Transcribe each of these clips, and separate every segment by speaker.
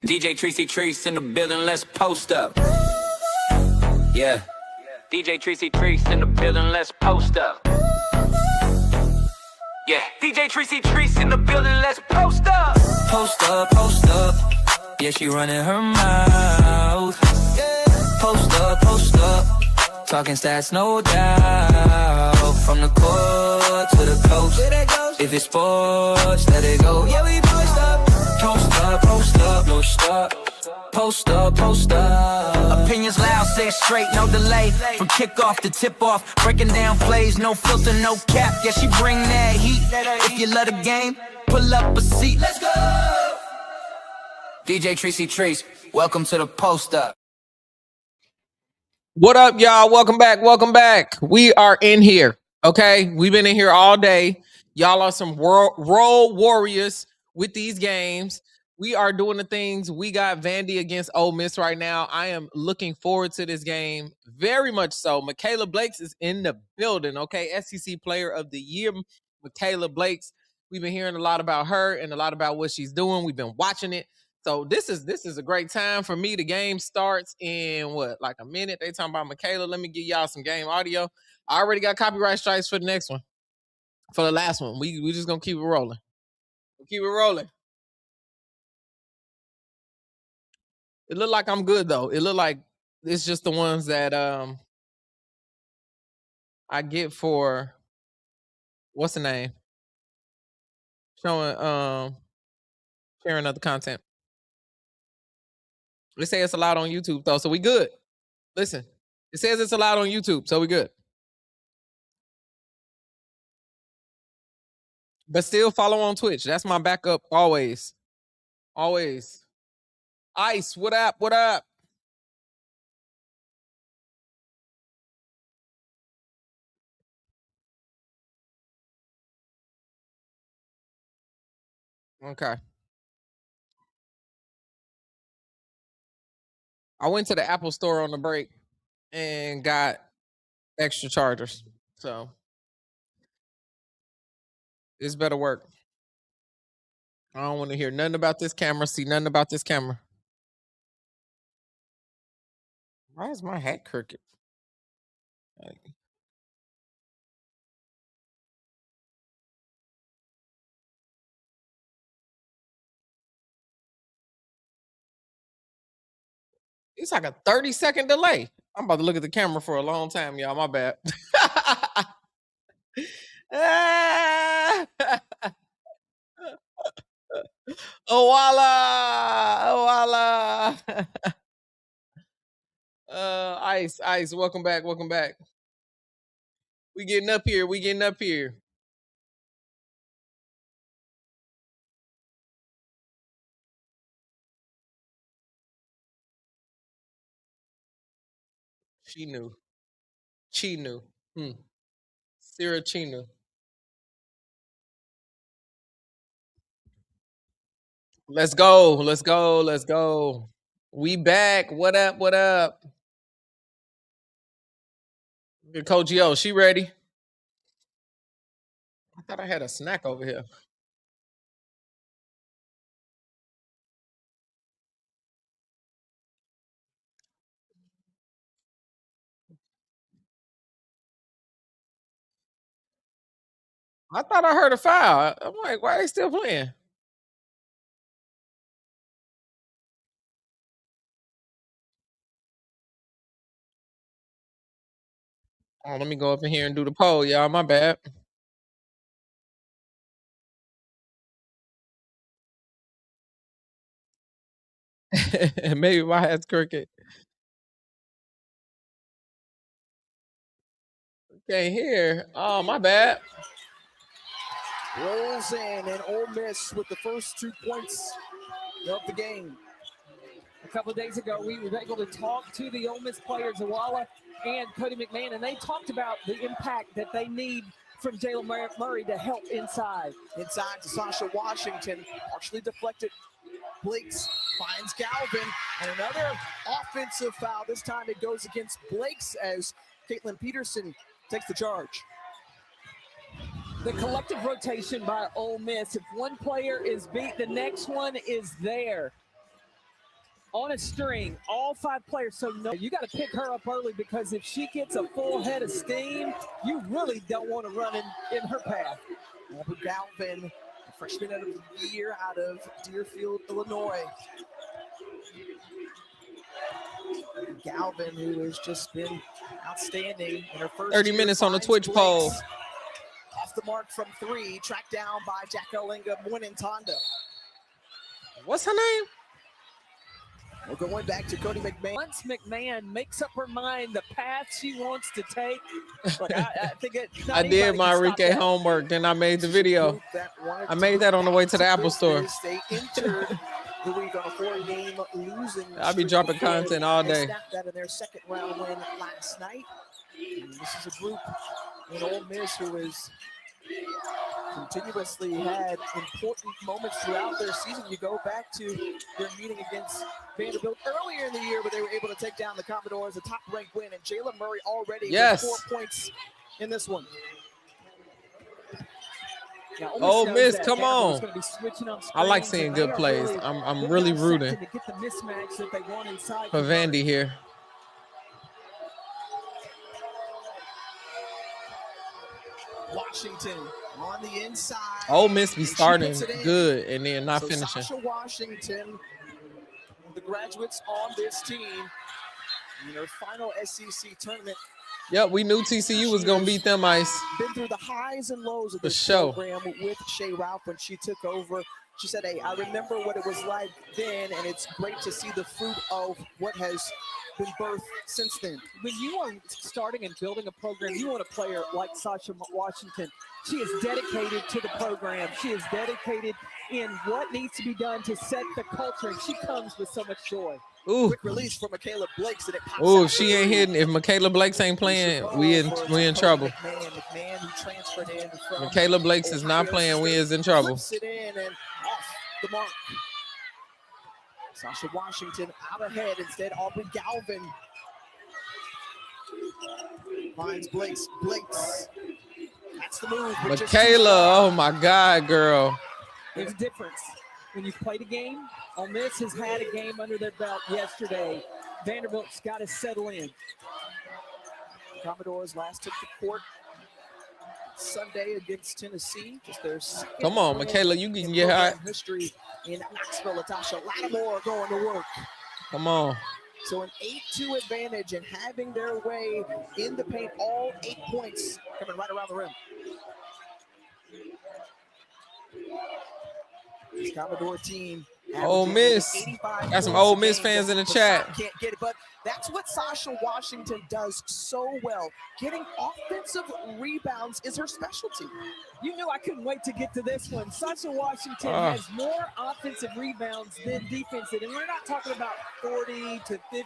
Speaker 1: DJ Trice in the building, let's post up. Yeah. DJ Trice in the building, let's post up. Yeah. DJ Trice in the building, let's post up.
Speaker 2: Post up, post up. Yeah, she running her mouth. Post up. Talking stats, no doubt. From the court to the coast. If it's sports, let it go. Yeah, we post up. Post up, no stop. Post up. Opinions loud, say it straight, no delay. From kickoff to tip-off, breaking down plays, no filter, no cap. Yeah, she bring that heat. If you love the game, pull up a seat. Let's go. DJ Trice, welcome to the Post Up.
Speaker 3: What up, y'all? Welcome back. We are in here, okay? We've been in here all day. Y'all are some role warriors with these games. We are doing the things. We got Vandy against Ole Miss right now. I am looking forward to this game very much so. Michaela Blakes is in the building, okay? SEC Player of the Year, Michaela Blakes. We've been hearing a lot about her and a lot about what she's doing. We've been watching it. So this is a great time for me. The game starts in like a minute. They talking about Michaela. Let me give y'all some game audio. I already got copyright strikes for the next one. For the last one. We just gonna keep it rolling. It look like I'm good though. It look like it's just the ones that I get for what's the name? Showing sharing other content. They say it's allowed on YouTube though, so we good. Listen, it says it's allowed on YouTube, so we good. But still follow on Twitch. That's my backup always. Always. Ice, what up? Okay. I went to the Apple store on the break and got extra chargers. So this better work. I don't want to hear nothing about this camera, see nothing about this camera. Why is my hat crooked? It's like a 30-second delay. I'm about to look at the camera for a long time, y'all. My bad. Oh voila. Ice, welcome back. We getting up here. She knew. Sarah Chinu. Let's go. We back. What up? Coach Yo, she ready? I thought I had a snack over here. I thought I heard a foul. I'm like, why are they still playing? Oh, let me go up in here and do the poll, y'all. My bad. Maybe my hat's crooked. Can't hear. Oh, my bad.
Speaker 4: Rolls in, and Ole Miss with the first 2 points of the game.
Speaker 5: A couple of days ago, we were able to talk to the Ole Miss players, Awala and Cody McMahon, and they talked about the impact that they need from Jalen Murray to help inside.
Speaker 4: Inside to Sasha Washington, partially deflected. Blakes finds Galvin, and another offensive foul. This time it goes against Blakes as Caitlin Peterson takes the charge.
Speaker 5: The collective rotation by Ole Miss. If one player is beat, the next one is there. on a string, all 5 players. So no, you got to pick her up early, because if she gets a full head of steam, you really don't want to run in her path.
Speaker 4: Aubrey Galvin, freshman of the year out of Deerfield, Illinois. Galvin, who has just been outstanding in her first
Speaker 3: 30 minutes on the
Speaker 4: finds
Speaker 3: Twitch
Speaker 4: Blakes
Speaker 3: poll.
Speaker 4: Off the mark from 3, tracked down by Jackalinga Mwinentonda.
Speaker 3: What's her name?
Speaker 4: We're going back to Cody McMahon.
Speaker 5: Once McMahon makes up her mind the path she wants to take, look, I think
Speaker 3: I did my Enrique homework, then I made the video. I made that on the way to the Apple Store.
Speaker 4: They entered the week on a 4-game losing.
Speaker 3: I'll be dropping content all day.
Speaker 4: They snapped that in their second round win last night. And this is a group in Ole Miss who has continuously had important moments throughout their season. You go back to their meeting against Vanderbilt earlier in the year, but they were able to take down the Commodores, a top-ranked win, and Jayla Murray already with 4 points in this one.
Speaker 5: Now,
Speaker 3: Ole Miss, come on.
Speaker 5: Be on
Speaker 3: I like seeing good plays. I'm really rooting
Speaker 5: to get the mismatch that they want inside
Speaker 3: for Vandy here.
Speaker 4: Washington on the inside.
Speaker 3: Ole Miss be starting good and then not finishing.
Speaker 4: Sasha Washington, the graduates on this team, in their final SEC tournament.
Speaker 3: Yep, we knew TCU was going to beat them ice.
Speaker 4: Been through the highs and lows of this program with Shay Ralph when she took over. She said, hey, I remember what it was like then, and it's great to see the fruit of what has been birthed since then.
Speaker 5: When you are starting and building a program, you want a player like Sasha Washington. She is dedicated to the program. She is dedicated in what needs to be done to set the culture, and she comes with so much joy.
Speaker 3: Ooh.
Speaker 4: Quick release from Michaela Blakes, and it pops
Speaker 3: Ooh,
Speaker 4: out.
Speaker 3: she ain't hitting. If Michaela Blakes ain't playing, we in trouble.
Speaker 4: McMahon, who transferred in from
Speaker 3: Michaela Blakes is not playing. We is in trouble.
Speaker 4: Flips it in and off the mark. Sasha Washington out ahead. Instead, Aubrey Galvin finds Blakes. That's the move.
Speaker 3: Michaela, oh my God, girl.
Speaker 5: There's a difference. When you've played a game, Ole Miss has had a game under their belt yesterday. Vanderbilt's got to settle in.
Speaker 4: Commodores last took the court Sunday against Tennessee. Just their
Speaker 3: come on, Michaela, you can get hot.
Speaker 4: History in Knoxville. Latasha Lattimore going to work.
Speaker 3: Come on.
Speaker 4: So an 8-2 advantage and having their way in the paint, all 8 points coming right around the rim. This Commodore team.
Speaker 3: Ole Miss. Got some Ole Miss fans in the chat.
Speaker 4: Can't get it, but that's what Sasha Washington does so well. Getting offensive rebounds is her specialty.
Speaker 5: You knew I couldn't wait to get to this one. Sasha Washington has more offensive rebounds than defensive, and we're not talking about 40 to 50,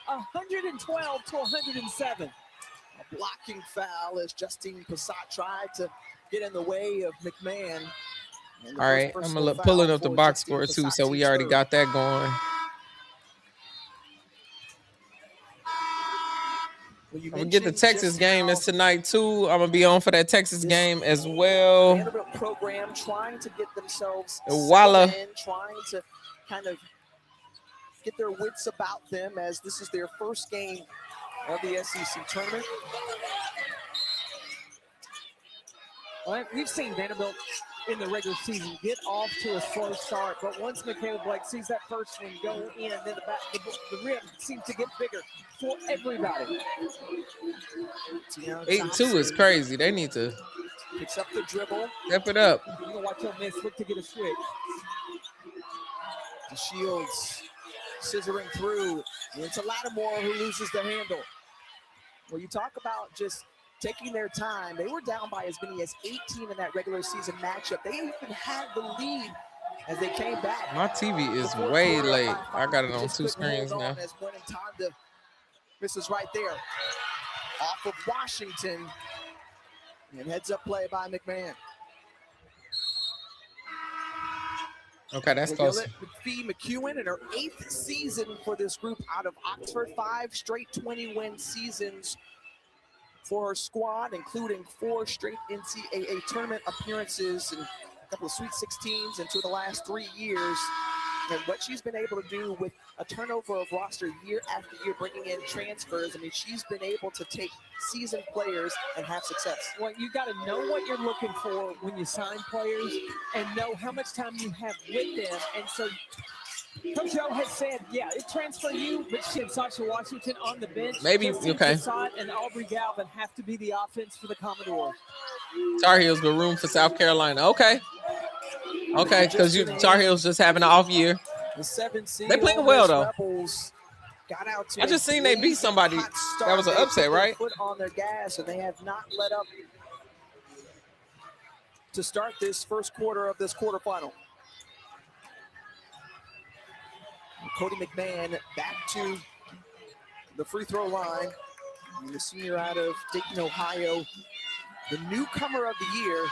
Speaker 5: 112 to 107.
Speaker 4: A blocking foul as Justine Passat tried to get in the way of McMahon.
Speaker 3: All right, I'm pulling up the box score too, so we already got that going. I'm gonna get the Texas game. It's tonight too. I'm gonna be on for that Texas game as well.
Speaker 4: Vanderbilt program trying to get themselves
Speaker 3: Voila.
Speaker 4: trying to kind of get their wits about them as this is their first game of the SEC tournament.
Speaker 5: Well, we've seen Vanderbilt in the regular season get off to a slow start, but once Michaela Blake sees that first one go in, then the rim seems to get bigger for everybody.
Speaker 3: 8-2 is crazy. They need to
Speaker 4: picks up the dribble.
Speaker 3: Step it up.
Speaker 5: You're gonna watch Ole Miss look to get a switch.
Speaker 4: The Shields scissoring through into Lattimore, who loses the handle. Well, you talk about just taking their time. They were down by as many as 18 in that regular season matchup. They even had the lead as they came back.
Speaker 3: My TV is way late. I got it on 2 screens now.
Speaker 4: As Mwinentonda misses right there. Off of Washington. And heads up play by McMahon.
Speaker 3: Okay, that's close.
Speaker 4: McPhee McEwen in her 8th season for this group out of Oxford. 5 straight 20-win seasons for her squad, including 4 straight NCAA tournament appearances and a couple of Sweet 16s in 2 of the last 3 years. And what she's been able to do with a turnover of roster year after year, bringing in transfers, I mean, she's been able to take seasoned players and have success.
Speaker 5: Well, you got to know what you're looking for when you sign players and know how much time you have with them. And so Coach O has said, yeah, it transfer you, but she and Sasha Washington on the bench.
Speaker 3: Maybe,
Speaker 5: Justine
Speaker 3: okay.
Speaker 5: Cassatt and Aubrey Galvin have to be the offense for the Commodores.
Speaker 3: Tar Heels with room for South Carolina. Okay. Okay, because Tar Heels just having an off year.
Speaker 4: The 7 seed
Speaker 3: They playing well, though.
Speaker 4: Rebels got out to
Speaker 3: I just seen they beat somebody. That was an upset, right?
Speaker 4: Foot on their gas, and they have not let up to start this first quarter of this quarterfinal. Cody McMahon back to the free throw line. And the senior out of Dayton, Ohio, the newcomer of the year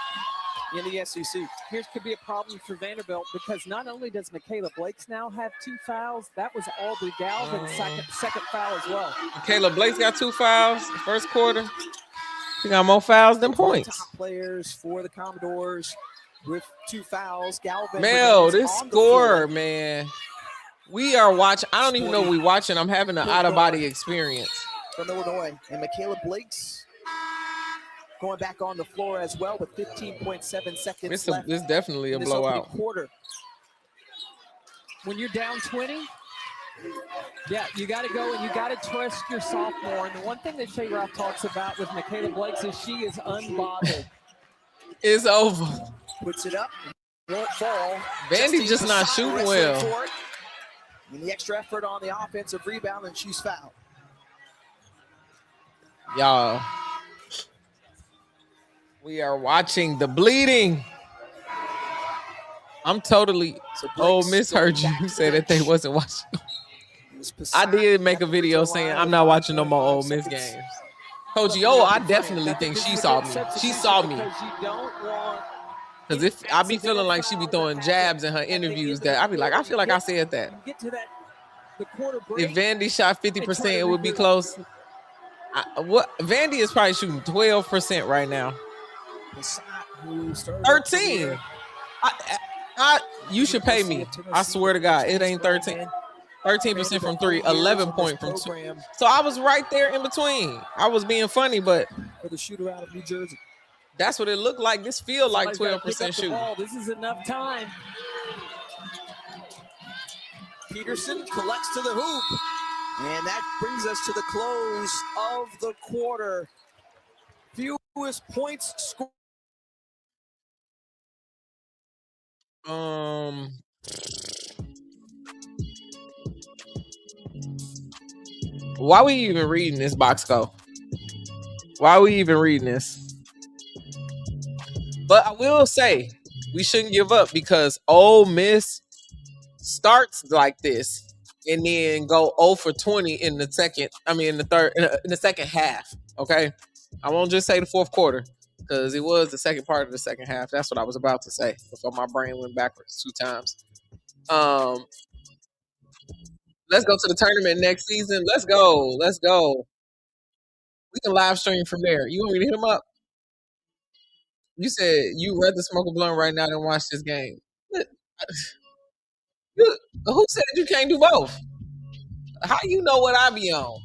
Speaker 4: in the SEC.
Speaker 5: Here could be a problem for Vanderbilt because not only does Michaela Blakes now have 2 fouls, that was Aubrey Galvin's second foul as well.
Speaker 3: Michaela Blake's got 2 fouls first quarter. She got more fouls than points.
Speaker 4: Top players for the Commodores with 2 fouls. Galvin.
Speaker 3: Mel, this score, man. We are watching. I don't even know we watching. I'm having an out-of-body experience.
Speaker 4: From Illinois. And Michaela Blakes going back on the floor as well with 15.7 seconds left.
Speaker 3: It's definitely a blowout.
Speaker 4: Quarter.
Speaker 5: When you're down 20, yeah, you got to go and you got to trust your sophomore. And the one thing that Shea Ralph talks about with Michaela Blakes is she is unbothered.
Speaker 3: It's over.
Speaker 4: Puts it up. Won't fall.
Speaker 3: Vandy just not shooting well.
Speaker 4: And the extra effort on the offensive rebound, and she's fouled.
Speaker 3: Y'all, we are watching the bleeding. I'm totally. Ole Miss heard you say that they wasn't watching. I did make a video saying I'm not watching no more Ole Miss games. Coach O, I definitely think she saw me. She saw me. Because if I be feeling like she be throwing jabs in her interviews, that I be like, I feel like I said that. If Vandy shot 50%, it would be close. Vandy is probably shooting 12% right now. 13. You should pay me. I swear to God, it ain't 13. 13% from 3, 11 point from 2. So I was right there in between. I was being funny, but
Speaker 4: for the shooter out of New Jersey.
Speaker 3: That's what it looked like. This feel like 12% shooting.
Speaker 5: This is enough time.
Speaker 4: Peterson collects to the hoop. And that brings us to the close of the quarter. Fewest points scored.
Speaker 3: Why we even reading this box score? Why are we even reading this? But I will say we shouldn't give up because Ole Miss starts like this and then go 0 for 20 in the second. I mean, in the second half. Okay, I won't just say the fourth quarter because it was the second part of the second half. That's what I was about to say before my brain went backwards 2 times. Let's go to the tournament next season. Let's go. Let's go. We can live stream from there. You want me to hit him up? You said you rather smoke a blunt right now than watch this game. Who said you can't do both? How you know what I be on?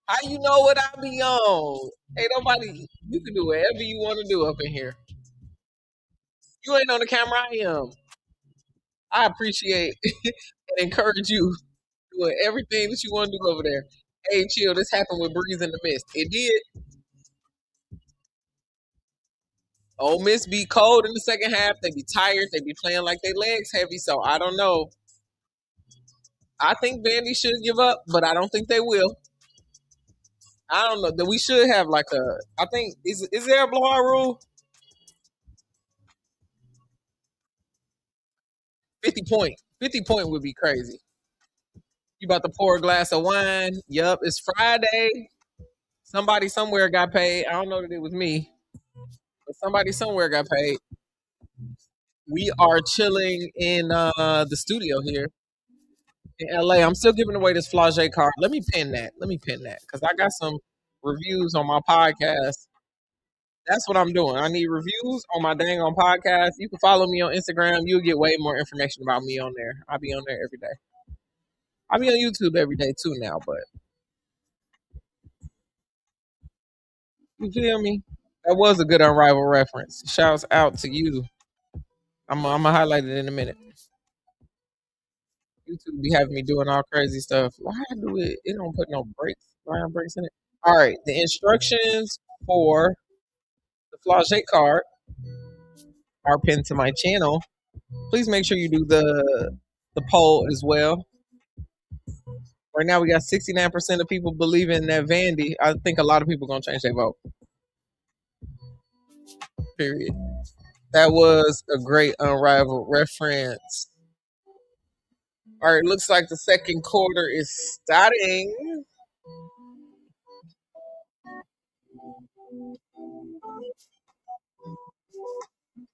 Speaker 3: How you know what I be on? Ain't nobody. You can do whatever you want to do up in here. You ain't on the camera. I am. I appreciate and encourage you doing everything that you want to do over there. Hey, chill. This happened with Breeze in the Mist. It did. Ole Miss be cold in the second half. They be tired. They be playing like their legs heavy. So I don't know. I think Vandy should give up, but I don't think they will. I don't know. That we should have like a. I think is there a blowout rule? 50 point would be crazy. You about to pour a glass of wine? Yup. It's Friday. Somebody somewhere got paid. I don't know that it was me. Somebody somewhere got paid. We are chilling in the studio here in LA. I'm still giving away this Flage card. Let me pin that because I got some reviews on my podcast That's what I'm doing. I need reviews on my dang on podcast. You can follow me on Instagram. You'll get way more information about me on there. I'll be on there every day. I'll be on YouTube every day too now, but you feel me? That was a good Unrivaled reference. Shouts out to you. I'm gonna highlight it in a minute. YouTube be having me doing all crazy stuff. Why do it? It don't put no breaks, line breaks in it. All right, the instructions for the Flage card are pinned to my channel. Please make sure you do the poll as well. Right now, we got 69% of people believing that Vandy. I think a lot of people gonna change their vote. Period. That was a great Unrivaled reference. All right, looks like the second quarter is starting.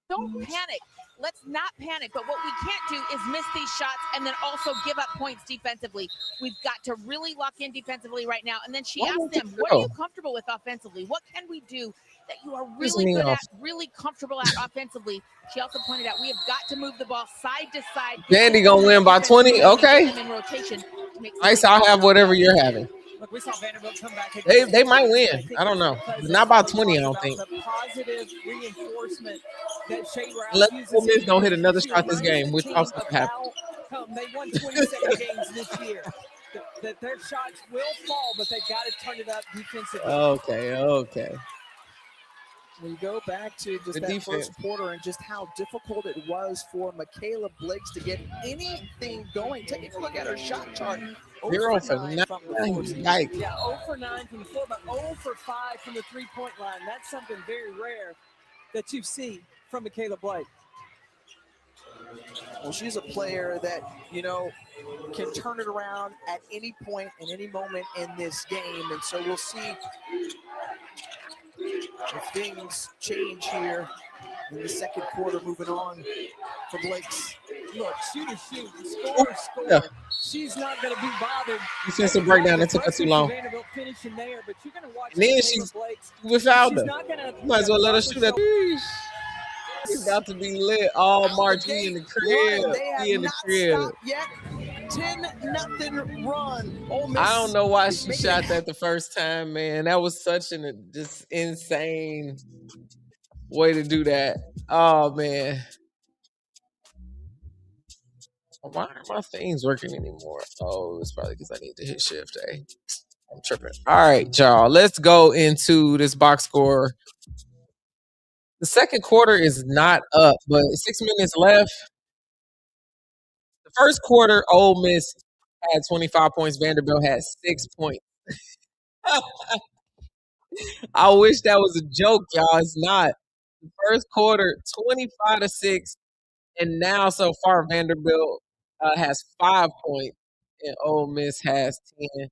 Speaker 6: Don't panic. Let's not panic. But what we can't do is miss these shots and then also give up points defensively. We've got to really lock in defensively right now. And then she asked them, what are you comfortable with offensively? What can we do that you are really good at, really comfortable at offensively? She also pointed out we have got to move the ball side to side.
Speaker 3: Vandy gonna win by 20. Okay. Nice. I'll have whatever you're having.
Speaker 5: Look, we saw Vanderbilt come back.
Speaker 3: They might win. I don't know. Not by 20, I don't think.
Speaker 5: The positive reinforcement that Shea Rouse
Speaker 3: Let
Speaker 5: uses.
Speaker 3: Ole Miss don't hit another shot this game, which also happens.
Speaker 5: They won 27 games this year. That their shots will fall, but they've got to turn it up defensively.
Speaker 3: Okay.
Speaker 4: When you go back to just that first quarter and just how difficult it was for Michaela Blakes to get anything going. Taking a look at her shot chart.
Speaker 3: 0 for 9.
Speaker 5: Yeah, 0 for 9 from the floor, but 0 for 5 from the three-point line. That's something very rare that you see from Michaela Blake.
Speaker 4: Well, she's a player that, can turn it around at any point and any moment in this game. And so we'll see if things change here in the second quarter, moving on for Blakes.
Speaker 5: Look, shoot. Score.
Speaker 3: Yeah.
Speaker 5: She's not going to be bothered.
Speaker 3: You see some breakdown that took her too long.
Speaker 5: Vanderbilt finishing there, but you're going to watch.
Speaker 3: And then she's without her. Might as well let her shoot that. She's about to be lit all March. We in the crib. We in the crib.
Speaker 4: Yet. 10-0 run. Ole Miss.
Speaker 3: I don't know why she shot that the first time, man. That was such an just insane way to do that. Oh man. Why aren't my things working anymore? Oh, it's probably because I need to hit shift A. I'm tripping. All right, y'all. Let's go into this box score. The second quarter is not up, but 6 minutes left. The first quarter, Ole Miss had 25 points. Vanderbilt had 6 points. I wish that was a joke, y'all. It's not. The first quarter, 25-6. And now, so far, Vanderbilt has 5 points. And Ole Miss has 10.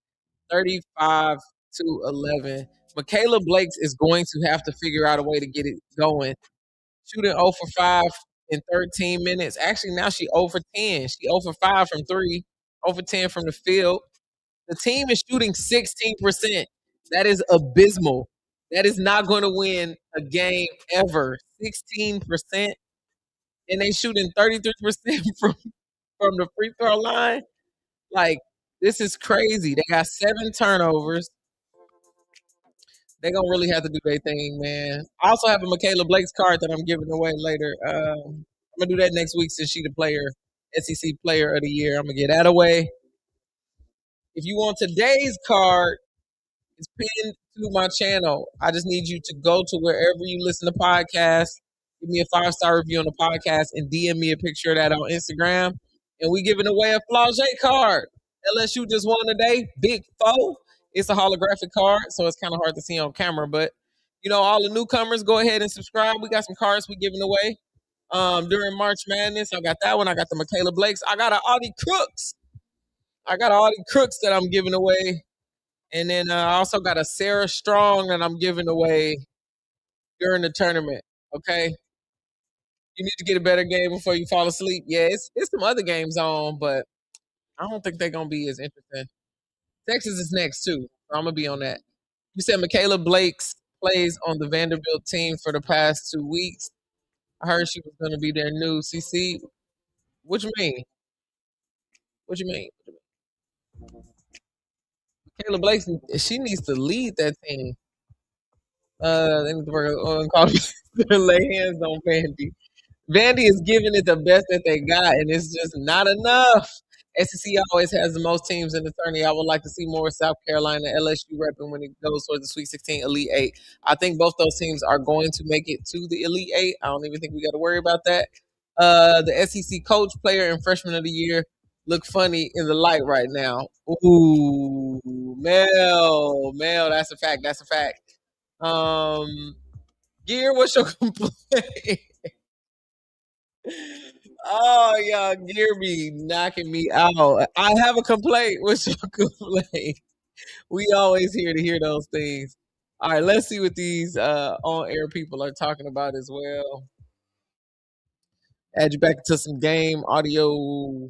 Speaker 3: 35-11. Michaela Blakes is going to have to figure out a way to get it going. Shooting 0 for 5 in 13 minutes. Actually, now she 0 for 10. She 0 for 5 from 3, 0 for 10 from the field. The team is shooting 16%. That is abysmal. That is not going to win a game ever. 16%. And they shooting 33% from the free throw line. Like, this is crazy. They got 7 turnovers. They're going to really have to do their thing, man. I also have a Michaela Blakes card that I'm giving away later. I'm going to do that next week since she's the SEC Player of the Year. I'm going to get that away. If you want today's card, it's pinned to my channel. I just need you to go to wherever you listen to podcasts, give me a 5-star review on the podcast, and DM me a picture of that on Instagram. And we giving away a Flage card. LSU just won today. Big 4. It's a holographic card, so it's kind of hard to see on camera. But, all the newcomers, go ahead and subscribe. We got some cards we giving away during March Madness. I got that one. I got the Michaela Blakes. I got an Audie Crooks. That I'm giving away. And then I also got a Sarah Strong that I'm giving away during the tournament. Okay? You need to get a better game before you fall asleep. Yeah, it's some other games on, but I don't think they're going to be as interesting. Texas is next, too. So I'm going to be on that. You said Michaela Blakes plays on the Vanderbilt team for the past 2 weeks. I heard she was going to be their new CC. What you mean? What you mean? Kayla Blake, she needs to lead that team. They need to work on lay hands on Vandy. Vandy is giving it the best that they got, and it's just not enough. SEC always has the most teams in the tourney. I would like to see more South Carolina, LSU repping when it goes towards the Sweet 16, Elite 8. I think both those teams are going to make it to the Elite 8. I don't even think we got to worry about that. The SEC coach, player, and freshman of the year look funny in the light right now. Ooh, Mel, that's a fact. That's a fact. Gear, what's your complaint? Oh, y'all, Gear be knocking me out. I have a complaint. What's your complaint? We always here to hear those things. All right, let's see what these on-air people are talking about as well. Add you back to some game audio.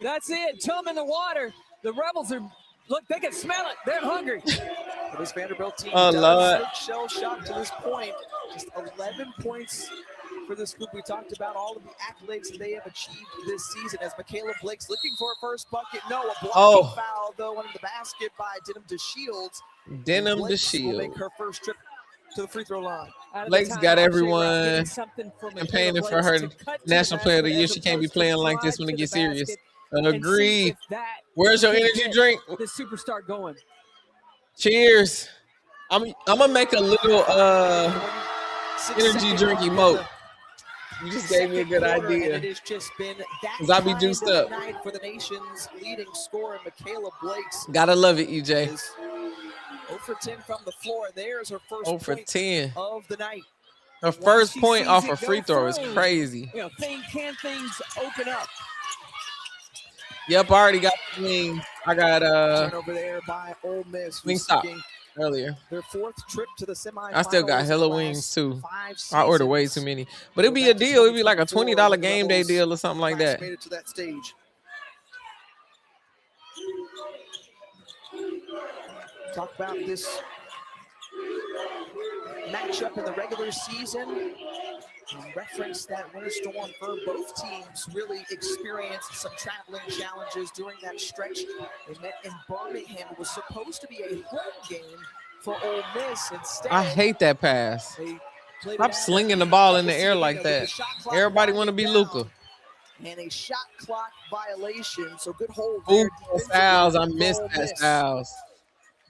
Speaker 5: That's it. Tum in the water. The Rebels are, look, they can smell it. They're hungry.
Speaker 4: This Vanderbilt team
Speaker 3: Oh,
Speaker 4: does
Speaker 3: Lord.
Speaker 4: look shell-shocked to this point. Just 11 points for this group. We talked about all of the accolades that they have achieved this season as Michaela Blake's looking for a first bucket. No, a blocking foul, though, under the basket by Denham DeShields.
Speaker 3: Denim
Speaker 4: Blake's will
Speaker 3: DeShields.
Speaker 4: make her first trip to the free throw line.
Speaker 3: Blake's got everyone campaigning for her National Player of the Year. She can't be playing like this when it gets serious. Agree. Where's your energy drink?
Speaker 5: The superstar going.
Speaker 3: Cheers. I'm gonna make a little energy drink emote. You just gave me a good idea.
Speaker 4: It has just been that
Speaker 3: 'Cause I be juiced up.
Speaker 4: night for the nation's leading scorer, Michaela Blake's.
Speaker 3: Gotta love it, EJ.
Speaker 4: 0 for 10 from the floor. There's her first
Speaker 3: 0 for
Speaker 4: point
Speaker 3: 10.
Speaker 4: of the night.
Speaker 3: Her first point off a free throw is crazy.
Speaker 5: You know, can things open up?
Speaker 3: Yep, I already got the wings. I got
Speaker 4: Turnover there by Ole Miss.
Speaker 3: wing stop earlier.
Speaker 4: Their fourth trip to the semifinals.
Speaker 3: I still got hella wings too.
Speaker 4: 5
Speaker 3: I ordered way
Speaker 4: seasons.
Speaker 3: too many, but it'd be a deal. It'd be like a $20 game day deal or something like that.
Speaker 4: Made it to that stage. Talk about this matchup in the regular season. And reference that winter storm for both teams really experienced some traveling challenges during that stretch. They met in Birmingham. It was supposed to be a home game for Ole Miss. Instead,
Speaker 3: I hate that pass.
Speaker 4: they played
Speaker 3: Stop
Speaker 4: it out
Speaker 3: slinging the ball in the
Speaker 4: with
Speaker 3: air like
Speaker 4: the
Speaker 3: that.
Speaker 4: shot clock
Speaker 3: Everybody want to
Speaker 4: winding
Speaker 3: be
Speaker 4: down.
Speaker 3: Luka.
Speaker 4: And a shot clock violation. So good hold
Speaker 3: Ooh,
Speaker 4: there.
Speaker 3: fouls. I
Speaker 4: defensively
Speaker 3: missed
Speaker 4: for Ole
Speaker 3: that
Speaker 4: Miss.
Speaker 3: fouls.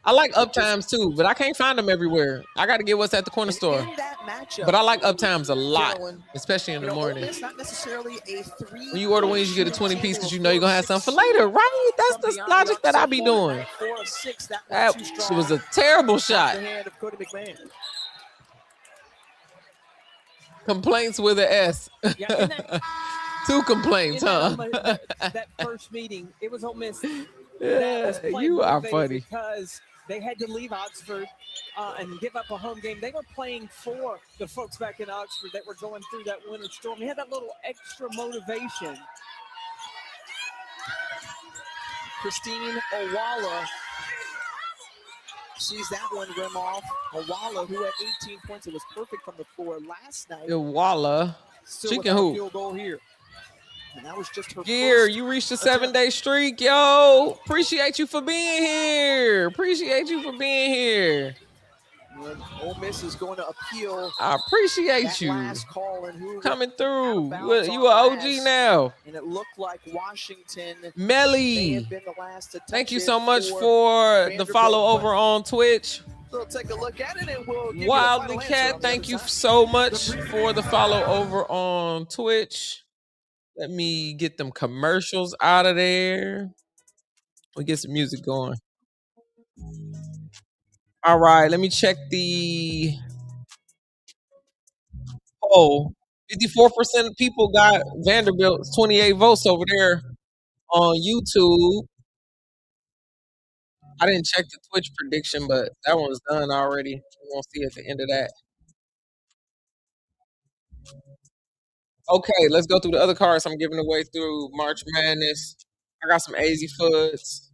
Speaker 3: I like uptimes too, but I can't find them everywhere. I got to get what's at the corner
Speaker 4: And
Speaker 3: store.
Speaker 4: in that matchup,
Speaker 3: But I like uptimes a lot,
Speaker 4: Carolyn,
Speaker 3: especially in the
Speaker 4: Ole
Speaker 3: morning.
Speaker 4: Miss not necessarily a three.
Speaker 3: When you order wings, you get a 20 piece because you know you're going to have something for later, right? That's the logic that I be doing.
Speaker 4: 4 of 6, that
Speaker 3: That
Speaker 4: was too strong.
Speaker 3: was a terrible shot.
Speaker 4: The hand of Cody McMahon.
Speaker 3: Complaints with an S.
Speaker 5: Yeah, in that,
Speaker 3: 2 complaints,
Speaker 5: in
Speaker 3: huh?
Speaker 5: that first meeting, it was Ole Miss.
Speaker 3: Yeah, you are funny.
Speaker 5: Because they had to leave Oxford and give up a home game. They were playing for the folks back in Oxford that were going through that winter storm. They had that little extra motivation.
Speaker 4: Christine Owala sees that one rim off. Owala, who had 18 points, it was perfect from the floor last night.
Speaker 3: Walla.
Speaker 4: Still
Speaker 3: She can
Speaker 4: without a
Speaker 3: hoop.
Speaker 4: field goal here. And that was just her
Speaker 3: Gear,
Speaker 4: first
Speaker 3: you reached a
Speaker 4: attempt.
Speaker 3: 7-day streak, yo. Appreciate you for being here. Appreciate you for being here.
Speaker 4: And Ole Miss is going to appeal
Speaker 3: I appreciate
Speaker 4: that
Speaker 3: you
Speaker 4: last call and who
Speaker 3: coming through.
Speaker 4: out of bounds
Speaker 3: You
Speaker 4: on
Speaker 3: an OG
Speaker 4: glass.
Speaker 3: now.
Speaker 4: And it looked like Washington may
Speaker 3: Melly.
Speaker 4: have been the last to touch
Speaker 3: Thank you
Speaker 4: it
Speaker 3: so much
Speaker 4: for
Speaker 3: for the
Speaker 4: Vanderbilt,
Speaker 3: follow
Speaker 4: but
Speaker 3: over on Twitch.
Speaker 4: we'll take a look at it and we'll give you a
Speaker 3: Wildly
Speaker 4: final answer
Speaker 3: Cat,
Speaker 4: on the
Speaker 3: thank
Speaker 4: other
Speaker 3: you
Speaker 4: side.
Speaker 3: so much for the follow over on Twitch. Let me get them commercials out of there. We get some music going. All right, let me check the poll. 54% of people got Vanderbilt, 28 votes over there on YouTube. I didn't check the Twitch prediction, but that one's done already. We're going to see at the end of that. Okay, let's go through the other cards I'm giving away through March Madness. I got some AZ Foods.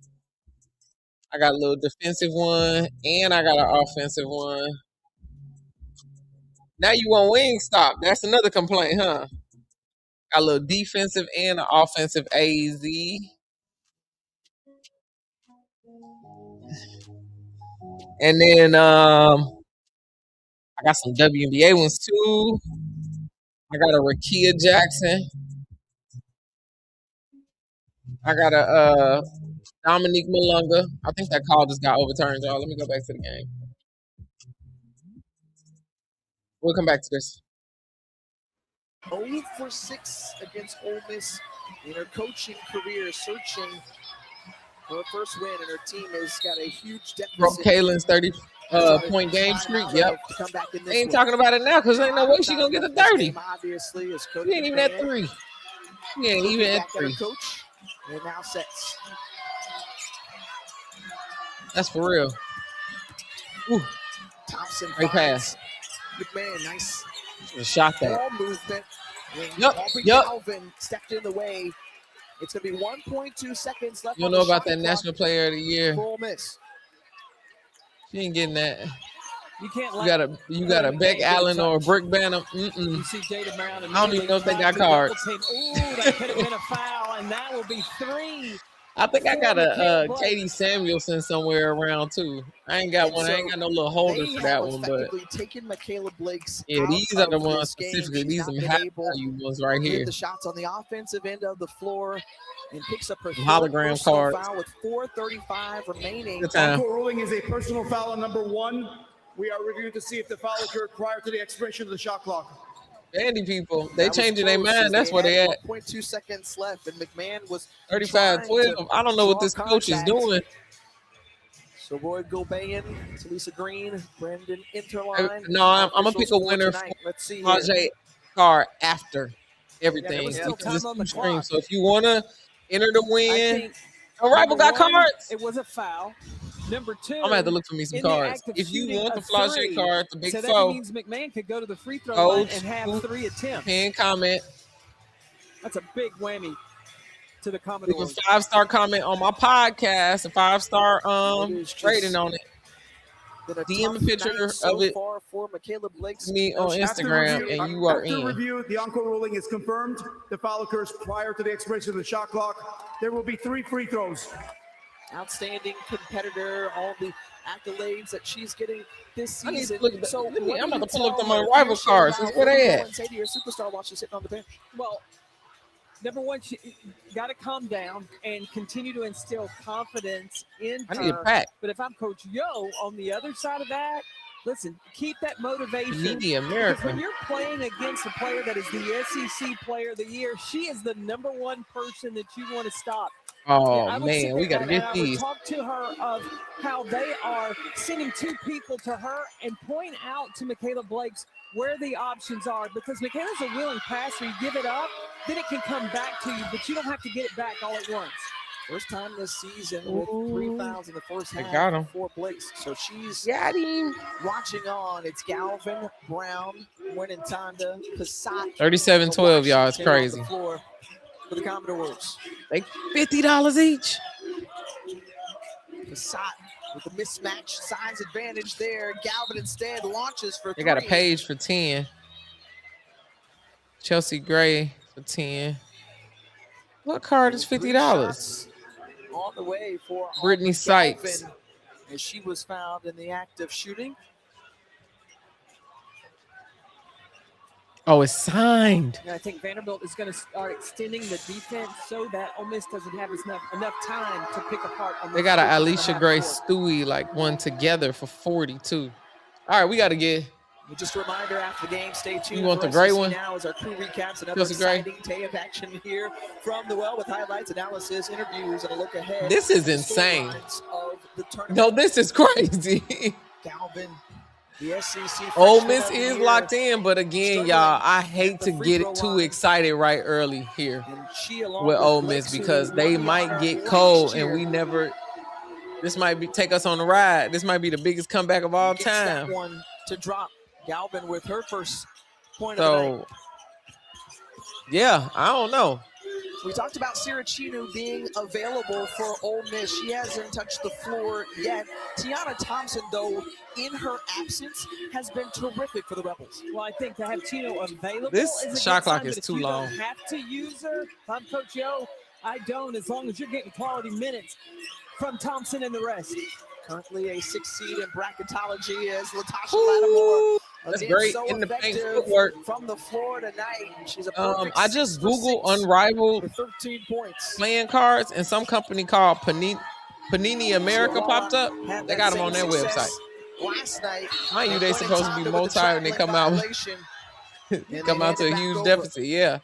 Speaker 3: I got a little defensive one, and I got an offensive one. Now you want Wingstop. That's another complaint, huh? Got a little defensive and an offensive AZ. And then I got some WNBA ones too. I got a Rakia Jackson. I got a Dominique Malunga. I think that call just got overturned, y'all. Let me go back to the game. We'll come back to this.
Speaker 4: 0 for 6 against Ole Miss in her coaching career, searching for her first win, and her team has got a huge
Speaker 3: Broke
Speaker 4: deficit.
Speaker 3: Kaylin's 30-point game streak. Yep. I ain't talking about it now because ain't no way she gonna get the 30.
Speaker 4: Obviously, as
Speaker 3: She ain't even at 3. She ain't even at 3.
Speaker 4: Coach, and now sets.
Speaker 3: That's for real. Ooh.
Speaker 4: Thompson
Speaker 3: Great pass.
Speaker 4: McMahon, nice
Speaker 3: Shot that.
Speaker 4: ball movement.
Speaker 3: Yep.
Speaker 4: Calvin stepped in the way. It's going to be 1.2 seconds left.
Speaker 3: You don't know about that National Player of the Year.
Speaker 4: Ole Miss.
Speaker 3: She ain't getting that.
Speaker 5: You can't.
Speaker 3: You got a Beck Allen or a Brick Banner.
Speaker 5: You see Jada Brown.
Speaker 3: I don't even know if they got cards.
Speaker 5: Ooh, that could have been a foul, and that will be 3.
Speaker 3: I think I got a Katie Samuelson somewhere around too. I ain't got one. I ain't got no little holder for that one, but
Speaker 4: taken Michaela Blake's
Speaker 3: these are the ones specifically. These are high value ones right here.
Speaker 4: The shots on the offensive end of the floor and picks up her
Speaker 3: hologram card.
Speaker 4: Foul with 4:35 remaining.
Speaker 7: The ruling is a personal foul on number 1. We are reviewing to see if the foul occurred prior to the expiration of the shot clock.
Speaker 3: Bandy people, they changing their mind. That's where they at.
Speaker 4: 1.2 seconds left, and McMahon was
Speaker 3: 35-12. I don't know what this coach is doing.
Speaker 4: So Roy Gilbayan, Talisa Green, Brendan Interline.
Speaker 3: No, I'm gonna pick a winner for Tajay Carr after everything. This is stream. So if you wanna enter the win, a rival got cards.
Speaker 5: It was a foul. Number 2,
Speaker 3: I'm gonna have to look for me some cards. If you want the Flau'jae card, the big
Speaker 5: so
Speaker 3: four.
Speaker 5: That means McMahon could go to the free throw line and have 3 attempts.
Speaker 3: Pin comment.
Speaker 5: That's a big whammy to the Commodores.
Speaker 3: Leave a 5-star comment on my podcast, a 5-star rating on it. DM a picture of it to me on Instagram, and you are in.
Speaker 7: After review, the encore ruling is confirmed. The foul occurs prior to the expiration of the shot clock. There will be 3 free throws.
Speaker 4: Outstanding competitor, all the accolades that she's getting this season.
Speaker 3: I'm about to pull up my rival cards. Where they at?
Speaker 4: Say to your superstar while she's sitting on the bench.
Speaker 5: Well, number 1, she got to calm down and continue to instill confidence in her.
Speaker 3: I need a pack.
Speaker 5: But if I'm Coach Yo on the other side of that, listen, keep that motivation.
Speaker 3: Media America.
Speaker 5: Because when you're playing against a player that is the SEC Player of the Year, she is the number 1 person that you want to stop.
Speaker 3: Oh, man, we got to get these.
Speaker 5: Talk to her of how they are sending 2 people to her and point out to Michaela Blake's where the options are, because Michaela's a willing passer. You give it up, then it can come back to you, but you don't have to get it back all at once.
Speaker 4: First time this season with 3 fouls in the first half.
Speaker 3: Got him.
Speaker 4: 4 Blakes. So she's
Speaker 3: got him.
Speaker 4: Watching on. It's Galvin, Brown, Winantanda, Passat.
Speaker 3: 37-12, y'all. It's crazy.
Speaker 4: For the Commodores.
Speaker 3: Like $50 each.
Speaker 4: Passat with a mismatch size advantage there. Galvin instead launches for 3.
Speaker 3: They got a page for 10. Chelsea Gray for 10. What card is $50?
Speaker 4: On the way for
Speaker 3: Brittany Sykes.
Speaker 4: As she was found in the act of shooting.
Speaker 3: Oh, it's signed.
Speaker 5: And I think Vanderbilt is going to start extending the defense so that Ole Miss doesn't have enough time to pick apart.
Speaker 3: They got an Alicia Gray Stewie like one together for 42. All right, we got to get.
Speaker 4: Just a reminder after the game, stay tuned.
Speaker 3: You want the gray one?
Speaker 4: Now as our crew recaps another exciting day of action here from the well with highlights, analysis, interviews, and a look ahead.
Speaker 3: This is insane. No, this is crazy.
Speaker 4: Galvin. The SEC
Speaker 3: Ole Miss is locked in, but again, y'all, I hate to get too excited right early here with Ole Miss because they might get cold and we never. This might take us on the ride. This might be the biggest comeback of all time.
Speaker 4: That one to drop. Galvin with her first point of the night.
Speaker 3: Yeah, I don't know.
Speaker 4: We talked about Sirachinu being available for Ole Miss. She hasn't touched the floor yet. Tiana Thompson, though, in her absence, has been terrific for the Rebels.
Speaker 5: Well, I think to have Chino available
Speaker 3: This
Speaker 5: is a
Speaker 3: shot
Speaker 5: good
Speaker 3: clock
Speaker 5: sign,
Speaker 3: is
Speaker 5: but if
Speaker 3: too
Speaker 5: you
Speaker 3: long.
Speaker 5: don't have to use her. If I'm Coach Yo, I don't, as long as you're getting quality minutes from Thompson and the rest.
Speaker 4: Currently a 6th seed in bracketology as Latasha Lattimore.
Speaker 3: That's
Speaker 4: Again,
Speaker 3: great
Speaker 4: so
Speaker 3: in the paint
Speaker 4: effective
Speaker 3: footwork.
Speaker 4: from the floor tonight. She's a perfect
Speaker 3: I just
Speaker 4: 6 for
Speaker 3: Googled
Speaker 4: 6
Speaker 3: unrivaled
Speaker 4: with 13 points.
Speaker 3: playing cards, and some company called Panini America popped up.
Speaker 4: Had
Speaker 3: They
Speaker 4: that
Speaker 3: got them
Speaker 4: same
Speaker 3: on their
Speaker 4: success
Speaker 3: website.
Speaker 4: last night.
Speaker 3: Mind you, they
Speaker 4: When
Speaker 3: supposed to
Speaker 4: timed
Speaker 3: be
Speaker 4: it with the
Speaker 3: multi and they
Speaker 4: traveling
Speaker 3: come out
Speaker 4: violation, and
Speaker 3: come
Speaker 4: they
Speaker 3: out to a
Speaker 4: handed
Speaker 3: huge
Speaker 4: back
Speaker 3: deficit. Yeah,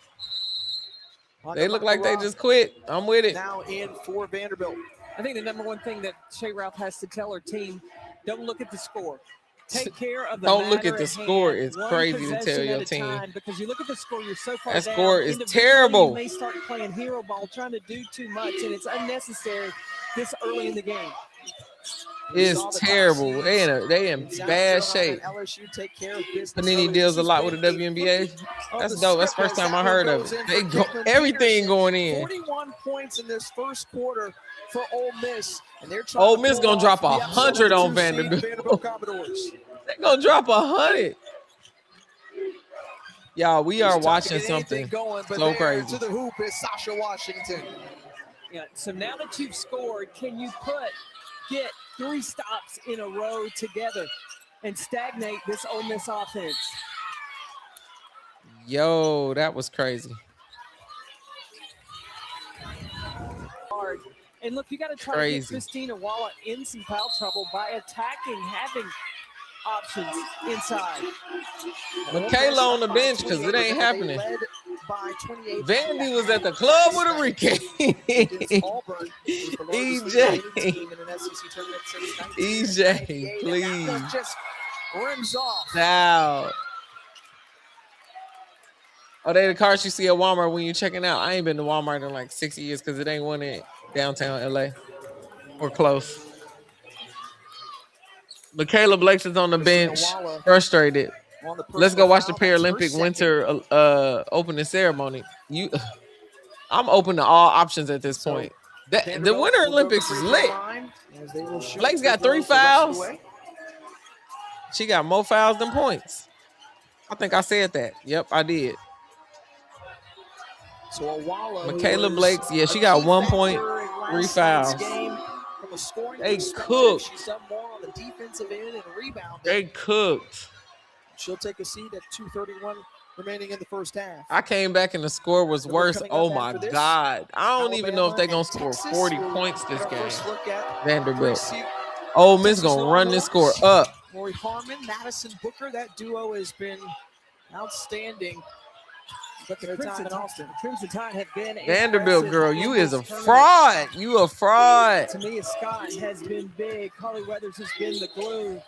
Speaker 4: over.
Speaker 3: they look like they just quit. I'm with it.
Speaker 4: Now in for Vanderbilt.
Speaker 5: I think the number one thing that Shea Ralph has to tell her team, don't look at the score. Take care of the
Speaker 3: Don't look
Speaker 5: matter
Speaker 3: at the
Speaker 5: at
Speaker 3: score.
Speaker 5: hand,
Speaker 3: It's
Speaker 5: one
Speaker 3: crazy to
Speaker 5: possession
Speaker 3: tell your
Speaker 5: at a
Speaker 3: team.
Speaker 5: time, because you look at the score, you're so far
Speaker 3: That
Speaker 5: down.
Speaker 3: score is
Speaker 5: Individually,
Speaker 3: terrible.
Speaker 5: You may start playing hero ball, trying to do too much, and it's unnecessary this early in the game.
Speaker 3: It's terrible. They in bad shape.
Speaker 4: LSU take care of business.
Speaker 3: Panini deals a lot with the WNBA. That's dope. That's the first time I heard of it. They go everything going in.
Speaker 4: 41 points in this first quarter for Ole Miss, and they're trying
Speaker 3: Ole
Speaker 4: to
Speaker 3: Miss
Speaker 4: pull
Speaker 3: gonna drop
Speaker 4: off the upset
Speaker 3: 100
Speaker 4: of
Speaker 3: on
Speaker 4: the 2 seed
Speaker 3: Vanderbilt.
Speaker 4: Vanderbilt Commodores.
Speaker 3: They're gonna drop 100. Y'all, we are
Speaker 4: It's tough to
Speaker 3: watching
Speaker 4: get anything
Speaker 3: something
Speaker 4: going, but
Speaker 3: so
Speaker 4: there
Speaker 3: crazy.
Speaker 4: to the hoop is Sasha Washington.
Speaker 5: Yeah, so now that you've scored, can you get 3 stops in a row together and stagnate this Ole Miss offense?
Speaker 3: Yo, that was crazy.
Speaker 5: Hard. And look, you got to try to get Christina Walla in some foul trouble by attacking, having options inside.
Speaker 3: Michaela on the bench because it ain't happening. Vandy was at the club with a recap. EJ. EJ, please.
Speaker 4: Just rims off.
Speaker 3: Now. Oh, they the cars you see at Walmart when you're checking out. I ain't been to Walmart in like 6 years because it ain't one in downtown LA or close. Michaela Blakes is on the bench, frustrated. Let's go watch the Paralympic winter opening ceremony. I'm open to all options at this point. The Winter Olympics is lit. Blake's got 3 fouls. She got more fouls than points. I think I said that. Yep, I did.
Speaker 4: So
Speaker 3: Michaela Blakes, yeah, she got 1 point, 3 fouls. They cooked.
Speaker 4: She's done more on the defensive end and rebounding.
Speaker 3: They cooked.
Speaker 4: She'll take a seat at 2:31 remaining in the first half.
Speaker 3: I came back and the score was worse. Oh my God. I don't even know if they're going to score 40 points this game. Vanderbilt. Ole Miss going to run this score up.
Speaker 4: Lori Harmon, Madison Booker, that duo has been outstanding. But their time in Austin.
Speaker 5: Crimson Tide have been
Speaker 3: Vanderbilt girl, you is a fraud. You a fraud.
Speaker 5: Tamia Scott has been big. Holly Weathers has been the glue.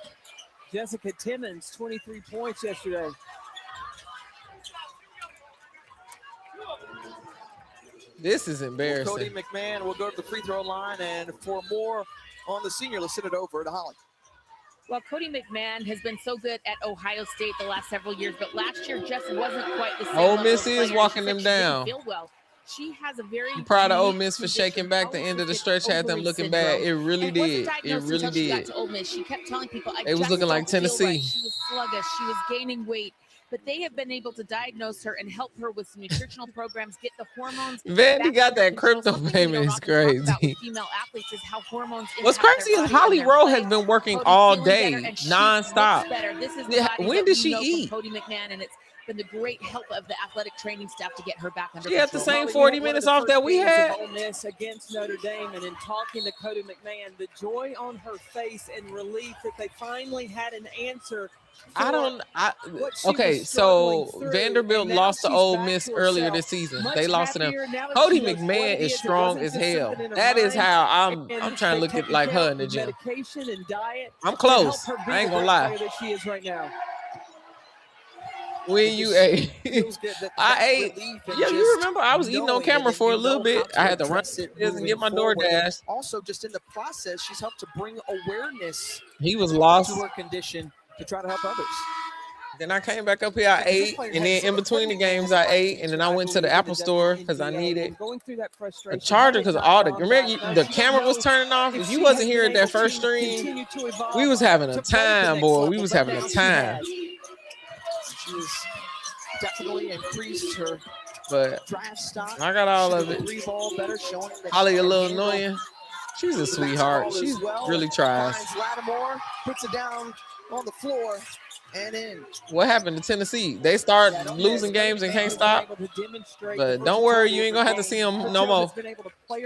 Speaker 5: Jessica Timmons, 23 points yesterday.
Speaker 3: This is embarrassing.
Speaker 4: Cody McMahon will go to the free throw line, and for more on the senior, let's send it over to Holly.
Speaker 6: Well, Cody McMahon has been so good at Ohio State the last several years, but last year just wasn't quite the same.
Speaker 3: Ole Miss is walking them down.
Speaker 6: Feel well. She has a very.
Speaker 3: I'm proud of Ole Miss for shaking back. The end of the stretch had them looking bad. It really did. It really did.
Speaker 6: She got to Ole Miss. She kept telling people,
Speaker 3: it was looking like Tennessee.
Speaker 6: Right. She was sluggish. She was gaining weight. But they have been able to diagnose her and help her with some nutritional programs, get the hormones.
Speaker 3: Vandy got that crypto payment. It's crazy.
Speaker 6: Female athletes is how hormones.
Speaker 3: What's crazy is Holly Rowe has been working all day, nonstop.
Speaker 6: This is
Speaker 3: when did she eat?
Speaker 6: Cody McMahon, and it's been the great help of the athletic training staff to get her back under
Speaker 3: control. She had the same 40 minutes off that we had.
Speaker 5: Ole Miss against Notre Dame, and in talking to Cody McMahon, the joy on her face and relief that they finally had an answer.
Speaker 3: Okay, so Vanderbilt lost to Ole Miss earlier this season. They lost to them. Cody McMahon is strong as hell. That is how I'm trying to look at like her in the gym. I'm close. I ain't gonna lie.
Speaker 5: She is right now.
Speaker 3: When you ate, I ate. Yeah, you remember I was eating on camera for a little bit. I had to run and get my DoorDash.
Speaker 4: Also, just in the process, she's helped to bring awareness.
Speaker 3: He was lost
Speaker 4: to her condition to try to help others.
Speaker 3: Then I came back up here, I ate, and then in between the games, I ate, and then I went to the Apple store because I needed a charger because all the the camera was turning off. If you wasn't here at that first stream, we was having a time, boy. We was having a time.
Speaker 4: She's definitely increased her
Speaker 3: But
Speaker 4: drive stock.
Speaker 3: I got all of it. Holly a little annoying. She's a sweetheart. She really tries.
Speaker 4: Lattimore puts it down on the floor and in.
Speaker 3: What happened to Tennessee? They start losing games and can't stop. But don't worry, you ain't gonna have to see them no more.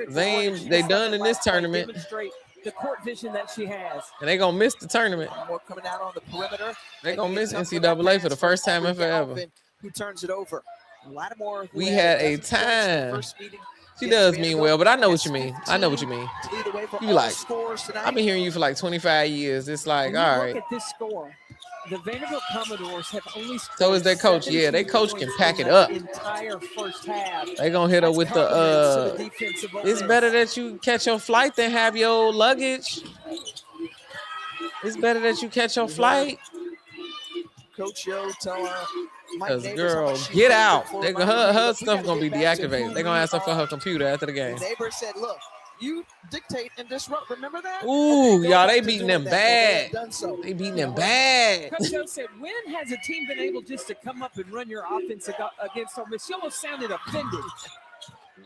Speaker 3: They done in this tournament.
Speaker 5: The court vision that she has.
Speaker 3: And they gonna miss the tournament.
Speaker 4: More coming out on the perimeter.
Speaker 3: They gonna miss NCAA for the first time in forever.
Speaker 4: Who turns it over? Lattimore.
Speaker 3: We had a time. She does mean well, but I know what you mean. I know what you mean. You like, I've been hearing you for like 25 years. It's like, all right.
Speaker 5: Look at this score. The Vanderbilt Commodores have only
Speaker 3: so is their coach. Yeah, their coach can pack it up.
Speaker 5: Entire first half.
Speaker 3: They gonna hit her with the it's better that you catch your flight than have your luggage. It's better that you catch your flight.
Speaker 4: Coach Yo tell her,
Speaker 3: because girl, get out. Her stuff gonna be deactivated. They're gonna ask her for her computer after the game.
Speaker 4: Neighbor said, look, you dictate and disrupt. Remember that?
Speaker 3: Ooh, y'all, they beating them bad. They beating them bad.
Speaker 5: Coach Joe said, when has a team been able just to come up and run your offense against Ole Miss? She almost sounded offended.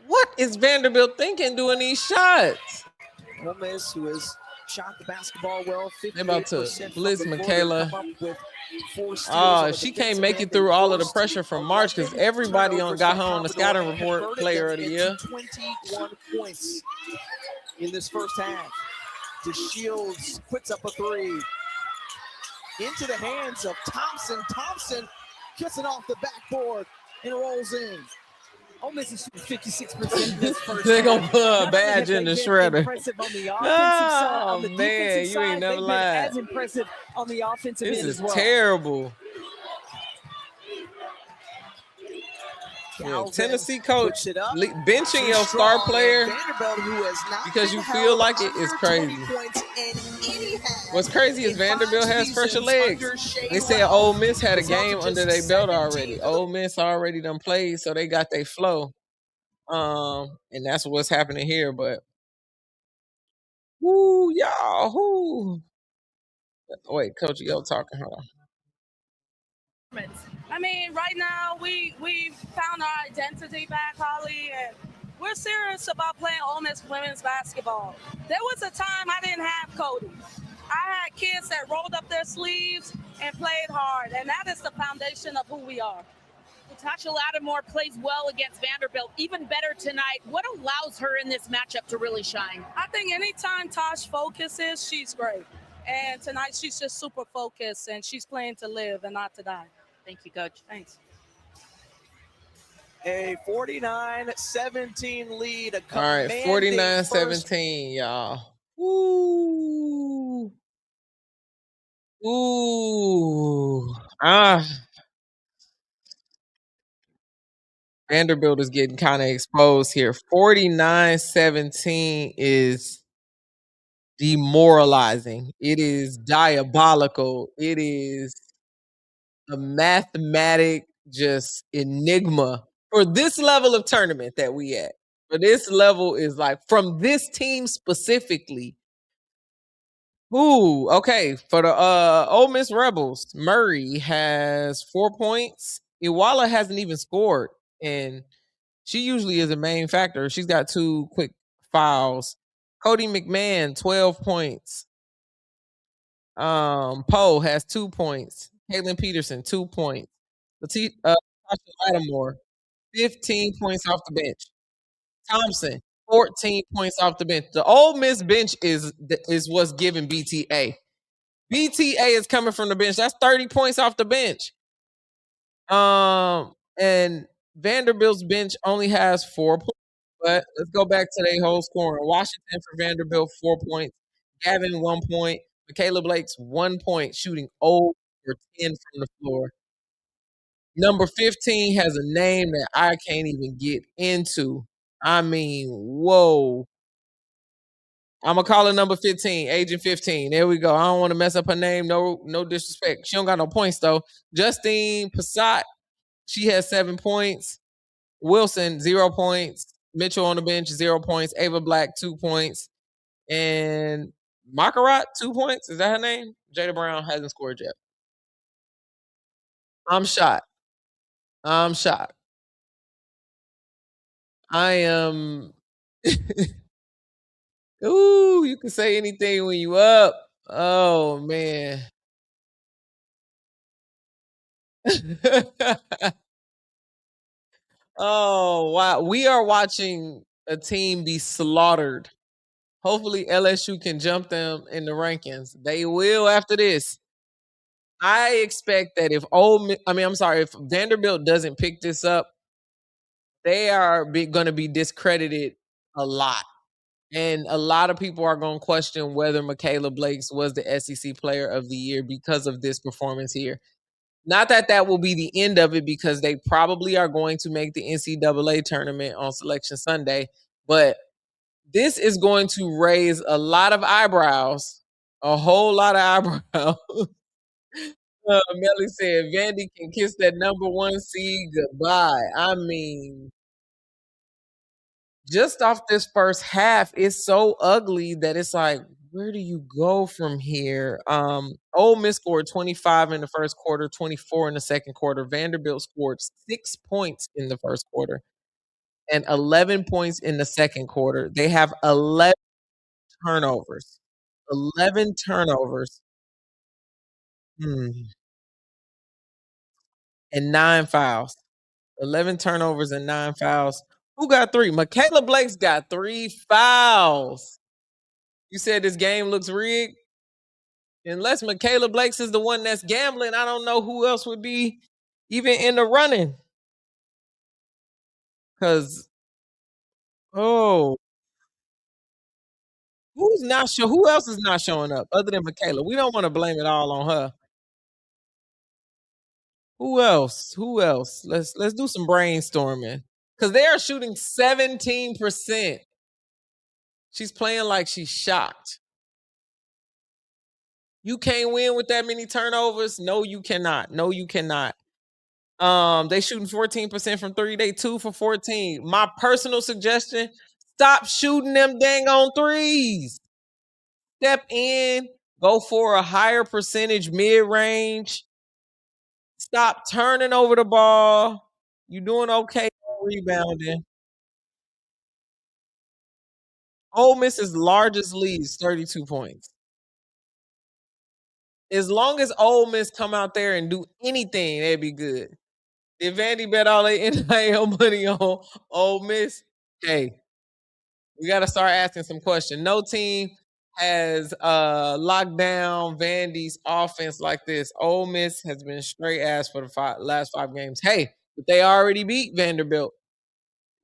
Speaker 3: What is Vanderbilt thinking doing these shots?
Speaker 4: Ole Miss, who has shot the basketball well,
Speaker 3: they're about to blitz Michaela. Oh, she can't make it through all of the pressure from March because everybody got her on the scouting report player of the year.
Speaker 4: 21 points in this first half. DeShields puts up a three. Into the hands of Thompson. Thompson kissing off the backboard and rolls in. Ole Miss is 56% in this first
Speaker 3: They're going to put a badge in the shredder.
Speaker 5: Oh,
Speaker 3: man, you ain't never lied.
Speaker 5: As impressive on the offensive
Speaker 3: this
Speaker 5: end
Speaker 3: is
Speaker 5: as well.
Speaker 3: Terrible. Yeah, Tennessee coach benching your star player because you feel like it is crazy. What's crazy is Vanderbilt has fresher legs. They said Ole Miss had a game under their belt already. Ole Miss already done played, so they got their flow. And that's what's happening here. But whoo, y'all, whoo. Wait, Coach Yo talking. Hold on.
Speaker 8: I mean, right now we found our identity back, Holly, and we're serious about playing Ole Miss women's basketball. There was a time I didn't have Cody. I had kids that rolled up their sleeves and played hard, and that is the foundation of who we are.
Speaker 6: Tasha Lattimore plays well against Vanderbilt, even better tonight. What allows her in this matchup to really shine?
Speaker 8: I think anytime Tosh focuses, she's great. And tonight she's just super focused, and she's playing to live and not to die.
Speaker 6: Thank you, Coach.
Speaker 8: Thanks.
Speaker 4: A 49-17 lead.
Speaker 3: All right, 49-17, y'all. Ooh. Ooh. Vanderbilt is getting kind of exposed here. 49-17 is demoralizing. It is diabolical. It is a mathematic just enigma for this level of tournament that we at. For this level is like from this team specifically. Ooh, okay. For the Ole Miss Rebels, Murray has 4 points. Iwala hasn't even scored, and she usually is a main factor. She's got 2 quick fouls. Cody McMahon, 12 points. Poe has 2 points. Caitlin Peterson, 2 points. Tasha Lattimore, 15 points off the bench. Thompson, 14 points off the bench. The Ole Miss bench is what's giving BTA. BTA is coming from the bench. That's 30 points off the bench. And Vanderbilt's bench only has 4 points. But let's go back to their whole scoring. Washington for Vanderbilt, 4 points. Gavin, 1 point. Michaela Blake's 1 point, shooting 0 for 10 from the floor. Number 15 has a name that I can't even get into. I mean, whoa. I'm gonna call her number 15, Agent 15. There we go. I don't want to mess up her name. No disrespect. She don't got no points though. Justine Passat, she has 7 points. Wilson, 0 points. Mitchell on the bench, 0 points. Ava Black, 2 points. And Makarat, 2 points. Is that her name? Jada Brown hasn't scored yet. I'm shocked. I'm shocked. I am. Ooh, you can say anything when you up. Oh man. Oh wow. We are watching a team be slaughtered. Hopefully LSU can jump them in the rankings. They will after this. I expect that if if Vanderbilt doesn't pick this up, they are going to be discredited a lot. And a lot of people are going to question whether Michaela Blakes was the SEC Player of the Year because of this performance here. Not that that will be the end of it, because they probably are going to make the NCAA tournament on Selection Sunday. But this is going to raise a lot of eyebrows, a whole lot of eyebrows. Melly said, Vandy can kiss that number 1 seed goodbye. I mean, just off this first half, it's so ugly that it's like, where do you go from here? Ole Miss scored 25 in the first quarter, 24 in the second quarter. Vanderbilt scored 6 points in the first quarter and 11 points in the second quarter. They have 11 turnovers. 11 turnovers. And 9 fouls. 11 turnovers and 9 fouls. Who got 3? Michaela Blake's got 3 fouls. You said this game looks rigged? Unless Michaela Blake's is the one that's gambling, I don't know who else would be even in the running. Because, who's not sure? Who else is not showing up other than Michaela? We don't want to blame it all on her. Who else? Let's do some brainstorming. Because they are shooting 17%. She's playing like she's shocked. You can't win with that many turnovers. No, you cannot. They shooting 14% from 3. They 2 for 14. My personal suggestion: stop shooting them dang on threes. Step in, go for a higher percentage mid-range. Stop turning over the ball. You're doing okay rebounding. Ole Miss's largest lead is 32 points. As long as Ole Miss come out there and do anything, that'd be good. If Vandy bet all their NIL money on Ole Miss, hey, we got to start asking some questions. No team has locked down Vandy's offense like this. Ole Miss has been straight ass for the last 5 games. Hey, but they already beat Vanderbilt.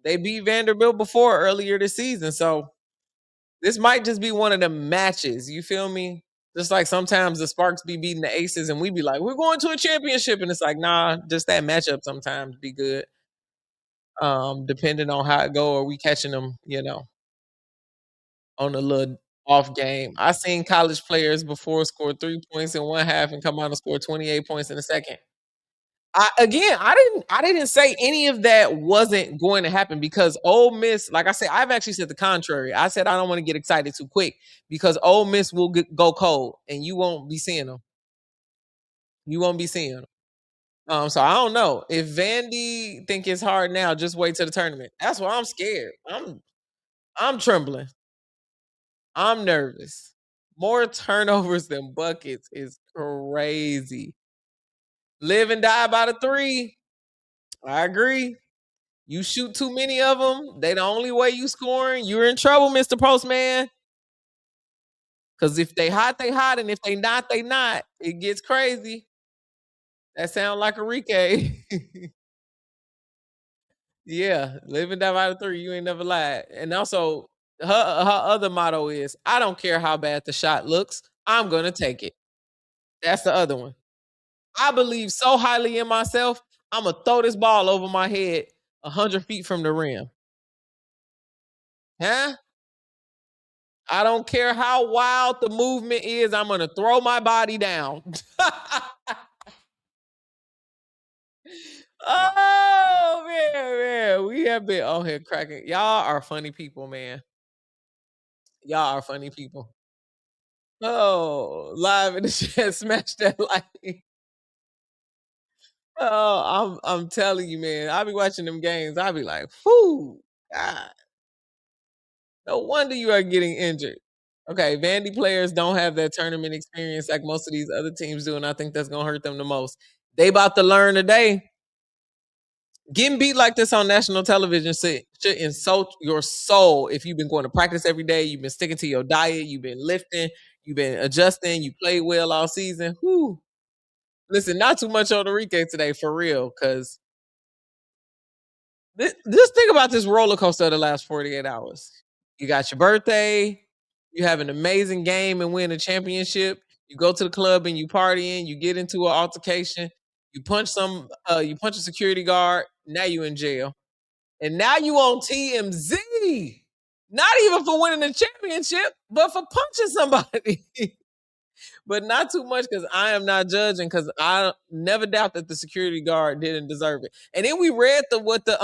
Speaker 3: They beat Vanderbilt before earlier this season. So this might just be one of the matches. You feel me? Just like sometimes the Sparks be beating the Aces and we be like, we're going to a championship. And it's like, nah, just that matchup sometimes be good. Depending on how it go, or we catching them, on a little off game. I seen college players before score 3 points in one half and come out and score 28 points in the second. I didn't say any of that wasn't going to happen, because Ole Miss, like I said, I've actually said the contrary. I said I don't want to get excited too quick, because Ole Miss will go cold and you won't be seeing them. So I don't know. If Vandy think it's hard now, just wait till the tournament. That's why I'm scared. I'm trembling. I'm nervous. More turnovers than buckets is crazy. Live and die by the 3. I agree. You shoot too many of them, they the only way you scoring, you're in trouble, Mr. Postman. Because if they hot, they hot. And if they not, they not. It gets crazy. That sound like Enrique. Yeah, live and die by the 3. You ain't never lied. And also, her other motto is, I don't care how bad the shot looks, I'm going to take it. That's the other one. I believe so highly in myself, I'm going to throw this ball over my head 100 feet from the rim. Huh? I don't care how wild the movement is. I'm going to throw my body down. Oh, man. We have been on here cracking. Y'all are funny people, man. Y'all are funny people. Oh, live in the chat, smash that like. Oh, I'm telling you, man. I be watching them games. I be like, whoo, God. No wonder you are getting injured. Okay, Vandy players don't have that tournament experience like most of these other teams do, and I think that's gonna hurt them the most. They about to learn today. Getting beat like this on national television should insult your soul if you've been going to practice every day, you've been sticking to your diet, you've been lifting, you've been adjusting, you played well all season. Whew. Listen, not too much on Enrique today for real, because just think about this roller coaster of the last 48 hours. You got your birthday, you have an amazing game and win a championship. You go to the club and you partying, you get into an altercation, you punch a security guard, now you in jail. And now you on TMZ. Not even for winning the championship, but for punching somebody. But not too much, because I am not judging, because I never doubt that the security guard didn't deserve it. And then we read what the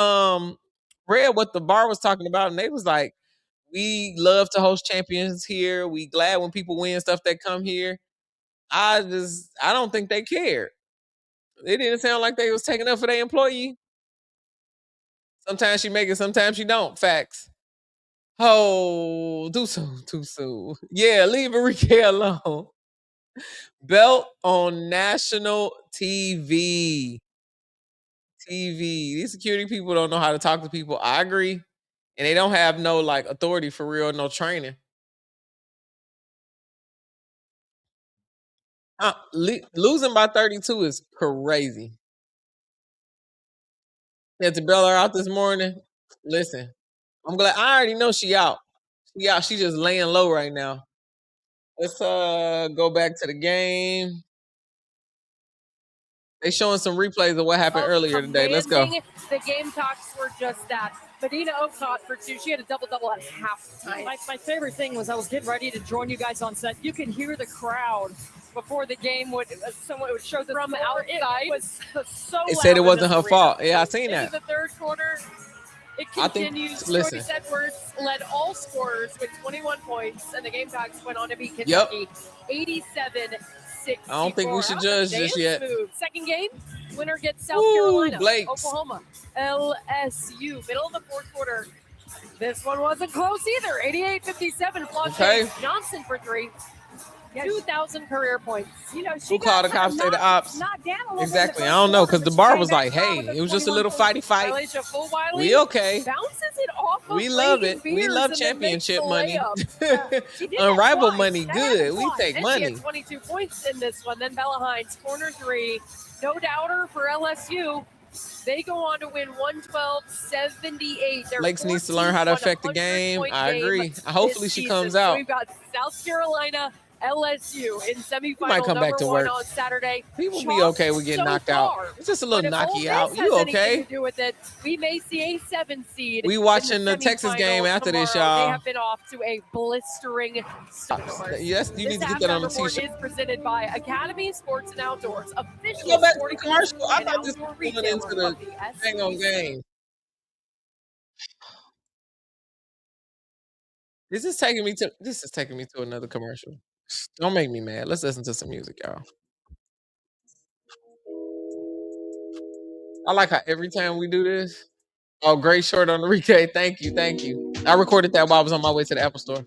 Speaker 3: bar was talking about, and they was like, we love to host champions here. We glad when people win stuff that come here. I don't think they cared. It didn't sound like they was taking up for their employee. Sometimes she make it, sometimes she don't. Facts. Oh, too soon. Yeah, leave Enrique alone. Belt on national TV. These security people don't know how to talk to people. I agree. And they don't have no like authority for real, no training. Losing by 32 is crazy. Had to bail her out this morning. Listen, I'm glad. I already know she out. She out. She just laying low right now. Let's go back to the game. They showing some replays of what happened earlier today. Let's go.
Speaker 9: The Gamecocks were just that. Medina Okot for 2. She had a double-double at halftime.
Speaker 5: My favorite thing was I was getting ready to join you guys on set. You can hear the crowd before the game someone would show the
Speaker 9: From outside.
Speaker 5: It was so
Speaker 3: They
Speaker 5: loud
Speaker 3: said it wasn't her
Speaker 5: arena.
Speaker 3: fault. Yeah, I seen
Speaker 9: In
Speaker 3: that.
Speaker 9: the third quarter, it
Speaker 3: I think-
Speaker 9: continues.
Speaker 3: listen.
Speaker 9: Joyce Edwards led all scorers with 21 points, and the Gamecocks went on to beat Kentucky 87-64.
Speaker 3: I don't think we should judge this yet.
Speaker 9: Second game, winner gets South
Speaker 3: Ooh,
Speaker 9: Carolina,
Speaker 3: Blakes.
Speaker 9: Oklahoma, LSU. Middle of the fourth quarter. This one wasn't close either. 88-57.
Speaker 3: Okay.
Speaker 9: Johnson for 3. 2,000 career points.
Speaker 5: You know, she
Speaker 3: Who called the cops? Say the ops. Exactly. I don't know, because the bar was like, hey, it was just a little fighty fight. We okay.
Speaker 9: Bounces it off of
Speaker 3: We love it. We love championship money. Unrivaled money, good. We take money.
Speaker 9: She had 22 points in this one. Then Bella Hines, corner 3. No doubter for LSU. They go on to win 112-78.
Speaker 3: Lakes needs to learn how to affect the game. I agree. Hopefully she comes out.
Speaker 9: We've got South Carolina, LSU in semifinal
Speaker 3: might come back to
Speaker 9: number 1
Speaker 3: work.
Speaker 9: on Saturday.
Speaker 3: People be okay with getting knocked out. It's just a little knocky out. You okay?
Speaker 9: To do with it, we may see a 7 seed.
Speaker 3: We watching the Texas game after this,
Speaker 9: tomorrow.
Speaker 3: y'all.
Speaker 9: They have been off to a blistering start.
Speaker 3: Yes, you need to get that on the
Speaker 9: Report
Speaker 3: t-shirt.
Speaker 9: is presented by Academy Sports and Outdoors, official
Speaker 3: Go back to the
Speaker 9: sporting
Speaker 3: commercial. I
Speaker 9: and
Speaker 3: thought this
Speaker 9: outdoor
Speaker 3: was going
Speaker 9: retailer
Speaker 3: into the
Speaker 9: of the
Speaker 3: hang on
Speaker 9: SEC.
Speaker 3: game. This is taking me to another commercial. Don't make me mad. Let's listen to some music, y'all. I like how every time we do this. Oh, great short on Enrique. Thank you. I recorded that while I was on my way to the Apple Store.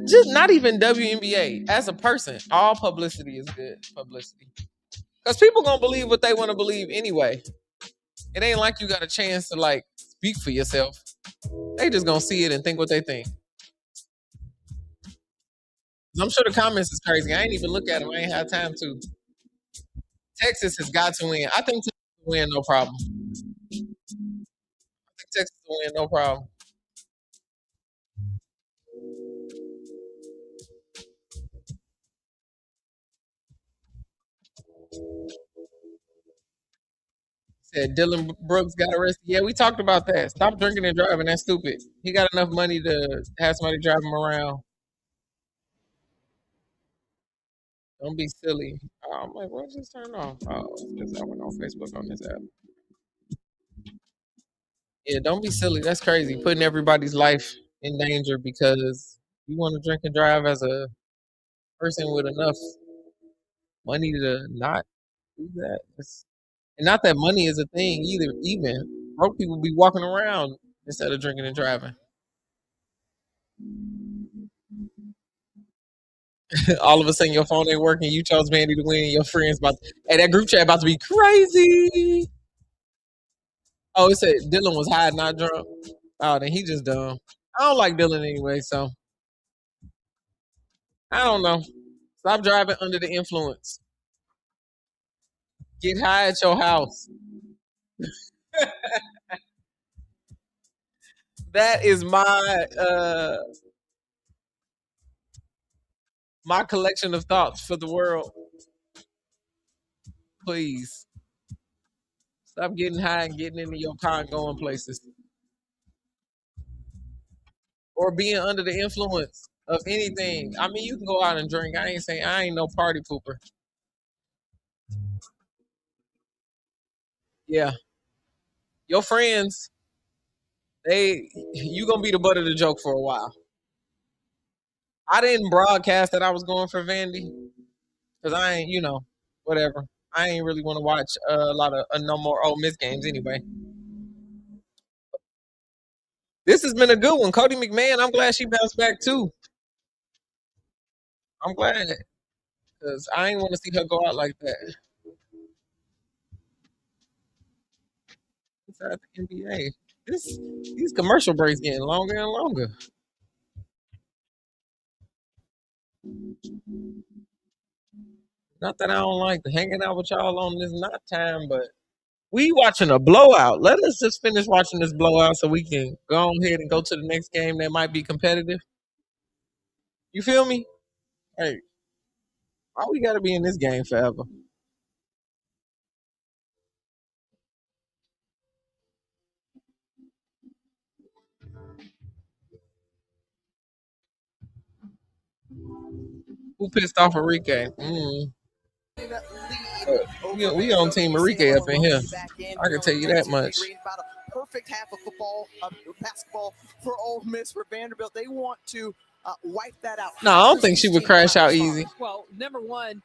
Speaker 3: Just not even WNBA. As a person, all publicity is good publicity. Because people gonna believe what they want to believe anyway. It ain't like you got a chance to like speak for yourself. They just gonna see it and think what they think. I'm sure the comments is crazy. I ain't even look at them. I ain't had time to. Texas has got to win. I think Texas will win, no problem. Texas will win, no problem. Said Dylan Brooks got arrested. Yeah, we talked about that. Stop drinking and driving. That's stupid. He got enough money to have somebody drive him around. Don't be silly. Oh, I'm like, what's this turn off? Oh, it's because I went on Facebook on this app. Yeah, don't be silly. That's crazy. Putting everybody's life in danger because you want to drink and drive as a person with enough money to not do that. And not that money is a thing either. Even broke people be walking around instead of drinking and driving. All of a sudden your phone ain't working. You chose Vandy to win. Your friends hey, that group chat about to be crazy. Oh, it said Dylan was high, not drunk. Oh, then he just dumb. I don't like Dylan anyway, so I don't know. Stop driving under the influence. Get high at your house. That is my collection of thoughts for the world. Please. Stop getting high and getting into your car and going places. Or being under the influence of anything. I mean, you can go out and drink. I ain't saying I ain't no party pooper. Yeah. Your friends, you gonna be the butt of the joke for a while. I didn't broadcast that I was going for Vandy because I ain't, whatever. I ain't really want to watch a lot of no more Ole Miss games anyway. This has been a good one. Cody McMahon, I'm glad she bounced back too. I'm glad because I ain't want to see her go out like that. Inside the NBA. These commercial breaks getting longer and longer. Not that I don't like hanging out with y'all on this not time, but we watching a blowout. Let us just finish watching this blowout so we can go ahead and go to the next game that might be competitive. You feel me? Hey, why we gotta be in this game forever? Who pissed off Enrique? We on Team Enrique up in here. I can tell you that much.
Speaker 4: About a perfect half of basketball for Ole Miss, for Vanderbilt. They want to wipe that out.
Speaker 3: No, I don't think she would crash out easy.
Speaker 5: Well, number one,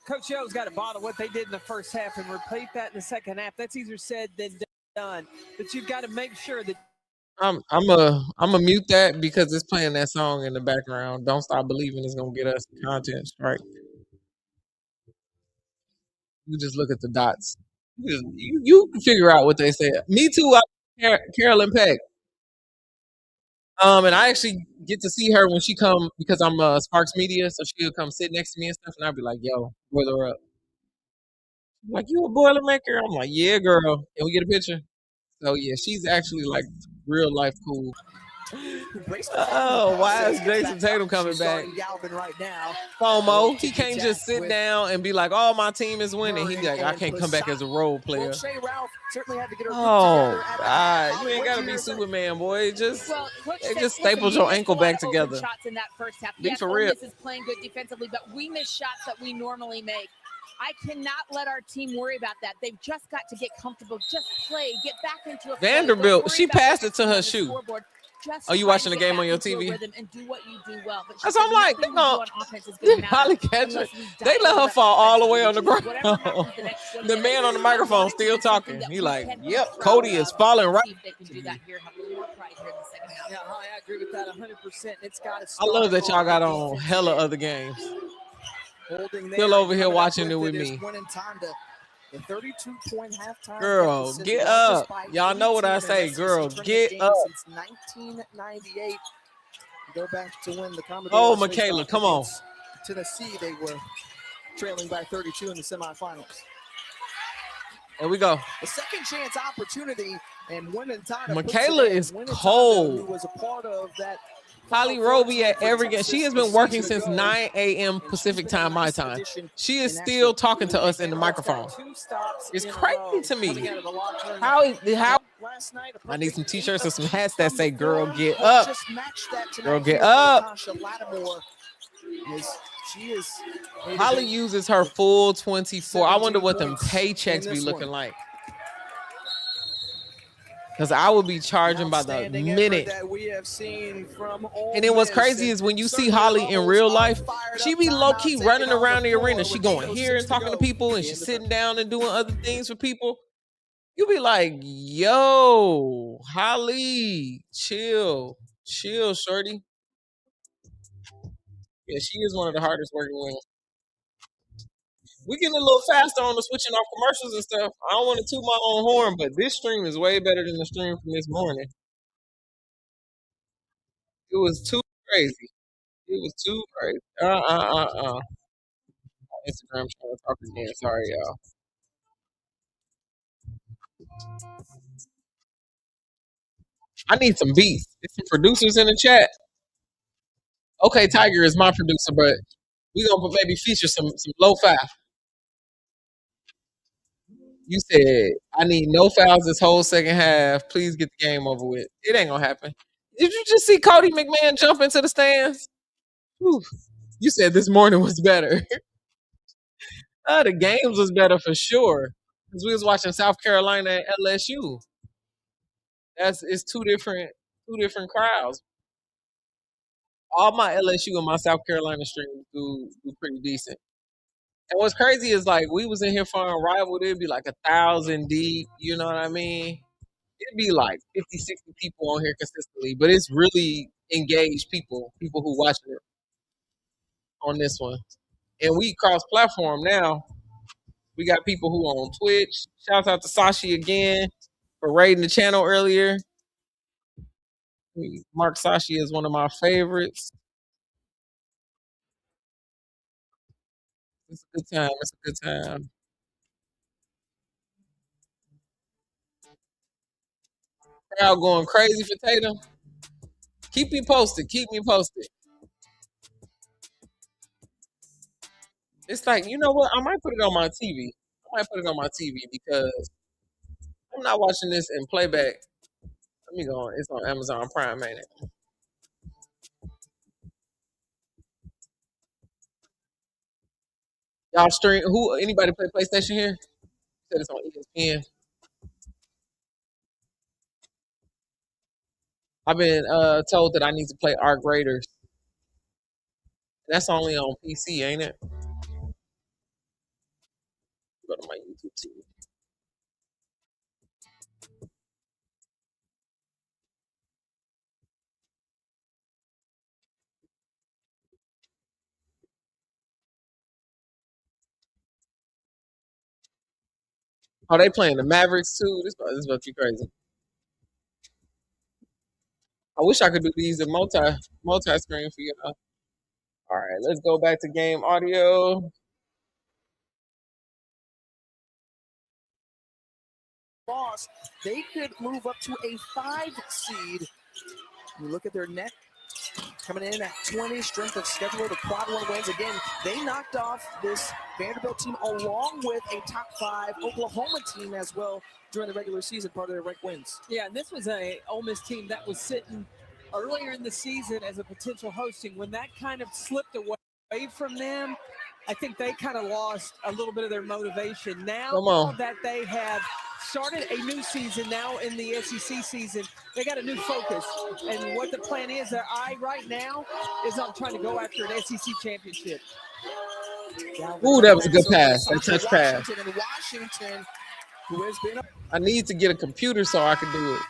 Speaker 5: Coach Yo's got to bottle what they did in the first half and repeat that in the second half. That's easier said than done. But you've got to make sure that.
Speaker 3: I'm a mute that because it's playing that song in the background. Don't Stop Believing is gonna get us content, right? You just look at the dots. You can figure out what they said. Me too. Carolyn Peck. And I actually get to see her when she come because I'm Sparks Media, so she'll come sit next to me and stuff, and I'll be like, "Yo, boiler up." I'm like, "You a Boilermaker?" I'm like, "Yeah, girl." Can we get a picture? So yeah, she's actually like real life cool. Oh, why is Jason Tatum coming back? FOMO. He can't just sit down and be like, "Oh, my team is winning." He's like, "I can't come back as a role player." Oh, God. You ain't got to be Superman, boy. Just stapled your ankle back together.
Speaker 6: Shots in that first half.
Speaker 3: Be
Speaker 6: Yes,
Speaker 3: for
Speaker 6: Ole
Speaker 3: real.
Speaker 6: Miss is playing good defensively, but we miss shots that we normally make. I cannot let our team worry about that. They've just got to get comfortable, just play, get back into a flow.
Speaker 3: Vanderbilt, she passed it to her shoe.
Speaker 6: Just
Speaker 3: Oh, you watching the game on your TV?
Speaker 6: And do what you do well. But
Speaker 3: That's what I'm like. They gonna probably catch her. They let her fall all the way on the ground. The man on the microphone still talking. He like, "Yep, Cody is falling right."
Speaker 5: Yeah, I agree with that 100%. It's got to.
Speaker 3: I love that y'all got on hella other games. Still over here watching it with me.
Speaker 4: The 32-point halftime.
Speaker 3: Girl, get up. Y'all know what I say. Girl, get up.
Speaker 4: Since 1998. Go back to when the Commodores.
Speaker 3: Oh, Michaela, come on.
Speaker 4: Tennessee, they were trailing by 32 in the semifinals.
Speaker 3: There we go.
Speaker 4: A second chance opportunity, and women tied.
Speaker 3: Michaela is cold.
Speaker 4: Who was a part of that
Speaker 3: Holly Roby at every game. She has been working since 9 a.m. Pacific time, my time. She is still talking to us in the microphone. It's crazy to me. How I need some t-shirts or some hats that say "Girl, get up." Girl, get up. Holly uses her full 24. I wonder what them paychecks be looking like. Because I will be charging by the minute. And then what's crazy is when you see Holly in real life, she be low-key running around the arena. She going here and talking to people, and she's sitting down and doing other things for people. You be like, yo, Holly, chill, shorty. Yeah, she is one of the hardest working women. We getting a little faster on the switching off commercials and stuff. I don't want to toot my own horn, but this stream is way better than the stream from this morning. It was too crazy. It was too crazy. Instagram trying to talk again. Sorry, y'all. I need some beats. There's some producers in the chat. Okay, Tiger is my producer, but we gonna maybe feature some lo-fi. You said I need no fouls this whole second half. Please get the game over with. It ain't gonna happen. Did you just see Cody McMahon jump into the stands? Whew. You said this morning was better. The games was better for sure. Because we was watching South Carolina and LSU. It's two different crowds. All my LSU and my South Carolina streams do pretty decent. And what's crazy is like we was in here for a rival, it'd be like 1,000 deep, you know what I mean? It'd be like 50, 60 people on here consistently, but it's really engaged people who watching it on this one. And we cross platform now. We got people who on Twitch. Shout out to Sashi again for raiding the channel earlier. Mark Sashi is one of my favorites. It's a good time. It's a good time. Crowd going crazy for Tatum. Keep me posted. Keep me posted. It's like, you know what? I might put it on my TV. Because I'm not watching this in playback. Let me go on. It's on Amazon Prime, ain't it? Y'all stream? Anybody play PlayStation here? Said it's on ESPN. I've been told that I need to play Arc Raiders. That's only on PC, ain't it? Go to my YouTube TV. Oh, they playing the Mavericks too. This is about to be crazy. I wish I could do these in multi-screen for y'all. All right, let's go back to game audio.
Speaker 4: Loss, they could move up to a 5 seed. You look at their net coming in at 20, strength of schedule, the quad one wins. Again, they knocked off this Vanderbilt team along with a top 5 Oklahoma team as well during the regular season, part of their ranked wins.
Speaker 5: Yeah, and this was a Ole Miss team that was sitting earlier in the season as a potential hosting. When that kind of slipped away from them, I think they kind of lost a little bit of their motivation. Now that they have started a new season now in the SEC season, they got a new focus. And what the plan is, their eye right now is on trying to go after an SEC championship.
Speaker 3: Ooh, that was a good pass. That touch pass.
Speaker 4: Washington, who has been
Speaker 3: I need to get a computer so I can do it.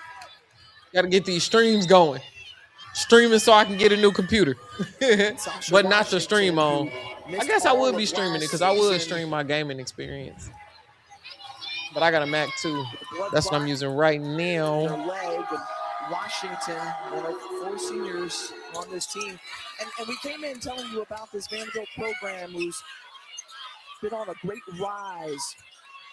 Speaker 3: Got to get these streams going. Streaming so I can get a new computer. But not to stream on. I guess I would be streaming it because I would stream my gaming experience. But I got a Mac too. That's what I'm using right now.
Speaker 4: Washington, one of 4 seniors on this team. And we came in telling you about this Vanderbilt program who's been on a great rise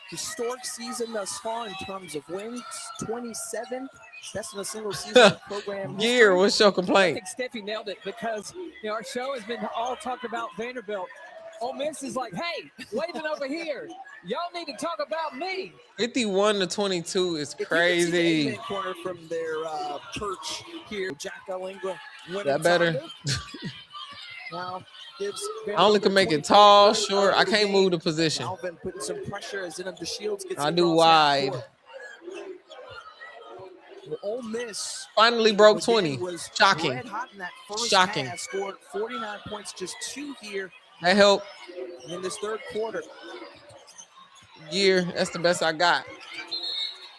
Speaker 4: historic season thus far in terms of wins, 27. Best in a single season in program
Speaker 3: Gear,
Speaker 4: history.
Speaker 3: what's your
Speaker 5: I
Speaker 3: complaint?
Speaker 5: think Steffi nailed it because our show has been all talking about Vanderbilt. Ole Miss is like, hey, waving over here. Y'all need to talk about me.
Speaker 3: 51-22 is
Speaker 4: If you can see the
Speaker 3: crazy.
Speaker 4: 8-man corner from their perch here, Jack Ellingra went
Speaker 3: That better?
Speaker 4: now gives
Speaker 3: I only can make it tall, short. I can't move the position.
Speaker 4: Alvin putting some pressure as Zinab DeShields gets
Speaker 3: I do
Speaker 4: across half
Speaker 3: wide.
Speaker 4: court. Well, Ole Miss
Speaker 3: Finally broke
Speaker 4: again
Speaker 3: 20.
Speaker 4: was
Speaker 3: Shocking.
Speaker 4: red hot in that first
Speaker 3: Shocking.
Speaker 4: half, scored 49 points, just 2 here
Speaker 3: That helped.
Speaker 4: in this third quarter.
Speaker 3: Gear, that's the best I got.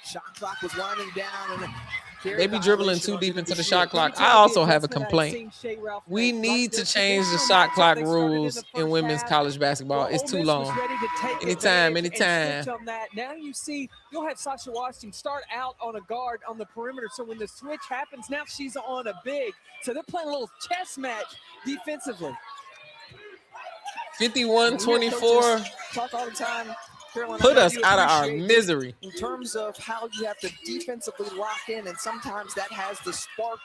Speaker 4: Shot clock was winding down, and
Speaker 3: They be dribbling too deep into the shot clock. I also have a complaint. We need to change the shot clock rules in women's college basketball. It's too long. Anytime.
Speaker 5: Now you see, you'll have Sasha Washington start out on a guard on the perimeter. So when the switch happens, now she's on a big. So they're playing a little chess match defensively.
Speaker 3: 51-24.
Speaker 4: Talk all the time. Carolyn,
Speaker 3: Put
Speaker 4: I know
Speaker 3: us
Speaker 4: you
Speaker 3: out of our
Speaker 4: appreciate
Speaker 3: misery.
Speaker 4: in terms of how you have to defensively lock in, and sometimes that has the spark.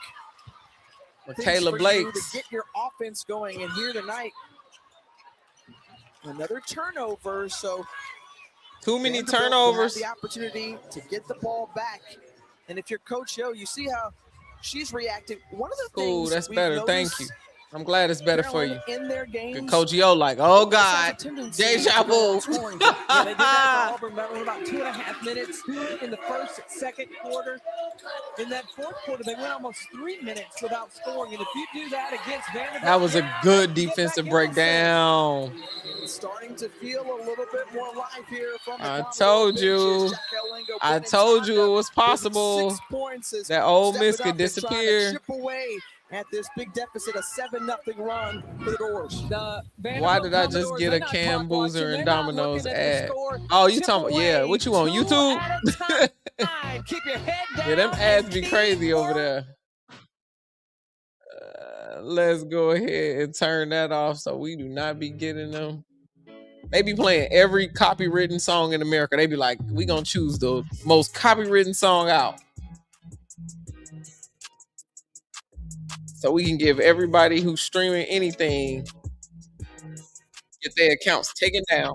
Speaker 3: Kayla Blakes.
Speaker 4: To get your offense going, and here tonight, another turnover. So
Speaker 3: Too many
Speaker 4: Vanderbilt will
Speaker 3: turnovers.
Speaker 4: have the opportunity to get the ball back, and if you're Coach Yo, you see how she's reacting. One of the
Speaker 3: Cool,
Speaker 4: things
Speaker 3: that's
Speaker 4: we've
Speaker 3: better.
Speaker 4: noticed,
Speaker 3: Thank you. I'm glad it's better for you.
Speaker 4: Carolyn, in their games,
Speaker 3: Coach Yo, like, oh
Speaker 4: Ole Miss has a
Speaker 3: God,
Speaker 4: tendency
Speaker 3: deja
Speaker 4: to go on
Speaker 3: vu.
Speaker 4: scoring.
Speaker 5: Yeah, they did that for Auburn about 2.5 minutes in the second quarter. In that fourth quarter, they went almost 3 minutes without scoring. And if you do that against Vanderbilt,
Speaker 3: That was a good defensive breakdown.
Speaker 4: It's starting to feel a little bit more life here from the
Speaker 3: I
Speaker 4: Commodore
Speaker 3: told
Speaker 4: benches.
Speaker 3: you.
Speaker 4: Jack Ellingo
Speaker 3: I
Speaker 4: putting
Speaker 3: told
Speaker 4: time
Speaker 3: you it
Speaker 4: to
Speaker 3: was possible
Speaker 4: 6 points as
Speaker 3: that Ole
Speaker 4: step
Speaker 3: Miss
Speaker 4: it up
Speaker 3: could
Speaker 4: and trying to
Speaker 3: disappear.
Speaker 4: chip away at this big deficit, a 7-0 run for the Doors.
Speaker 3: Why did I just get a Cam Boozer and Domino's ad? Oh, you talking about, yeah, what you on, YouTube?
Speaker 5: Keep your head down.
Speaker 3: Yeah, them ads be crazy over there. Let's go ahead and turn that off so we do not be getting them. They be playing every copywritten song in America. They be like, we gonna choose the most copywritten song out, so we can give everybody who's streaming anything, get their accounts taken down.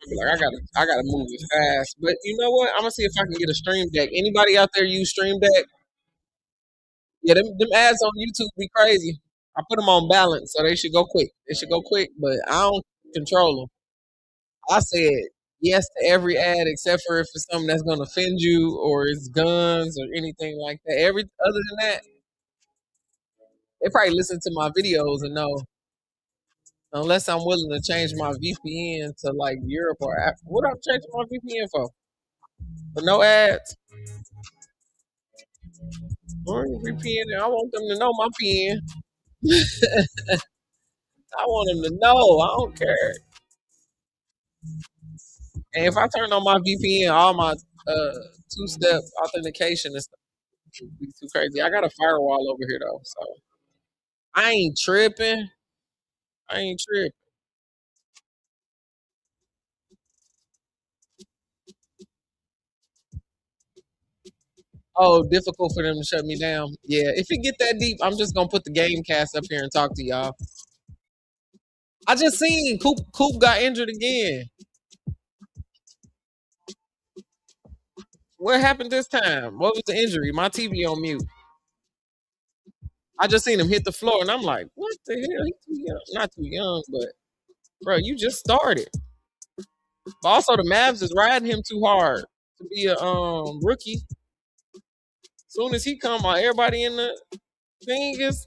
Speaker 3: Like, I gotta move it fast. But you know what? I'm gonna see if I can get a stream deck. Anybody out there use stream deck? Yeah, them ads on YouTube be crazy. I put them on balance, so they should go quick. But I don't control them. I said yes to every ad except for if it's something that's gonna offend you or it's guns or anything like that. Other than that, they probably listen to my videos and know. Unless I'm willing to change my VPN to like Europe or Africa. What I'm changing my VPN for? For no ads? Or VPN, I want them to know my PN. I want them to know. I don't care. And if I turn on my VPN, all my two-step authentication and stuff would be too crazy. I got a firewall over here though, so I ain't tripping. Oh, difficult for them to shut me down. Yeah, if it get that deep, I'm just gonna put the game cast up here and talk to y'all. I just seen Coop got injured again. What happened this time? What was the injury? My TV on mute. I just seen him hit the floor, and I'm like, what the hell? He too young. Not too young, but bro, you just started. But also, the Mavs is riding him too hard to be a rookie. Soon as he come out, everybody in the thing is.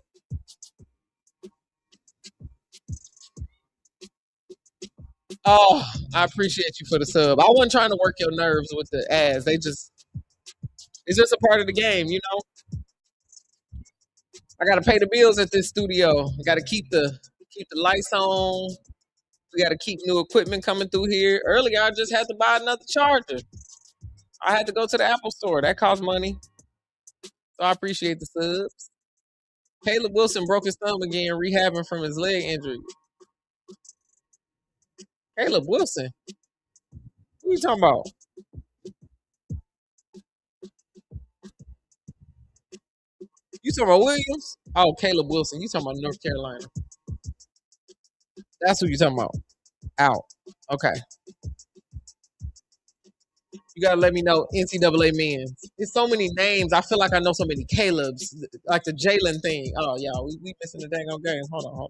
Speaker 3: Oh, I appreciate you for the sub. I wasn't trying to work your nerves with the ads. It's just a part of the game, you know. I gotta pay the bills at this studio. I gotta keep the lights on. We gotta keep new equipment coming through here. Earlier, I just had to buy another charger. I had to go to the Apple store. That costs money. So I appreciate the subs. Caleb Wilson broke his thumb again, rehabbing from his leg injury. Caleb Wilson? Who you talking about? You talking about Williams? Oh, Caleb Wilson. You talking about North Carolina. That's who you talking about. Out. Okay. You gotta let me know NCAA men's. There's so many names. I feel like I know so many Caleb's. Like the Jalen thing. Oh, yeah. We missing the dang old game. Hold on.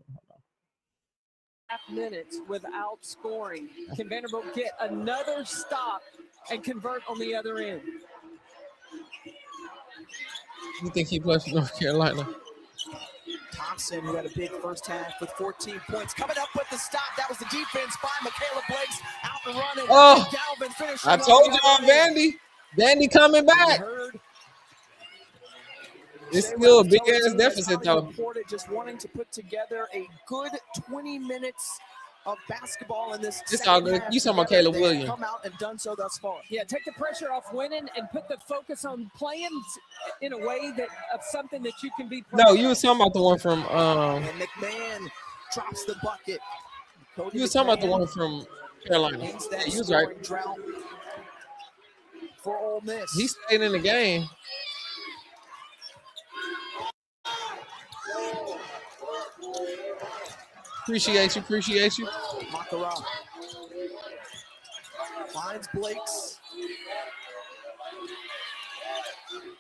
Speaker 5: Half minutes without scoring. Can Vanderbilt get another stop and convert on the other end?
Speaker 3: You think he plays for North Carolina?
Speaker 4: Thompson, who had a big first half with 14 points, coming up with the stop. That was the defense by Michaela Blakes, out and running.
Speaker 3: Oh,
Speaker 4: Galvin finishing.
Speaker 3: I told you on Vandy. Vandy coming back. It's still a big ass deficit though.
Speaker 4: Reported just wanting to put together a good 20 minutes of basketball in this.
Speaker 3: It's all good. You talking about Caleb Williams?
Speaker 4: Come out and done so thus far.
Speaker 5: Yeah, take the pressure off winning and put the focus on playing in a way that of something that you can be.
Speaker 3: No, you was talking about the one from.
Speaker 4: And McMahon drops the bucket. Cody
Speaker 3: You was talking about the one from Carolina. Yeah, you was right.
Speaker 4: For Ole Miss,
Speaker 3: He stayed in the game. Appreciate you.
Speaker 4: Makara finds Blakes.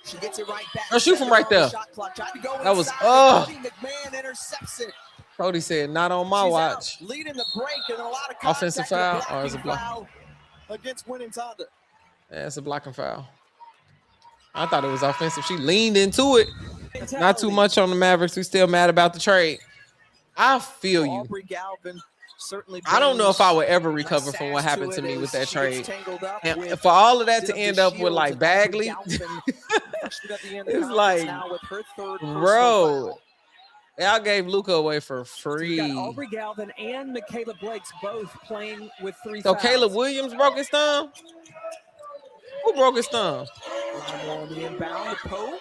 Speaker 4: She gets it right back.
Speaker 3: Oh, shoot from right there. That was
Speaker 4: Cody McMahon intercepts it.
Speaker 3: Cody said, "Not on my watch."
Speaker 4: Out, leading the break and a lot of
Speaker 3: Offensive foul or is it block?
Speaker 4: Against winning Tonda.
Speaker 3: Yeah, it's a blocking foul. I thought it was offensive. She leaned into it. Not too much on the Mavericks. We still mad about the trade. I feel you. I don't know if I would ever recover from what happened to me with that trade. And for all of that to end up with like Bagley, it's like, bro, y'all gave Luka away for free.
Speaker 5: So you got Aubrey Galvin and Michaela Blakes both playing with 3
Speaker 3: So
Speaker 5: fouls.
Speaker 3: Caleb Williams broke his thumb? Who broke his thumb?
Speaker 4: On the inbound, Poe.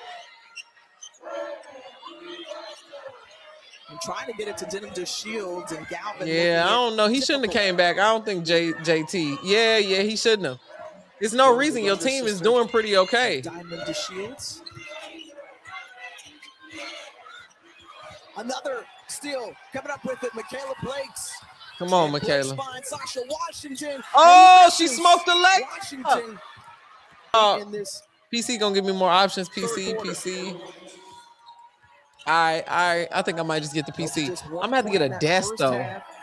Speaker 4: And trying to get it to Denham to Shields and Galvin.
Speaker 3: Yeah, I don't know. He shouldn't have came back. I don't think JT. Yeah, he shouldn't have. There's no reason. Your team is doing pretty okay.
Speaker 4: Diamond to Shields. Another steal coming up with it. Michaela Blakes.
Speaker 3: Come on, Michaela.
Speaker 4: Sasha Washington.
Speaker 3: Oh, she smoked the leg.
Speaker 4: Washington. In this
Speaker 3: PC gonna give me more options. PC. I think I might just get the PC. I'm gonna have to get a desk though.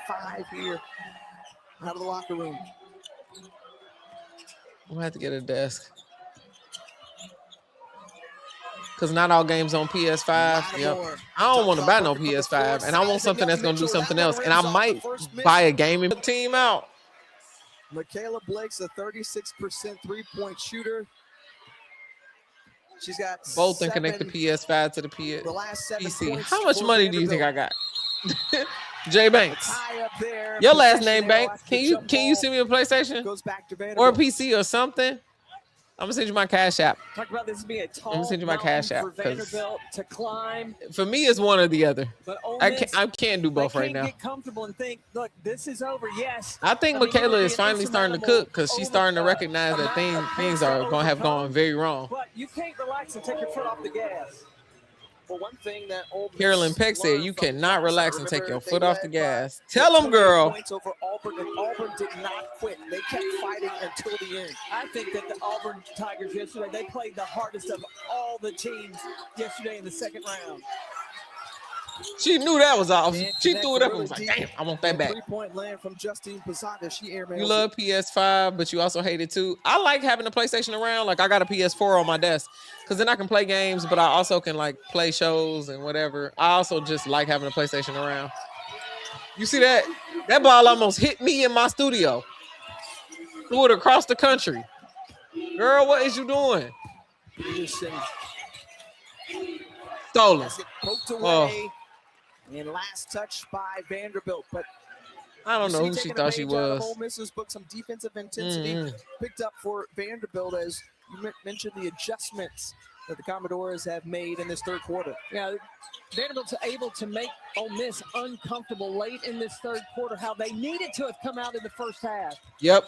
Speaker 4: 5 here out of the locker room.
Speaker 3: I'm gonna have to get a desk because not all games on PS5. Yep. I don't want to buy no PS5, and I want something that's gonna do something else. And I might buy a gaming team out.
Speaker 4: Michaela Blake's a 36% three-point shooter. She's got
Speaker 3: both and connect the PS5 to the PC. How much money do you think I got? Jay Banks. Your last name Banks. Can you send me a PlayStation or a PC or something? I'm gonna send you my Cash App.
Speaker 5: Talk about this being a tall
Speaker 3: I'm gonna send you my Cash App
Speaker 5: for Vanderbilt to climb.
Speaker 3: For me, it's one or the other.
Speaker 5: But
Speaker 3: I can't do both right now.
Speaker 5: Get comfortable and think, look, this is over. Yes.
Speaker 3: I think Michaela is finally starting to cook because she's starting to recognize that things are going to have gone very wrong.
Speaker 5: But you can't relax and take your foot off the gas.
Speaker 4: Well, one thing that
Speaker 3: Carolyn Peck said, you cannot relax and take your foot off the gas. Tell them, girl.
Speaker 4: Points over Auburn, and Auburn did not quit. They kept fighting until the end.
Speaker 5: I think that the Auburn Tigers yesterday, they played the hardest of all the teams yesterday in the second round.
Speaker 3: She knew that was off. She threw it up and was like, damn, I want that back.
Speaker 4: 3-point land from Justine Posada. She airmailed.
Speaker 3: You love PS5, but you also hate it too. I like having the PlayStation around. Like I got a PS4 on my desk because then I can play games, but I also can like play shows and whatever. I also just like having a PlayStation around. You see that? That ball almost hit me in my studio. Threw it across the country. Girl, what is you doing? Stolen.
Speaker 4: Poked away. And last touch by Vanderbilt, but
Speaker 3: I don't know who she thought she was.
Speaker 4: Ole Miss's book, some defensive intensity picked up for Vanderbilt, as you mentioned the adjustments that the Commodores have made in this third quarter.
Speaker 5: Yeah, Vanderbilt's able to make Ole Miss uncomfortable late in this third quarter, how they needed to have come out in the first half.
Speaker 3: Yep.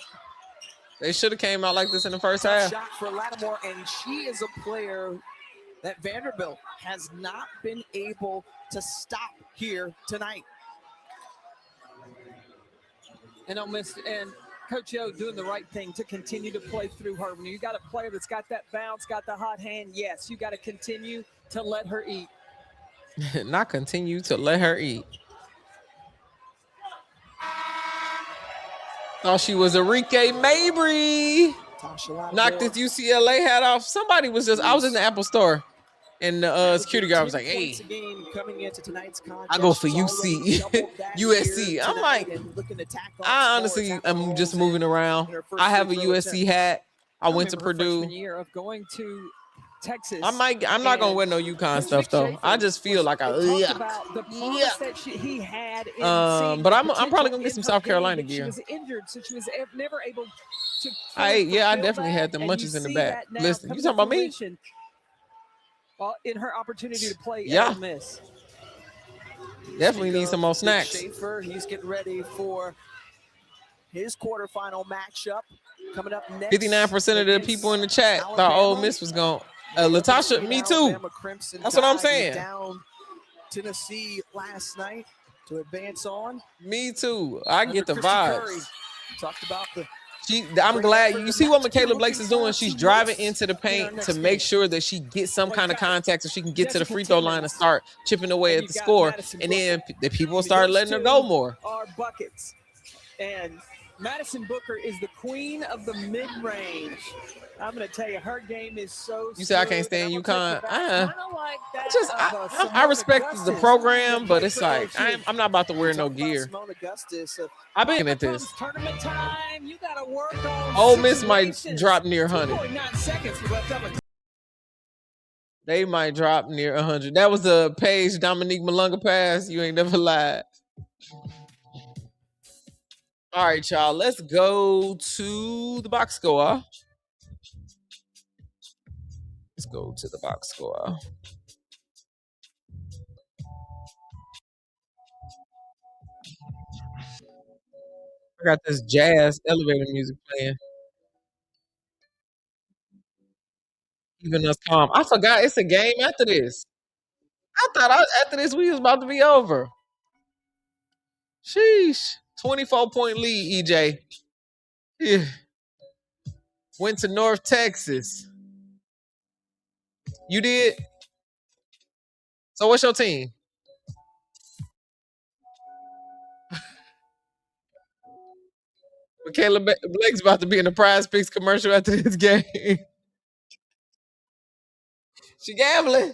Speaker 3: They should have came out like this in the first half.
Speaker 4: Shot for Lattimore, and she is a player that Vanderbilt has not been able to stop here tonight.
Speaker 5: And Ole Miss and Coach O doing the right thing to continue to play through her. When you got a player that's got that bounce, got the hot hand, yes, you got to continue to let her eat.
Speaker 3: Not continue to let her eat. Thought she was Enrique Mabry. Knocked this UCLA hat off. Somebody was just, I was in the Apple store and the security guard was like, hey, I go for UC, USC. I'm like, I honestly am just moving around. I have a USC hat. I went to Purdue.
Speaker 5: Year of going to Texas.
Speaker 3: I'm not gonna wear no UConn stuff though. I just feel like
Speaker 5: that he had in
Speaker 3: but I'm probably gonna get some South Carolina gear.
Speaker 5: She was injured, so she was never able to.
Speaker 3: I definitely had the munchies in the back. Listen, you talking about me?
Speaker 5: Well, in her opportunity to play
Speaker 3: yeah.
Speaker 5: Ole Miss.
Speaker 3: Definitely need some more snacks.
Speaker 4: Schaefer, he's getting ready for his quarterfinal matchup coming up next.
Speaker 3: 59% of the people in the chat thought Ole Miss was going. Latasha, me too. That's what I'm saying.
Speaker 4: Down Tennessee last night to advance on.
Speaker 3: Me too. I get the vibes.
Speaker 4: Talked about the.
Speaker 3: I'm glad you see what Michaela Blakes is doing. She's driving into the paint to make sure that she gets some kind of contact so she can get to the free throw line and start chipping away at the score. And then the people start letting her go more.
Speaker 5: Our buckets. And Madison Booker is the queen of the mid-range. I'm going to tell you, her game is so.
Speaker 3: You say I can't stand UConn.
Speaker 5: Like
Speaker 3: I respect the program, but it's like I'm not about to wear no gear. I've been at this.
Speaker 5: Tournament time. You got to work on.
Speaker 3: Ole Miss might drop near 100. They might drop near 100. That was a Paige Dominique Malunga pass. You ain't never lied. All right, y'all. Let's go to the box score. Let's go to the box score. I got this jazz elevator music playing. Keeping us calm. I forgot it's a game after this. I thought after this we was about to be over. Sheesh. 24-point lead, EJ. Yeah. Went to North Texas. You did? So what's your team? Michaela Blake's about to be in the Prize Picks commercial after this game. She gambling.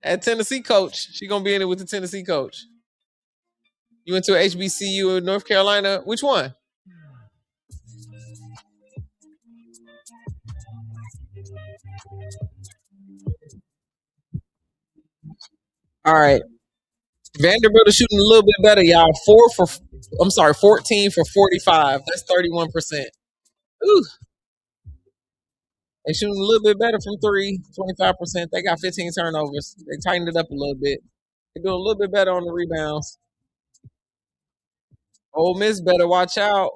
Speaker 3: At Tennessee coach. She gonna be in it with the Tennessee coach. You went to HBCU in North Carolina. Which one? All right. Vanderbilt is shooting a little bit better, y'all. 14 for 45. That's 31%. Ooh. They shooting a little bit better from 3, 25%. They got 15 turnovers. They tightened it up a little bit. They're doing a little bit better on the rebounds. Ole Miss better watch out.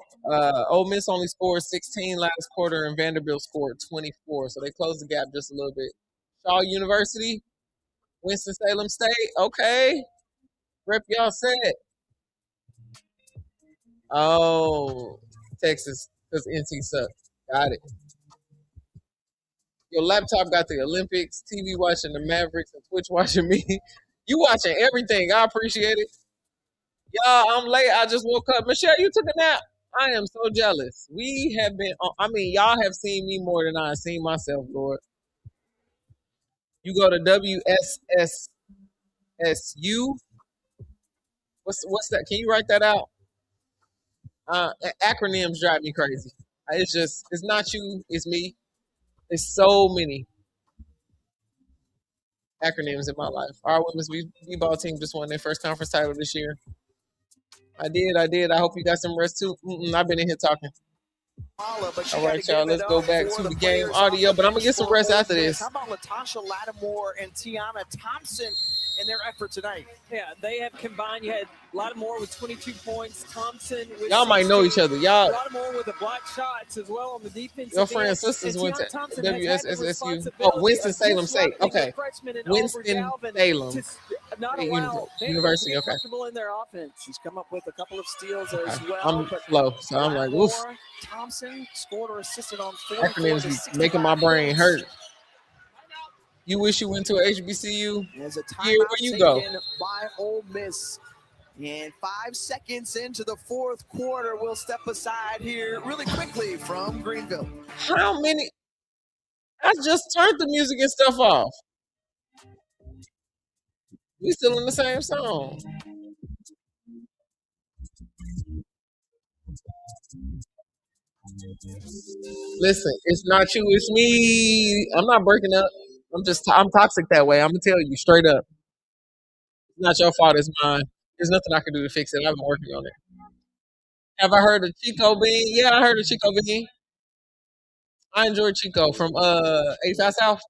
Speaker 3: Ole Miss only scored 16 last quarter, and Vanderbilt scored 24. So they closed the gap just a little bit. Shaw University, Winston-Salem State. Okay. Rep y'all said. Oh, Texas, because NC sucks. Got it. Your laptop got the Olympics, TV watching the Mavericks, and Twitch watching me. You watching everything. I appreciate it. Y'all, I'm late. I just woke up. Michelle, you took a nap. I am so jealous. We have been, y'all have seen me more than I have seen myself, Lord. You go to WSSSU. What's that? Can you write that out? Acronyms drive me crazy. It's not you, it's me. There's so many acronyms in my life. Our women's b-ball team just won their first conference title this year. I did. I hope you got some rest too. I've been in here talking. All right, y'all, let's go back to the game audio, but I'm going to get some rest after this.
Speaker 4: How about Latasha Lattimore and Tiana Thompson in their effort tonight?
Speaker 5: Yeah, they have combined. You had Lattimore with 22 points, Thompson with
Speaker 3: Y'all might know each other. Y'all,
Speaker 5: Lattimore with the block shots as well on the defense.
Speaker 3: your friend and sisters went to WSSU. Oh, Winston-Salem State. Okay. Winston-Salem University. Okay.
Speaker 5: In their offense.
Speaker 4: She's come up with a couple of steals as well.
Speaker 3: I'm slow, so I'm like, oof.
Speaker 4: Thompson scored or assisted on 4.
Speaker 3: Acronyms be making my brain hurt. You wish you went to a HBCU?
Speaker 4: As a
Speaker 3: Here, where you go?
Speaker 4: By Ole Miss. And 5 seconds into the fourth quarter, we'll step aside here really quickly from Greenville.
Speaker 3: How many? I just turned the music and stuff off. We still in the same song. Listen, it's not you, it's me. I'm not breaking up. I'm toxic that way. I'm gonna tell you straight up. It's not your fault, it's mine. There's nothing I can do to fix it. I've been working on it. Have I heard of Chico Bean? Yeah, I heard of Chico Bean. I enjoy Chico from 85 South.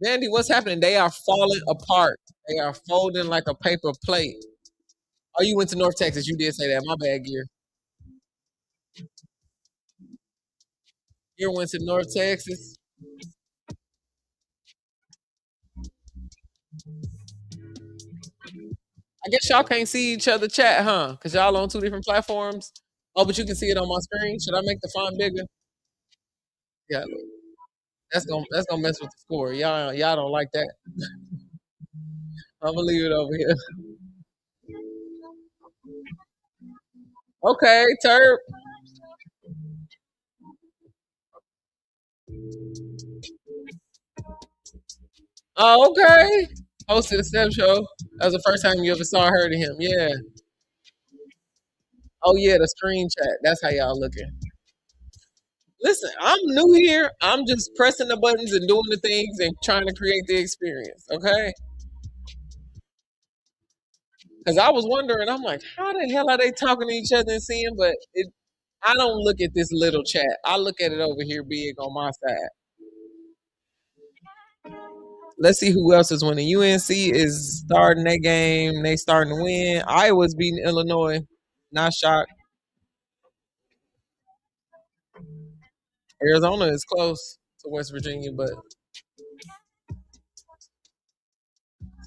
Speaker 3: Dandy, what's happening? They are falling apart. They are folding like a paper plate. Oh, you went to North Texas. You did say that. My bad, Gear. Gear went to North Texas. I guess y'all can't see each other chat, huh? Because y'all on 2 different platforms. Oh, but you can see it on my screen. Should I make the font bigger? Yeah. That's gonna mess with the score. Y'all don't like that. I'm gonna leave it over here. Okay, Turp. Oh, okay. Hosted a step show. That was the first time you ever saw or heard of him. Yeah. Oh yeah, the screen chat. That's how y'all looking. Listen, I'm new here. I'm just pressing the buttons and doing the things and trying to create the experience, okay? Because I was wondering, I'm like, how the hell are they talking to each other and seeing? But I don't look at this little chat. I look at it over here big on my side. Let's see who else is winning. UNC is starting that game. They starting to win. Iowa's beating Illinois. Not shocked. Arizona is close to West Virginia, but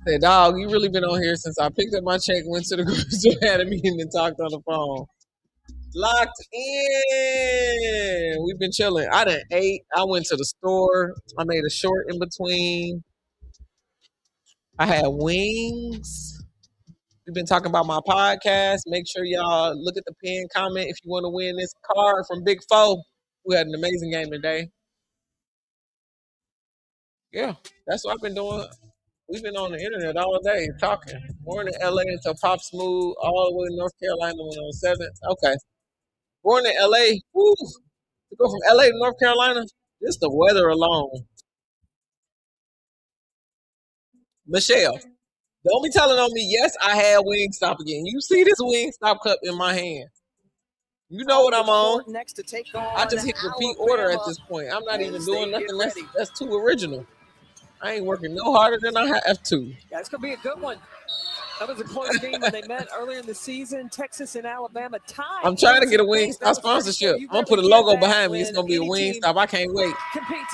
Speaker 3: say, dog, you really been on here since I picked up my check, went to the grocery, had a meeting, and talked on the phone. Locked in. We've been chilling. I done ate. I went to the store. I made a short in between. I had wings. We've been talking about my podcast. Make sure y'all look at the pinned comment if you want to win this card from Big Foe, who had an amazing game today. Yeah, that's what I've been doing. We've been on the internet all day talking. Born in LA until Pop Smooth, all the way to North Carolina when I was 7. Okay. Born in LA. Woo. To go from LA to North Carolina, just the weather alone. Michelle, don't be telling on me, yes, I had Wingstop again. You see this Wingstop cup in my hand. You know what I'm on.
Speaker 4: Next to take on
Speaker 3: I just hit repeat order at this point. I'm not even doing nothing that's too original. I ain't working no harder than I have to.
Speaker 5: Yeah, it's going to be a good one. That was a close game when they met earlier in the season. Texas and Alabama tied.
Speaker 3: I'm trying to get a Wingstop sponsorship. I'm going to put a logo behind me. It's going to be a Wingstop. I can't wait.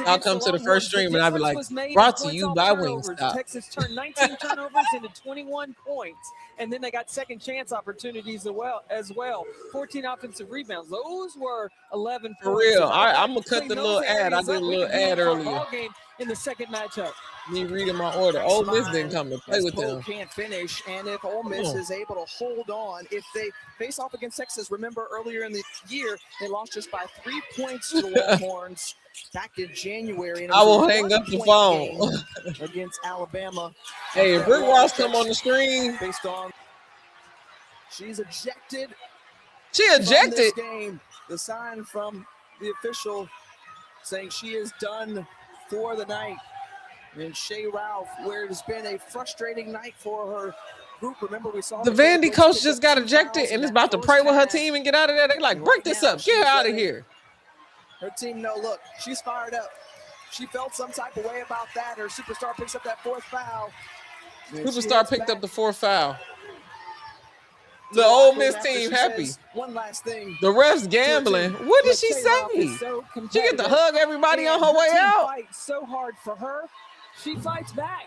Speaker 3: I'll come to the first stream and I'll be like, brought to you by Wingstop.
Speaker 5: Texas turned 19 turnovers into 21 points. And then they got second chance opportunities as well. 14 offensive rebounds. Those were 11 points.
Speaker 3: For real. I'm going to cut the little ad. I did a little ad earlier.
Speaker 5: In the second matchup.
Speaker 3: Me reading my order. Ole Miss didn't come to play with them.
Speaker 4: Can't finish, and if Ole Miss is able to hold on, if they face off against Texas, remember earlier in the year they lost just by 3 points to the Longhorns back in January. And
Speaker 3: I will hang up the phone
Speaker 4: against Alabama.
Speaker 3: Hey, if Brick Ross come on the screen,
Speaker 4: based on she's ejected.
Speaker 3: She ejected.
Speaker 4: From this game. The sign from the official saying she is done for the night. And Shea Ralph, where it has been a frustrating night for her group. Remember, we saw
Speaker 3: The Vandy coach just got ejected and is about to pray with her team and get out of there. They like, break this up. Get her out of here.
Speaker 4: Her team, no, look, she's fired up. She felt some type of way about that. Her superstar picks up that 4th foul.
Speaker 3: Superstar picked up the 4th foul. The Ole Miss team happy.
Speaker 4: One last thing.
Speaker 3: The refs gambling. What did she say? She get to hug everybody on her way out.
Speaker 5: Fight so hard for her. She fights back.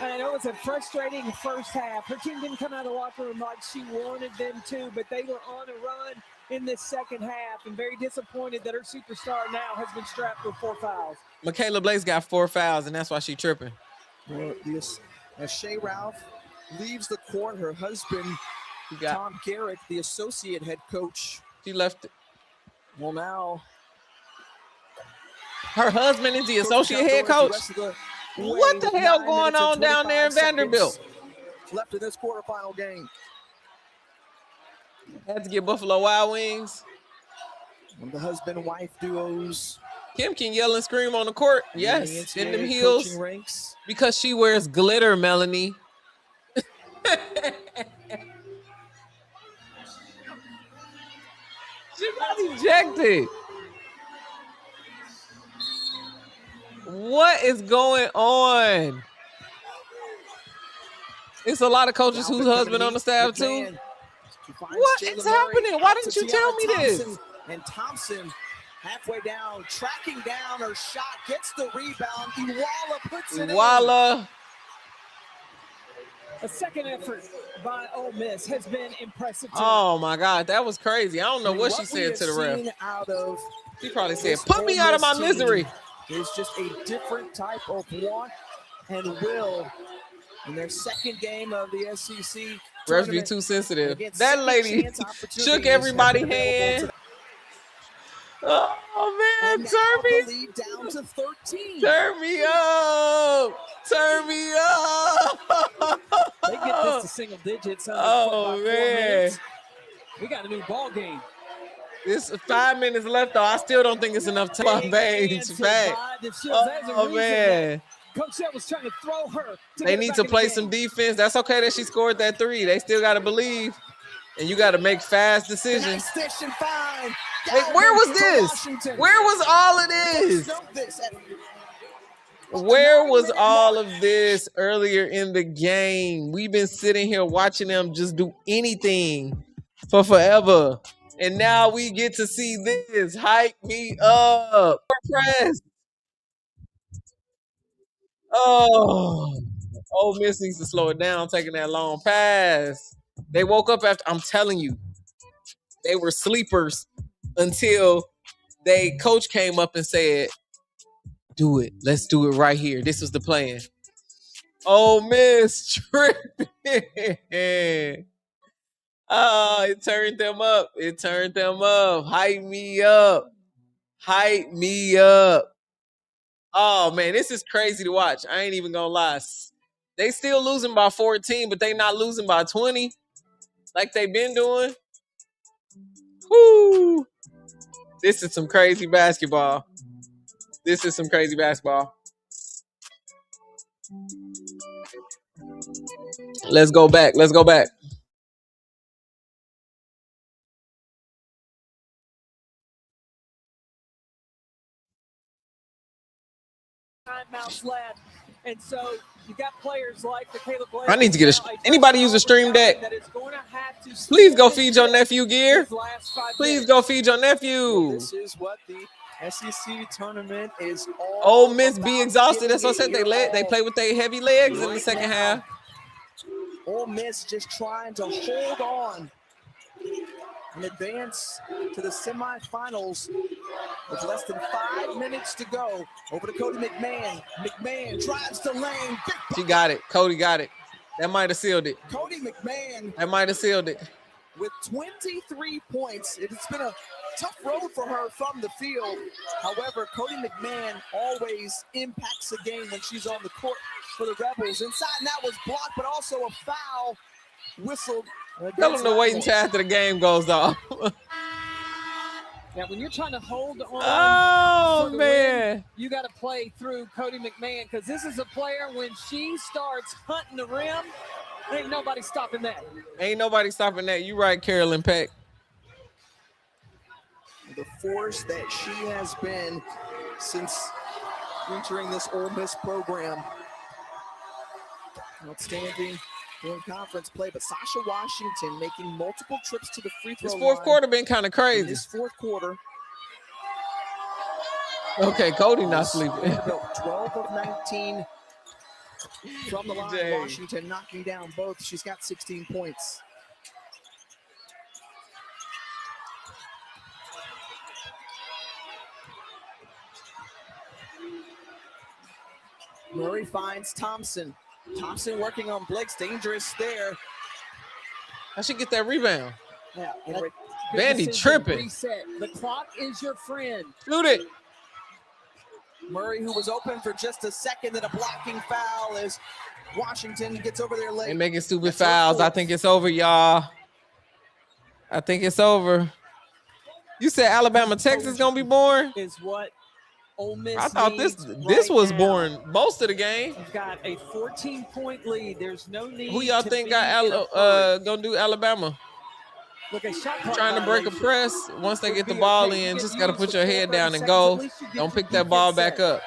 Speaker 5: And I know it's a frustrating first half. Her team didn't come out of the locker room like she wanted them to, but they were on a run in this second half and very disappointed that her superstar now has been strapped with 4 fouls.
Speaker 3: Michaela Blake's got 4 fouls, and that's why she's tripping.
Speaker 4: Well, as Shay Ralph leaves the court, her husband, Tom Garrett, the associate head coach.
Speaker 3: She left it.
Speaker 4: Well, now
Speaker 3: her husband is the associate head coach. What the hell going on down there in Vanderbilt?
Speaker 4: Left in this quarterfinal game.
Speaker 3: Had to get Buffalo Wild Wings.
Speaker 4: One of the husband-wife duos.
Speaker 3: Kim can yell and scream on the court. Yes, in them heels. Because she wears glitter, Melanie. She got ejected. What is going on? It's a lot of coaches whose husband on the staff too. What is happening? Why didn't you tell me this?
Speaker 4: And Thompson halfway down, tracking down her shot, gets the rebound. Iwala puts it in.
Speaker 5: A second effort by Ole Miss has been impressive.
Speaker 3: Oh my God, that was crazy. I don't know what she said to the ref. She probably said, "Put me out of my misery."
Speaker 4: It's just a different type of want and will in their second game of the SEC
Speaker 3: Refs be too sensitive. That lady shook everybody's hand. Oh man, turn me
Speaker 4: down to 13.
Speaker 3: Turn me up. Turn me up.
Speaker 5: They get this to single digits.
Speaker 3: Oh man.
Speaker 5: We got a new ball game.
Speaker 3: It's 5 minutes left though. I still don't think it's enough time. Oh man.
Speaker 5: Coach Shell was trying to throw her.
Speaker 3: They need to play some defense. That's okay that she scored that 3. They still got to believe. And you got to make fast decisions. Hey, where was this? Where was all of this? Where was all of this earlier in the game? We've been sitting here watching them just do anything for forever. And now we get to see this. Hype me up. Press. Oh, Ole Miss needs to slow it down, taking that long pass. They woke up after, I'm telling you, they were sleepers until coach came up and said, do it. Let's do it right here. This was the plan. Ole Miss tripping. Oh, it turned them up. It turned them up. Hype me up. Hype me up. Oh, man, this is crazy to watch. I ain't even gonna lie. They still losing by 14, but they not losing by 20 like they been doing. Whoo! This is some crazy basketball. This is some crazy basketball. Let's go back. Let's go back.
Speaker 5: Timeouts left, and so you got players like the Caleb Blake.
Speaker 3: I need to get anybody use a stream deck. Please go feed your nephew gear. Please go feed your nephew.
Speaker 4: This is what the SEC tournament is all
Speaker 3: Ole Miss be exhausted. That's what I said. They play with their heavy legs in the second half.
Speaker 4: Ole Miss just trying to hold on and advance to the semifinals with less than 5 minutes to go. Over to Cody McMahon. McMahon drives the lane.
Speaker 3: She got it. Cody got it. That might have sealed it.
Speaker 4: Cody McMahon.
Speaker 3: That might have sealed it.
Speaker 4: With 23 points. It's been a tough road for her from the field. However, Cody McMahon always impacts the game when she's on the court for the Rebels. Inside, and that was blocked, but also a foul whistled.
Speaker 3: Tell them to wait until after the game goes off.
Speaker 5: Yeah, when you're trying to hold on,
Speaker 3: oh man,
Speaker 5: win, you got to play through Cody McMahon, because this is a player when she starts hunting the rim, Ain't nobody stopping that.
Speaker 3: Ain't nobody stopping that. You right, Carolyn Peck.
Speaker 4: The force that she has been since entering this Ole Miss program. Outstanding in conference play, but Sasha Washington making multiple trips to the free throw line.
Speaker 3: This fourth quarter been kind of crazy.
Speaker 4: This fourth quarter.
Speaker 3: Okay, Cody not sleeping.
Speaker 4: 12 of 19 from the line. Washington knocking down both. She's got 16 points. Murray finds Thompson. Thompson working on Blake's, dangerous there.
Speaker 3: I should get that rebound.
Speaker 5: Yeah,
Speaker 3: Vandy tripping.
Speaker 5: Reset. The clock is your friend.
Speaker 3: Shoot it.
Speaker 4: Murray, who was open for just a second, and a blocking foul as Washington gets over there late.
Speaker 3: They making stupid fouls. I think it's over, y'all. I think it's over. You said Alabama, Texas gonna be boring?
Speaker 5: Is what Ole Miss
Speaker 3: I thought this
Speaker 5: right
Speaker 3: was
Speaker 5: now.
Speaker 3: boring most of the game.
Speaker 5: You've got a 14-point lead. There's no need.
Speaker 3: Who y'all
Speaker 5: to
Speaker 3: think
Speaker 5: be
Speaker 3: got gonna do Alabama?
Speaker 5: Look, a shot clock
Speaker 3: Trying to break a
Speaker 5: violation
Speaker 3: press. Once they
Speaker 5: would
Speaker 3: get the
Speaker 5: be
Speaker 3: ball
Speaker 5: okay. You
Speaker 3: in,
Speaker 5: get
Speaker 3: just gotta
Speaker 5: used
Speaker 3: put
Speaker 5: for
Speaker 3: your
Speaker 5: 4
Speaker 3: head
Speaker 5: 30
Speaker 3: down and
Speaker 5: seconds,
Speaker 3: go.
Speaker 5: at least you get
Speaker 3: Don't
Speaker 5: your
Speaker 3: pick that
Speaker 5: defense
Speaker 3: ball
Speaker 5: set.
Speaker 3: back up.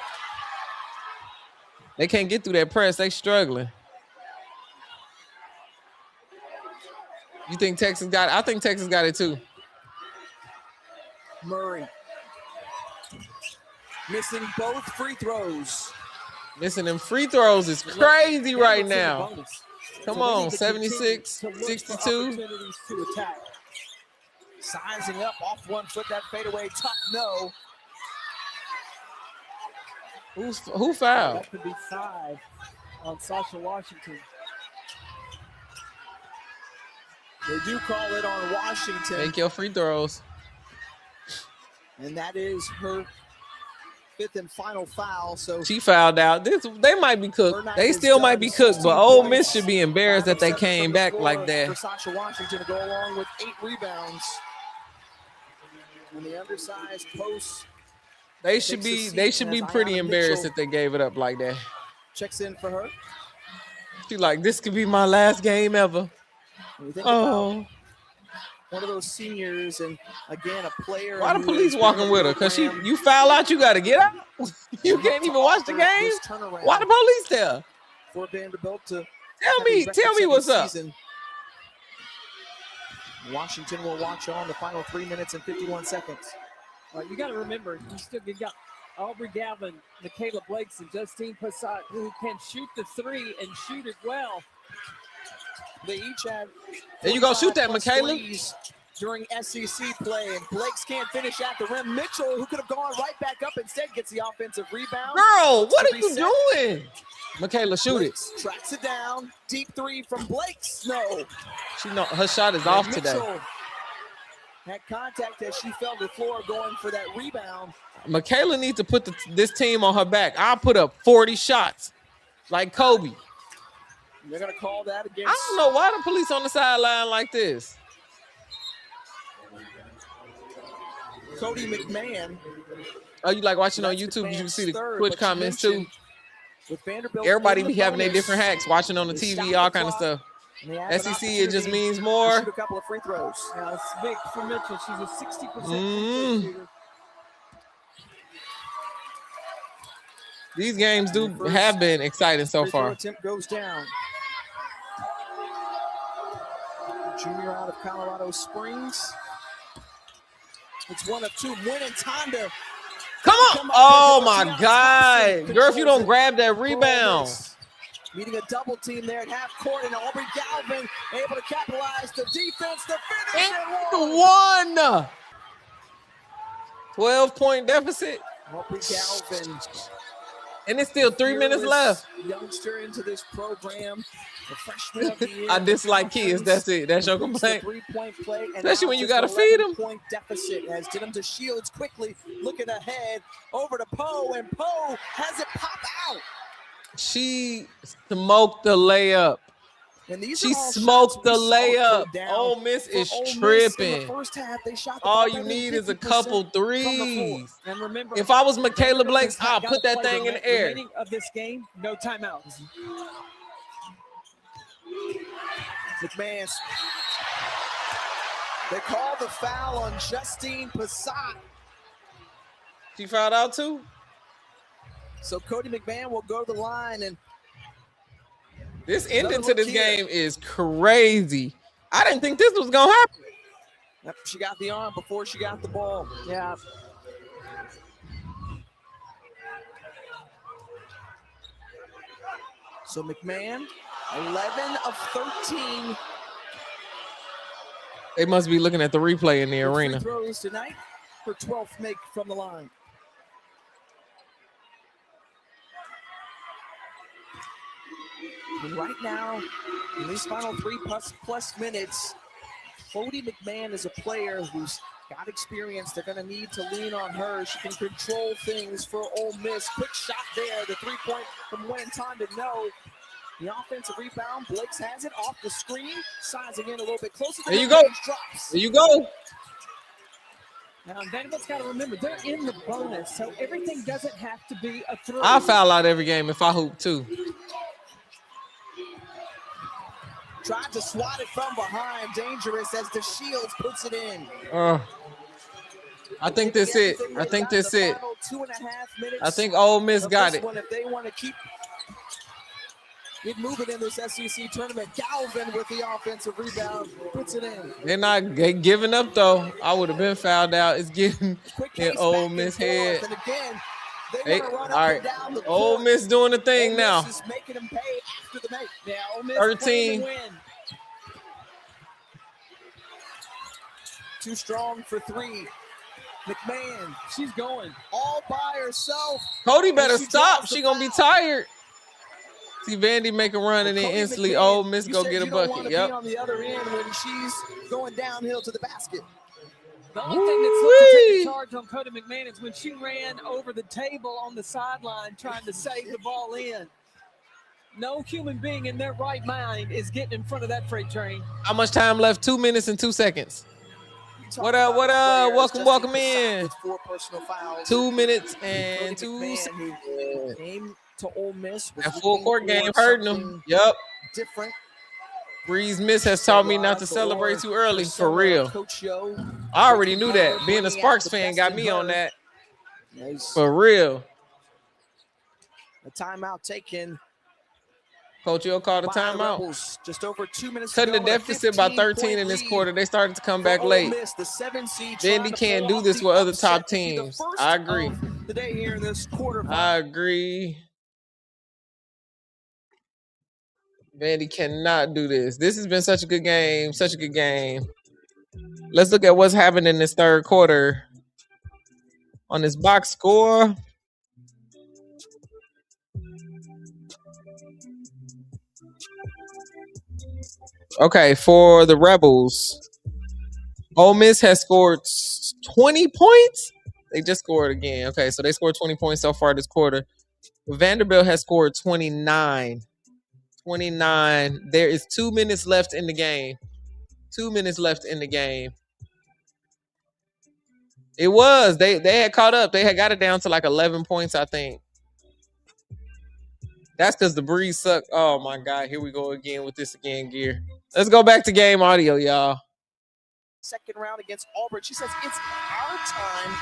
Speaker 3: They can't get through that press. They struggling. You think Texas got it? I think Texas got it too.
Speaker 4: Murray missing both free throws.
Speaker 3: Missing them free throws is crazy right now. Come
Speaker 5: So they
Speaker 3: on,
Speaker 5: need to
Speaker 3: 76,
Speaker 5: continue to look for
Speaker 3: 62.
Speaker 5: opportunities to attack.
Speaker 4: Sizing up off 1 foot, that fadeaway, tough no.
Speaker 3: Who fouled?
Speaker 5: That could be 5 on Sasha Washington.
Speaker 4: They do call it on Washington.
Speaker 3: Make your free throws.
Speaker 4: And that is her 5th and final foul. So
Speaker 3: She fouled out. They might be cooked. They still might be cooked, but Ole Miss should be embarrassed that they came back like that.
Speaker 4: For Sasha Washington to go along with 8 rebounds. And the undersized post.
Speaker 3: They should be pretty embarrassed if they gave it up like that.
Speaker 4: Checks in for her.
Speaker 3: She like, this could be my last game ever. Oh.
Speaker 4: One of those seniors, and again, a player.
Speaker 3: Why the police walking with her? Because you foul out, you got to get out. You can't even watch the game. Why the police there?
Speaker 4: For Vanderbilt to
Speaker 3: tell me what's up.
Speaker 4: Season. Washington will watch on the final 3 minutes and 51 seconds.
Speaker 5: You got to remember, you got Aubrey Galvin, Michaela Blakes, and Justine Passat, who can shoot the 3 and shoot it well.
Speaker 4: They each have.
Speaker 3: There you go, shoot that, Michaela.
Speaker 4: During SEC play, and Blakes can't finish at the rim. Mitchell, who could have gone right back up, instead gets the offensive rebound.
Speaker 3: Girl, what are you doing? Michaela, shoot
Speaker 4: Blakes tracks it down. Deep 3 from Blakes. No.
Speaker 3: Her shot is off today.
Speaker 4: Had contact as she fell to the floor going for that rebound.
Speaker 3: Michaela needs to put this team on her back. I'll put up 40 shots like Kobe.
Speaker 4: They're going to call that against.
Speaker 3: I don't know why the police on the sideline like this.
Speaker 4: Cody McMahon.
Speaker 3: Oh, you like watching on YouTube? You can see the quick comments too. Everybody be having their different hacks, watching on the TV, all kind of stuff. SEC, it just means more.
Speaker 4: Shoot a couple of free throws.
Speaker 5: Yeah, it's big for Mitchell. She's a 60% free throw shooter.
Speaker 3: These games have been exciting so far.
Speaker 4: Attempt goes down. Junior out of Colorado Springs. It's 1 of 2. Winning time to
Speaker 3: come on. Oh my God. Girl, if you don't grab that rebound.
Speaker 4: Meeting a double team there at half court, and Aubrey Galvin able to capitalize the defense to finish
Speaker 3: and one. 12-point deficit.
Speaker 4: Aubrey Galvin.
Speaker 3: And it's still 3 minutes left.
Speaker 4: Youngster into this program. The freshman of the year.
Speaker 3: I dislike kids. That's it. That's your complaint.
Speaker 4: 3-point play, and
Speaker 3: especially when you got to feed them.
Speaker 4: Point deficit as Denham to Shields quickly looking ahead over to Poe, and Poe has it pop out.
Speaker 3: She smoked the layup. She smoked the layup. Ole Miss is tripping. All you need is a couple threes.
Speaker 5: And remember,
Speaker 3: if I was Michaela Blakes, I'll put that thing in the air.
Speaker 5: Of this game, no timeouts.
Speaker 4: McMahon. They call the foul on Justine Passat.
Speaker 3: She fouled out too?
Speaker 4: So Cody McMahon will go to the line, and
Speaker 3: this ending to this game is crazy. I didn't think this was gonna happen.
Speaker 4: Yep, she got the arm before she got the ball.
Speaker 5: Yeah.
Speaker 4: So McMahon, 11 of 13.
Speaker 3: They must be looking at the replay in the arena.
Speaker 4: Free throws tonight. Her 12th make from the line. And right now, in these final 3+ minutes, Cody McMahon is a player who's got experience. They're going to need to lean on her. She can control things for Ole Miss. Quick shot there. The three-point from when time to know. The offensive rebound. Blakes has it off the screen. Sizing in a little bit closer.
Speaker 3: There you go.
Speaker 4: Drops.
Speaker 3: There you go.
Speaker 5: Now, Vanderbilt's got to remember, they're in the bonus, so everything doesn't have to be a throw.
Speaker 3: I foul out every game if I hoop too.
Speaker 4: Tried to swat it from behind. Dangerous as the Shields puts it in.
Speaker 3: I think that's it. I think that's it.
Speaker 4: 2.5 minutes.
Speaker 3: I think Ole Miss got it.
Speaker 4: If they want to keep it moving in this SEC tournament, Galvin with the offensive rebound puts it in.
Speaker 3: They're not giving up though. I would have been fouled out. It's getting in Ole Miss head.
Speaker 4: And again,
Speaker 3: Hey, all right. Ole Miss doing the thing now.
Speaker 4: Ole Miss is making them pay after the make.
Speaker 5: Yeah, Ole Miss
Speaker 3: 13.
Speaker 4: Too strong for three. McMahon,
Speaker 5: she's going
Speaker 4: all by herself.
Speaker 3: Cody better stop. She gonna be tired. See Vandy make a run and then instantly Ole Miss go get a bucket. Yep.
Speaker 4: On the other end when she's going downhill to the basket.
Speaker 5: The only thing that's left to take the charge on Cody McMahon is when she ran over the table on the sideline trying to save the ball in. No human being in their right mind is getting in front of that freight train.
Speaker 3: How much time left? 2 minutes and 2 seconds. What up? What up? Welcome in.
Speaker 4: 4 personal fouls.
Speaker 3: 2 minutes and 2 seconds.
Speaker 4: Came to Ole Miss.
Speaker 3: That full court game hurting them. Yep.
Speaker 4: Different.
Speaker 3: Breeze Miss has taught me not to celebrate too early, for real. I already knew that. Being a Sparks fan got me on that. For real.
Speaker 4: A timeout taken.
Speaker 3: Coach, you'll call the timeout.
Speaker 4: Just over 2 minutes.
Speaker 3: Cutting the deficit by 13 in this quarter. They started to come back late. Vandy can't do this with other top teams. I agree. I agree. Vandy cannot do this. This has been such a good game. Such a good game. Let's look at what's happening in this third quarter. On this box score. Okay, for the Rebels, Ole Miss has scored 20 points. They just scored again. Okay, so they scored 20 points so far this quarter. Vanderbilt has scored 29. 29. There is 2 minutes left in the game. 2 minutes left in the game. It was. They had caught up. They had got it down to like 11 points, I think. That's because the breeze sucked. Oh, my God. Here we go again with this again gear. Let's go back to game audio, y'all.
Speaker 4: Second round against Auburn. She says it's our time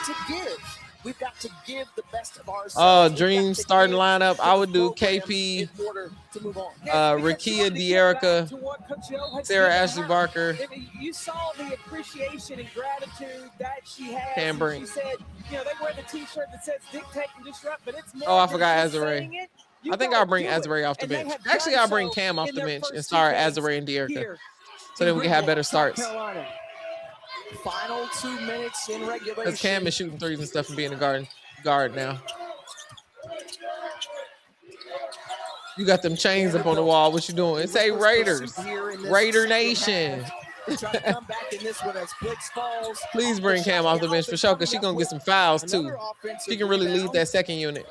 Speaker 4: to give. We've got to give the best of ourselves.
Speaker 3: Oh, dream starting lineup. I would do KP, Rakia De'Erica, Sarah Ashley Barker.
Speaker 5: You saw the appreciation and gratitude that she has.
Speaker 3: Cambry.
Speaker 5: She said, you know, they wear the T-shirt that says "Dictate and Disrupt," but it's more.
Speaker 3: Oh, I forgot Azare. I think I'll bring Azare off the bench. Actually, I'll bring Cam off the bench and start Azare and De'Erica, so then we can have better starts.
Speaker 4: Final 2 minutes in regulation.
Speaker 3: Because Cam is shooting threes and stuff and being a guard now. You got them chains up on the wall. What you doing? It's a Raiders. Raider Nation. Please bring Cam off the bench for sure, because she's going to get some fouls too. She can really lead that second unit.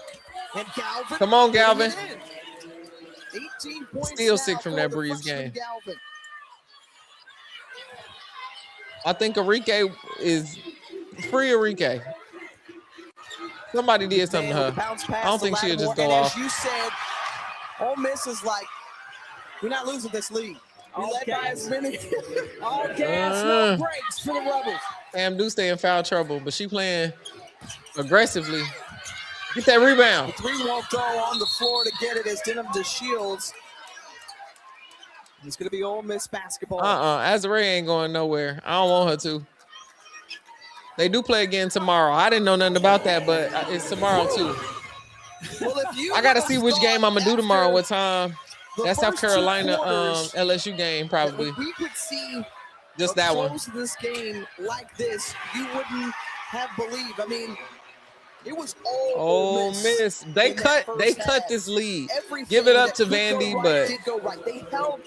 Speaker 3: Come on, Galvin. Still sick from that Breeze game. I think Arike is free. Arike. Somebody did something to her. I don't think she'll just go off.
Speaker 4: As you said, Ole Miss is like, we're not losing this league. We led by as many.
Speaker 5: All gas, no brakes for the Rebels.
Speaker 3: Sam do stay in foul trouble, but she playing aggressively. Get that rebound.
Speaker 4: The three won't go on the floor to get it as Denham DeShields. It's going to be Ole Miss basketball.
Speaker 3: Azare ain't going nowhere. I don't want her to. They do play again tomorrow. I didn't know nothing about that, but it's tomorrow too.
Speaker 4: Well, if you
Speaker 3: I got to see which game I'm going to do tomorrow, what time.
Speaker 4: the
Speaker 3: That's South
Speaker 4: first two
Speaker 3: Carolina
Speaker 4: quarters,
Speaker 3: LSU game probably.
Speaker 4: if we could see
Speaker 3: Just
Speaker 4: a
Speaker 3: that one.
Speaker 4: close to this game like this, you wouldn't have believed. I mean, it was all
Speaker 3: Ole Miss. They
Speaker 4: in that
Speaker 3: cut
Speaker 4: first half.
Speaker 3: this lead.
Speaker 4: Everything
Speaker 3: Give it up
Speaker 4: that
Speaker 3: to
Speaker 4: could go
Speaker 3: Vandy,
Speaker 4: right
Speaker 3: but
Speaker 4: did go right. They held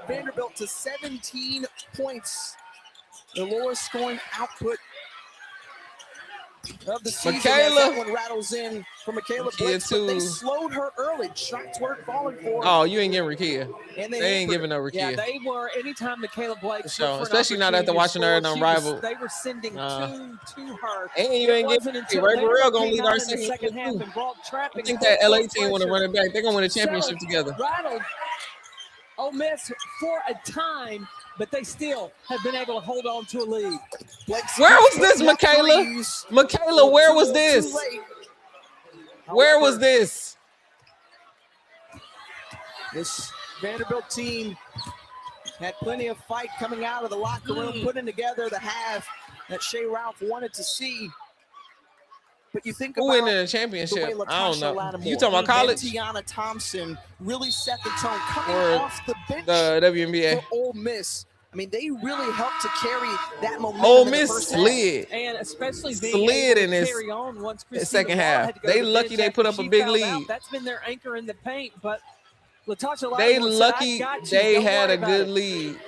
Speaker 4: Vanderbilt to 17 points, the lowest scoring output of the season.
Speaker 3: Michaela.
Speaker 4: That one rattles in for Michaela Blitz, but they slowed her early. Shots weren't falling for her.
Speaker 3: Oh, you ain't getting Rakia.
Speaker 4: And
Speaker 3: They ain't giving no Rakia.
Speaker 5: Yeah, they were. Anytime Michaela Blake,
Speaker 3: For sure. Especially not after watching her in Unrivaled.
Speaker 5: They were sending two to her.
Speaker 3: And you ain't getting Ray Burrell gonna lead our second
Speaker 5: half
Speaker 3: too.
Speaker 5: and brought
Speaker 3: I
Speaker 5: trapping.
Speaker 3: think that LA team want to run it back. They're gonna win a championship together.
Speaker 5: Rattled Ole Miss for a time, but they still have been able to hold on to a lead.
Speaker 3: Where was this, Michaela? Michaela, where was this? Where was this?
Speaker 4: This Vanderbilt team had plenty of fight coming out of the locker room, putting together the half that Shea Ralph wanted to see. But you think
Speaker 3: Who
Speaker 4: about
Speaker 3: winning the championship?
Speaker 4: the way
Speaker 3: I don't
Speaker 4: LaTasha
Speaker 3: know.
Speaker 4: Lattimore
Speaker 3: You talking about college?
Speaker 4: and Tiana Thompson really set the tone coming
Speaker 3: Or
Speaker 4: off the bench
Speaker 3: the WNBA?
Speaker 4: for Ole Miss. I mean, they really helped to carry that momentum.
Speaker 3: Ole
Speaker 4: in the
Speaker 3: Miss
Speaker 4: first half.
Speaker 3: slid.
Speaker 5: And especially being
Speaker 3: Slid
Speaker 5: able
Speaker 3: in
Speaker 5: to
Speaker 3: this
Speaker 5: carry on once Christina
Speaker 3: second
Speaker 5: Law
Speaker 3: half.
Speaker 5: had to go
Speaker 3: They
Speaker 5: to the
Speaker 3: lucky
Speaker 5: bench
Speaker 3: they put
Speaker 5: after
Speaker 3: up a
Speaker 5: she
Speaker 3: big
Speaker 5: fouled out.
Speaker 3: lead.
Speaker 5: That's been their anchor in the paint, but LaTasha
Speaker 3: They
Speaker 5: Lattimore said,
Speaker 3: lucky
Speaker 5: "I got you.
Speaker 3: they
Speaker 5: Don't
Speaker 3: had
Speaker 5: worry
Speaker 3: a
Speaker 5: about
Speaker 3: good
Speaker 5: it."
Speaker 3: lead.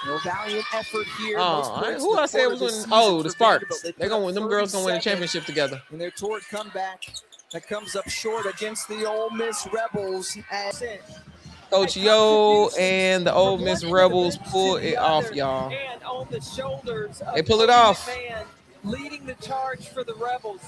Speaker 4: No valiant effort here.
Speaker 3: Who I said was winning? Oh, the Sparks. They're gonna win. Them girls gonna win a championship together.
Speaker 4: In their toward comeback that comes up short against the Ole Miss Rebels.
Speaker 3: Coach Yo and the Ole Miss Rebels pull it off, y'all.
Speaker 5: And on the shoulders of
Speaker 3: They pull it
Speaker 5: Coach
Speaker 3: off.
Speaker 5: McMahon, leading the charge for the Rebels.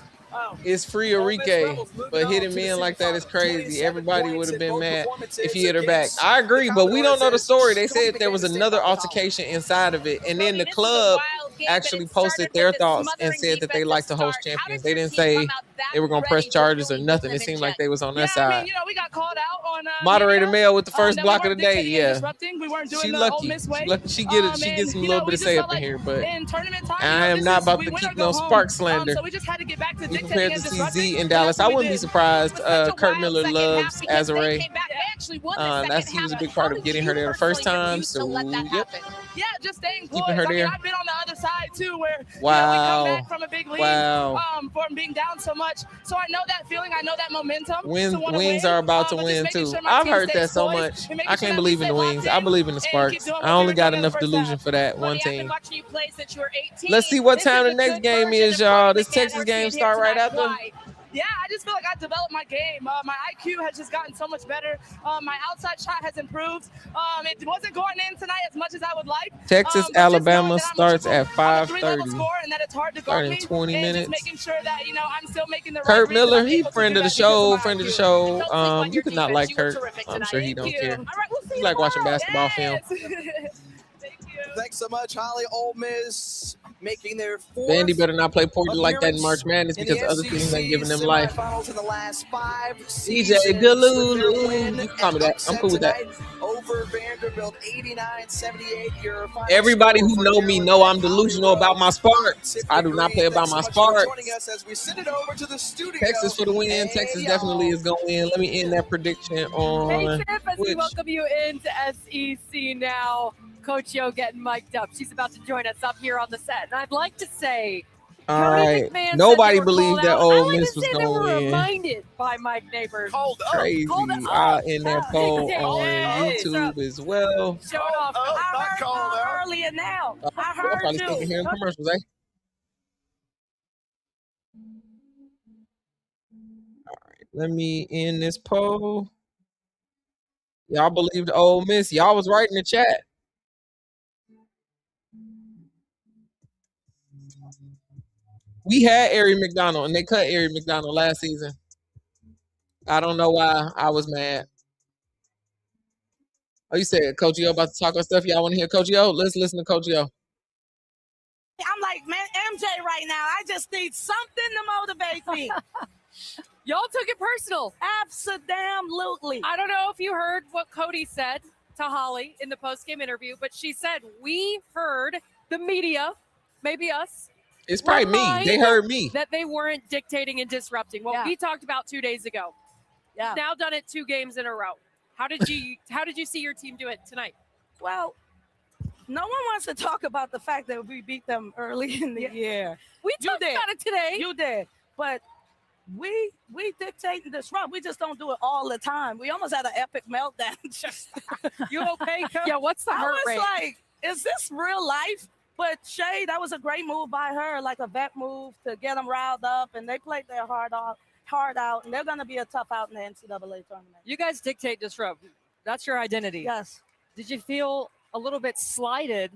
Speaker 3: It's free Enrique, but hitting men like that is crazy. Everybody would have been mad if he hit her back. I agree, but we don't know the story. They said there was another altercation inside of it, and then the club actually posted their thoughts and said that they like to host champions. They didn't say they were gonna press charges or nothing. It seemed like they was on their
Speaker 8: I mean,
Speaker 3: side.
Speaker 8: you know, we got called out on
Speaker 3: Moderator Mel with the first
Speaker 8: that we
Speaker 3: block of
Speaker 8: weren't
Speaker 3: the day.
Speaker 8: dictating and
Speaker 3: Yeah,
Speaker 8: disrupting. We weren't doing
Speaker 3: she
Speaker 8: the
Speaker 3: lucky.
Speaker 8: Ole Miss way.
Speaker 3: She lucky. She gets
Speaker 8: And,
Speaker 3: some
Speaker 8: you
Speaker 3: little
Speaker 8: know,
Speaker 3: bit
Speaker 8: we
Speaker 3: of
Speaker 8: just
Speaker 3: say
Speaker 8: felt
Speaker 3: up in
Speaker 8: like
Speaker 3: here, but
Speaker 8: in tournament time,
Speaker 3: I am not about to keep no spark slander.
Speaker 8: So we just had to get back to
Speaker 3: We
Speaker 8: dictating
Speaker 3: prepared
Speaker 8: and
Speaker 3: to see
Speaker 8: disrupting.
Speaker 3: Z in
Speaker 8: and
Speaker 3: Dallas.
Speaker 8: that's
Speaker 3: I
Speaker 8: what we
Speaker 3: wouldn't be
Speaker 8: did.
Speaker 3: surprised.
Speaker 8: It was such a
Speaker 3: Kurt
Speaker 8: wild
Speaker 3: Miller
Speaker 8: second half
Speaker 3: loves
Speaker 8: because they
Speaker 3: Azare.
Speaker 8: came back. They actually won the
Speaker 3: That's
Speaker 8: second
Speaker 3: he was a
Speaker 8: half.
Speaker 3: big
Speaker 8: How
Speaker 3: part of
Speaker 8: did
Speaker 3: getting
Speaker 8: you
Speaker 3: her there the first
Speaker 8: personally get
Speaker 3: time.
Speaker 8: used to
Speaker 3: So
Speaker 8: let that
Speaker 3: yep,
Speaker 8: happen? Yeah, just staying
Speaker 3: keeping
Speaker 8: poised.
Speaker 3: her
Speaker 8: I mean,
Speaker 3: there.
Speaker 8: I've been on the other side too, where
Speaker 3: Wow.
Speaker 8: we come back from a big lead,
Speaker 3: Wow.
Speaker 8: from being down so much. So I know that feeling. I know that momentum.
Speaker 3: Wings
Speaker 8: to wanna
Speaker 3: Wings
Speaker 8: win,
Speaker 3: are about to
Speaker 8: but just
Speaker 3: win
Speaker 8: making
Speaker 3: too.
Speaker 8: sure my
Speaker 3: I've
Speaker 8: team
Speaker 3: heard
Speaker 8: stays
Speaker 3: that so
Speaker 8: poised
Speaker 3: much.
Speaker 8: and making
Speaker 3: I
Speaker 8: sure
Speaker 3: can't
Speaker 8: that we
Speaker 3: believe in
Speaker 8: stay
Speaker 3: the
Speaker 8: locked
Speaker 3: Wings. I believe in the
Speaker 8: and keep
Speaker 3: Sparks.
Speaker 8: doing what
Speaker 3: I
Speaker 8: we
Speaker 3: only
Speaker 8: were
Speaker 3: got
Speaker 8: doing in the
Speaker 3: enough
Speaker 8: first
Speaker 3: delusion
Speaker 8: half.
Speaker 3: for that one
Speaker 8: Buddy, I've been
Speaker 3: team.
Speaker 8: watching you play since you were 18.
Speaker 3: Let's see what
Speaker 8: This
Speaker 3: time
Speaker 8: is
Speaker 3: the
Speaker 8: a
Speaker 3: next
Speaker 8: good
Speaker 3: game
Speaker 8: version
Speaker 3: is,
Speaker 8: of
Speaker 3: y'all.
Speaker 8: what
Speaker 3: This
Speaker 8: we can
Speaker 3: Texas
Speaker 8: we're
Speaker 3: game
Speaker 8: seeing here
Speaker 3: start right
Speaker 8: tonight.
Speaker 3: after.
Speaker 8: Why? Yeah, I just feel like I developed my game. My IQ has just gotten so much better. My outside shot has improved. It wasn't going in tonight as much as I would like.
Speaker 3: Texas,
Speaker 8: but just knowing
Speaker 3: Alabama
Speaker 8: that I'm
Speaker 3: starts at
Speaker 8: on a 3-level
Speaker 3: 5:30.
Speaker 8: score and that it's hard to guard
Speaker 3: Starting
Speaker 8: me.
Speaker 3: in 20
Speaker 8: and
Speaker 3: minutes.
Speaker 8: just making sure that, you know, I'm still making the right
Speaker 3: Kurt
Speaker 8: reads and
Speaker 3: Miller,
Speaker 8: I'm
Speaker 3: he
Speaker 8: able to
Speaker 3: friend
Speaker 8: do
Speaker 3: of the
Speaker 8: that because
Speaker 3: show,
Speaker 8: of my
Speaker 3: friend of the
Speaker 8: IQ.
Speaker 3: show.
Speaker 8: And don't sleep on
Speaker 3: You
Speaker 8: your
Speaker 3: could not
Speaker 8: defense.
Speaker 3: like
Speaker 8: You were
Speaker 3: Kurt.
Speaker 8: terrific
Speaker 3: I'm
Speaker 8: tonight.
Speaker 3: sure he
Speaker 8: Thank
Speaker 3: don't
Speaker 8: you.
Speaker 3: care.
Speaker 8: All right, we'll see
Speaker 3: He
Speaker 8: you
Speaker 3: like watching
Speaker 8: tomorrow.
Speaker 3: basketball film.
Speaker 8: Yes. Thank you.
Speaker 4: Thanks so much, Holly. Ole Miss making their fourth
Speaker 3: Vandy better not play poorly like that in March
Speaker 4: appearance
Speaker 3: Madness because
Speaker 4: in
Speaker 3: other
Speaker 4: the
Speaker 3: teams ain't
Speaker 4: SEC
Speaker 3: giving them life.
Speaker 4: semifinals in the last 5
Speaker 3: DJ
Speaker 4: seasons with
Speaker 3: Galoo,
Speaker 4: their win
Speaker 3: you can call me
Speaker 4: and
Speaker 3: that. I'm
Speaker 4: upset
Speaker 3: cool with that.
Speaker 4: tonight over Vanderbilt, 89-78. Your final
Speaker 3: Everybody
Speaker 4: score
Speaker 3: who
Speaker 4: for
Speaker 3: know me
Speaker 4: Maryland,
Speaker 3: know I'm
Speaker 4: Holly
Speaker 3: delusional
Speaker 4: Rowe.
Speaker 3: about my Sparks.
Speaker 4: Tiffany
Speaker 3: I do not
Speaker 4: Green,
Speaker 3: play about
Speaker 4: thanks so
Speaker 3: my
Speaker 4: much for
Speaker 3: Sparks.
Speaker 4: joining us as we send it over to the studio.
Speaker 3: Texas for the win.
Speaker 4: Hey,
Speaker 3: Texas
Speaker 4: y'all.
Speaker 3: definitely is going to win. Let me end that prediction
Speaker 9: Hey,
Speaker 3: on
Speaker 9: Tiff, as we
Speaker 3: Twitch.
Speaker 9: welcome you into SEC now. Coach Yo getting mic'd up. She's about to join us up here on the set. And I'd like to say,
Speaker 3: All
Speaker 9: Cody
Speaker 3: right.
Speaker 9: McMahon said
Speaker 3: Nobody
Speaker 9: they were
Speaker 3: believed
Speaker 9: called
Speaker 3: that
Speaker 9: out.
Speaker 3: Ole
Speaker 9: I like
Speaker 3: Miss
Speaker 9: to
Speaker 3: was
Speaker 9: say they
Speaker 3: going
Speaker 9: were
Speaker 3: to win.
Speaker 9: reminded by Mike Neighbors.
Speaker 3: Crazy.
Speaker 9: Hold it
Speaker 3: I'll
Speaker 9: up.
Speaker 3: end that poll
Speaker 9: Hey,
Speaker 3: on
Speaker 9: hey,
Speaker 3: YouTube as well.
Speaker 9: Showing off. I heard earlier now. I
Speaker 3: I'll
Speaker 9: heard
Speaker 3: probably still be hearing commercials, eh? All right. Let me end this poll. Y'all believed Ole Miss. Y'all was right in the chat. We had Ari McDonald, and they cut Ari McDonald last season. I don't know why I was mad. Oh, you said Coach Yo about to talk on stuff. Y'all want to hear Coach Yo? Let's listen to Coach Yo.
Speaker 8: I'm like, man, MJ right now. I just need something to motivate me.
Speaker 9: Y'all took it personal.
Speaker 8: Absolutely.
Speaker 9: I don't know if you heard what Cody said to Holly in the postgame interview, but she said, we heard the media, maybe us.
Speaker 3: It's probably me. They heard me.
Speaker 9: That they weren't dictating and disrupting. What we talked about 2 days ago.
Speaker 8: Yeah.
Speaker 9: Now done it 2 games in a row. How did you see your team do it tonight?
Speaker 8: Well, no one wants to talk about the fact that we beat them early in the year.
Speaker 9: We talked about it today.
Speaker 8: You did. But we dictate and disrupt. We just don't do it all the time. We almost had an epic meltdown. You okay, Coach?
Speaker 9: Yeah, what's the heart rate?
Speaker 8: I was like, is this real life? But Shay, that was a great move by her, like a vet move to get them riled up, and they played their heart out, and they're going to be a tough out in the NCAA tournament.
Speaker 9: You guys dictate, disrupt. That's your identity.
Speaker 8: Yes.
Speaker 9: Did you feel a little bit slighted?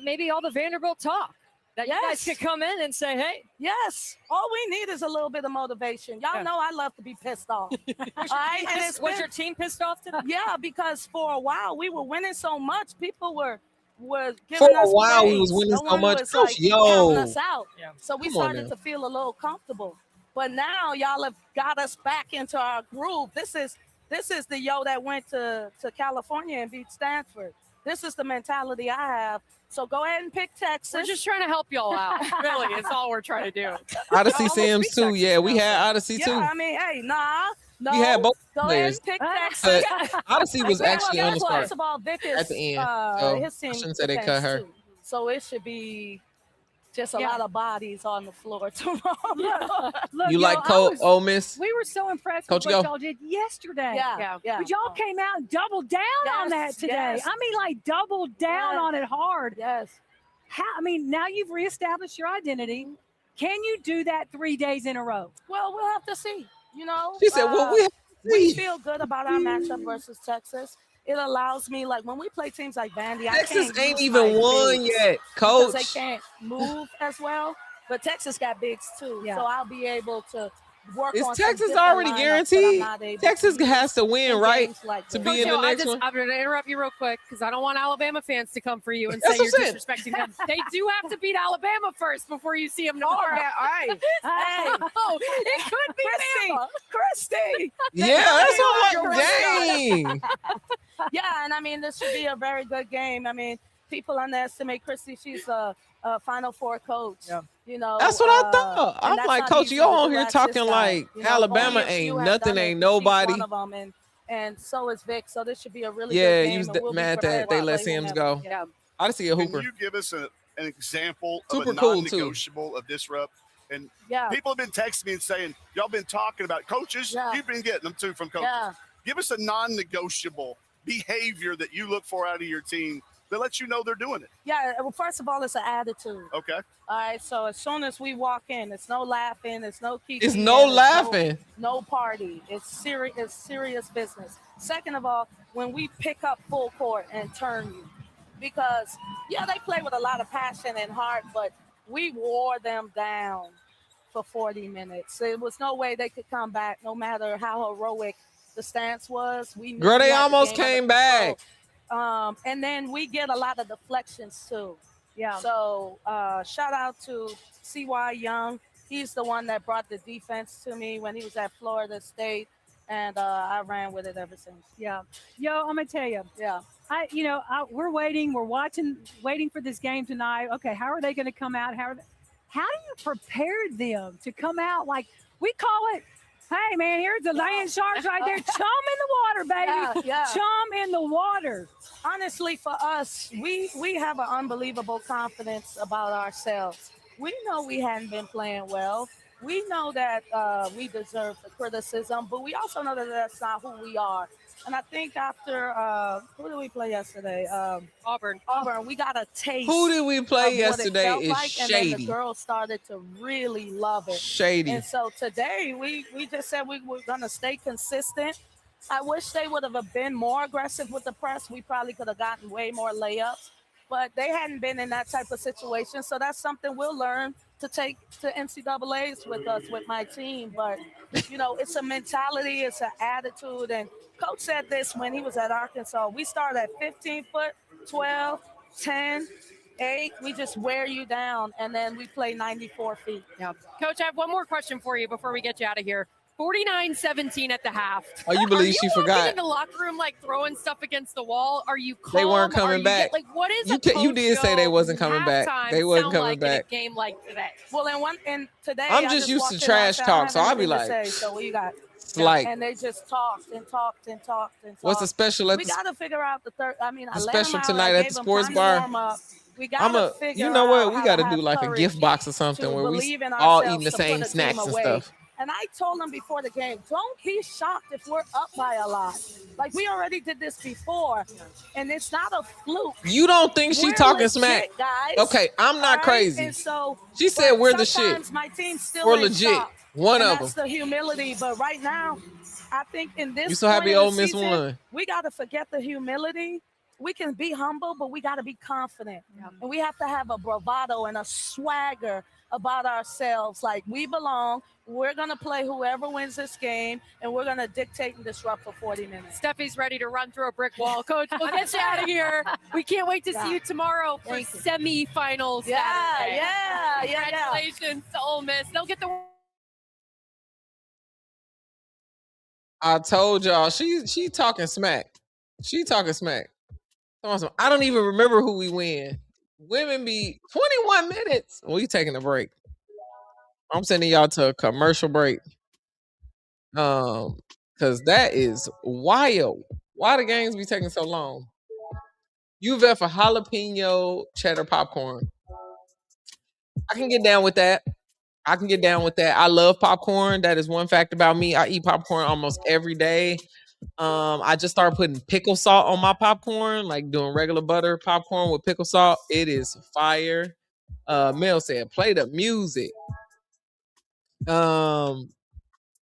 Speaker 9: Maybe all the Vanderbilt talk that you guys could come in and say, hey.
Speaker 8: Yes. All we need is a little bit of motivation. Y'all know I love to be pissed off. All right?
Speaker 9: Was your team pissed off today?
Speaker 8: Yeah, because for a while we were winning so much, people were giving
Speaker 3: For
Speaker 8: us
Speaker 3: a while,
Speaker 8: praise.
Speaker 3: we was winning
Speaker 8: No
Speaker 3: so
Speaker 8: one
Speaker 3: much.
Speaker 8: was,
Speaker 3: Coach,
Speaker 8: counting us out.
Speaker 9: Yeah.
Speaker 8: So we
Speaker 3: Come on
Speaker 8: started
Speaker 3: now.
Speaker 8: to feel a little comfortable. But now y'all have got us back into our groove. This is the yo that went to California and beat Stanford. This is the mentality I have. So go ahead and pick Texas.
Speaker 9: We're just trying to help y'all out. Really, it's all we're trying to do.
Speaker 3: Odyssey Sims too. Yeah, we had Odyssey too.
Speaker 8: Yeah, I mean, hey, no.
Speaker 3: We had both
Speaker 8: Go
Speaker 3: players.
Speaker 8: ahead and pick Texas.
Speaker 3: But Odyssey was actually on the start
Speaker 8: First of all, Vic is
Speaker 3: at the end. So
Speaker 8: his team
Speaker 3: I shouldn't say they cut her.
Speaker 8: too. So it should be just a lot of bodies on the floor tomorrow.
Speaker 3: You like Ole Miss?
Speaker 10: We were so impressed
Speaker 3: Coach
Speaker 10: with what
Speaker 3: Go.
Speaker 10: y'all did yesterday.
Speaker 8: Yeah.
Speaker 10: But y'all came out and doubled down on that today.
Speaker 8: yes.
Speaker 10: I mean, like doubled down on it hard.
Speaker 8: Yes.
Speaker 10: Now you've reestablished your identity. Can you do that 3 days in a row?
Speaker 8: Well, we'll have to see. You know,
Speaker 3: She said, "Well, we have to
Speaker 8: we
Speaker 3: see."
Speaker 8: feel good about our matchup versus Texas. It allows me, like when we play teams like Vandy,
Speaker 3: Texas
Speaker 8: I can't
Speaker 3: ain't
Speaker 8: use
Speaker 3: even
Speaker 8: my
Speaker 3: won
Speaker 8: bigs
Speaker 3: yet,
Speaker 8: because
Speaker 3: Coach.
Speaker 8: they can't move as well. But Texas got bigs too, so I'll be able to work
Speaker 3: Is
Speaker 8: on some
Speaker 3: Texas
Speaker 8: different
Speaker 3: already
Speaker 8: lineups that I'm
Speaker 3: guaranteed?
Speaker 8: not able
Speaker 3: Texas
Speaker 8: to use
Speaker 3: has to win,
Speaker 8: in
Speaker 3: right,
Speaker 8: games like
Speaker 3: to
Speaker 8: this.
Speaker 3: be in the next one.
Speaker 9: I'm going to interrupt you real quick because I don't want Alabama fans to come for you and
Speaker 3: That's
Speaker 9: say you're
Speaker 3: what I'm
Speaker 9: disrespecting them. They do have to beat Alabama first before you see them tomorrow.
Speaker 8: All right. Hey,
Speaker 9: Oh, it could be Bama.
Speaker 8: Christy.
Speaker 3: Yeah, that's what
Speaker 8: You're
Speaker 3: I'm
Speaker 8: right.
Speaker 3: dang.
Speaker 8: Yeah, and I mean, this should be a very good game. I mean, people underestimate Christy. She's a Final Four coach. Yeah. You know,
Speaker 3: That's what I thought.
Speaker 8: and
Speaker 3: I'm
Speaker 8: that's
Speaker 3: like,
Speaker 8: not
Speaker 3: Coach,
Speaker 8: easy
Speaker 3: you
Speaker 8: to
Speaker 3: on
Speaker 8: do
Speaker 3: here
Speaker 8: at
Speaker 3: talking
Speaker 8: this time.
Speaker 3: like
Speaker 8: You know,
Speaker 3: Alabama
Speaker 8: only a
Speaker 3: ain't
Speaker 8: few have
Speaker 3: nothing,
Speaker 8: done it.
Speaker 3: ain't
Speaker 8: She's
Speaker 3: nobody.
Speaker 8: one of them, and so is Vic. So this should be a really
Speaker 3: Yeah,
Speaker 8: good game.
Speaker 3: you was
Speaker 8: and we'll be
Speaker 3: mad
Speaker 8: prepared
Speaker 3: that they
Speaker 8: to
Speaker 3: let
Speaker 8: play
Speaker 3: Sims
Speaker 8: whenever.
Speaker 3: go.
Speaker 8: Yeah.
Speaker 3: I see a
Speaker 11: Can
Speaker 3: hooper.
Speaker 11: you give us an example
Speaker 3: Super
Speaker 11: of a
Speaker 3: cool, too.
Speaker 11: non-negotiable of disrupt? And
Speaker 8: Yeah.
Speaker 11: people have been texting me and saying, y'all been talking about coaches.
Speaker 8: Yeah.
Speaker 11: You've been getting them too from coaches.
Speaker 8: Yeah.
Speaker 11: Give us a non-negotiable behavior that you look for out of your team that lets you know they're doing it.
Speaker 8: Yeah. Well, first of all, it's an attitude.
Speaker 11: Okay.
Speaker 8: All right. So as soon as we walk in, it's no laughing. It's no kiki.
Speaker 3: It's no laughing.
Speaker 8: No party. It's serious business. Second of all, when we pick up full court and turn you, because they play with a lot of passion and heart, but we wore them down for 40 minutes. There was no way they could come back, no matter how heroic the stance was. We knew
Speaker 3: Girl,
Speaker 8: we
Speaker 3: they
Speaker 8: had the
Speaker 3: almost
Speaker 8: game under
Speaker 3: came back.
Speaker 8: control. And then we get a lot of deflections too.
Speaker 10: Yeah.
Speaker 8: So shout out to C.Y. Young. He's the one that brought the defense to me when he was at Florida State, and I ran with it ever since.
Speaker 10: Yeah. Yo, I'm gonna tell you.
Speaker 8: Yeah.
Speaker 10: We're waiting. We're waiting for this game tonight. Okay, how are they going to come out? How do you prepare them to come out? Like we call it, hey man, here's the land sharks right there. Chum in the water, baby.
Speaker 8: Yeah.
Speaker 10: Chum in the water.
Speaker 8: Honestly, for us, we have an unbelievable confidence about ourselves. We know we hadn't been playing well. We know that we deserve the criticism, but we also know that that's not who we are. And I think after who did we play yesterday?
Speaker 9: Auburn.
Speaker 8: We got a taste.
Speaker 3: Who did we play
Speaker 8: of what it
Speaker 3: yesterday
Speaker 8: felt
Speaker 3: is
Speaker 8: like, and then
Speaker 3: shady.
Speaker 8: the girls started to really love it.
Speaker 3: Shady.
Speaker 8: And so today we just said we were going to stay consistent. I wish they would have been more aggressive with the press. We probably could have gotten way more layups, but they hadn't been in that type of situation. So that's something we'll learn to take to NCAAs with us, with my team. But, it's a mentality, it's an attitude. And Coach said this when he was at Arkansas. We start at 15 foot, 12, 10, 8. We just wear you down, and then we play 94 feet.
Speaker 9: Yeah. Coach, I have one more question for you before we get you out of here. 49-17 at the half.
Speaker 3: Oh, you believe she forgot?
Speaker 9: Are you in the locker room like throwing stuff against the wall? Are you calm?
Speaker 3: They weren't coming back.
Speaker 9: Like, what is
Speaker 3: you did say they wasn't coming back. They wasn't coming back.
Speaker 9: In a game like today.
Speaker 8: Well, and today
Speaker 3: I'm just used to trash talk, so I'll be like,
Speaker 8: so what you got?
Speaker 3: Like,
Speaker 8: and they just talked and talked and talked and talked.
Speaker 3: What's the special?
Speaker 8: We got to figure out the third. I mean,
Speaker 3: the special tonight at the sports bar.
Speaker 8: We got to
Speaker 3: you know what? We got to do like a gift box or something where we all eating the same snacks and stuff.
Speaker 8: And I told them before the game, don't be shocked if we're up by a lot. Like, we already did this before, and it's not a fluke.
Speaker 3: You don't think she talking smack?
Speaker 8: Guys.
Speaker 3: Okay, I'm not crazy.
Speaker 8: And so,
Speaker 3: she said we're the shit.
Speaker 8: My team still
Speaker 3: we're legit.
Speaker 8: Shocked.
Speaker 3: One
Speaker 8: and
Speaker 3: of
Speaker 8: that's
Speaker 3: them.
Speaker 8: The humility. But right now, I think in this
Speaker 3: you so happy Ole Miss
Speaker 8: season,
Speaker 3: won.
Speaker 8: We got to forget the humility. We can be humble, but we got to be confident. Yeah. And we have to have a bravado and a swagger about ourselves. Like, we belong. We're going to play whoever wins this game, and we're going to dictate and disrupt for 40 minutes.
Speaker 9: Steffi's ready to run through a brick wall. Coach, we'll get you out of here. We can't wait to see you tomorrow for semifinals.
Speaker 8: Yeah.
Speaker 9: Congratulations to Ole Miss. They'll get the...
Speaker 3: I told y'all, she talking smack. She talking smack. Awesome. I don't even remember who we win. Women be 21 minutes. We taking a break. I'm sending y'all to a commercial break. Cause that is wild. Why the games be taking so long? UVF for jalapeno cheddar popcorn. I can get down with that. I love popcorn. That is one fact about me. I eat popcorn almost every day. I just started putting pickle salt on my popcorn, like doing regular butter popcorn with pickle salt. It is fire. Mel said, play the music.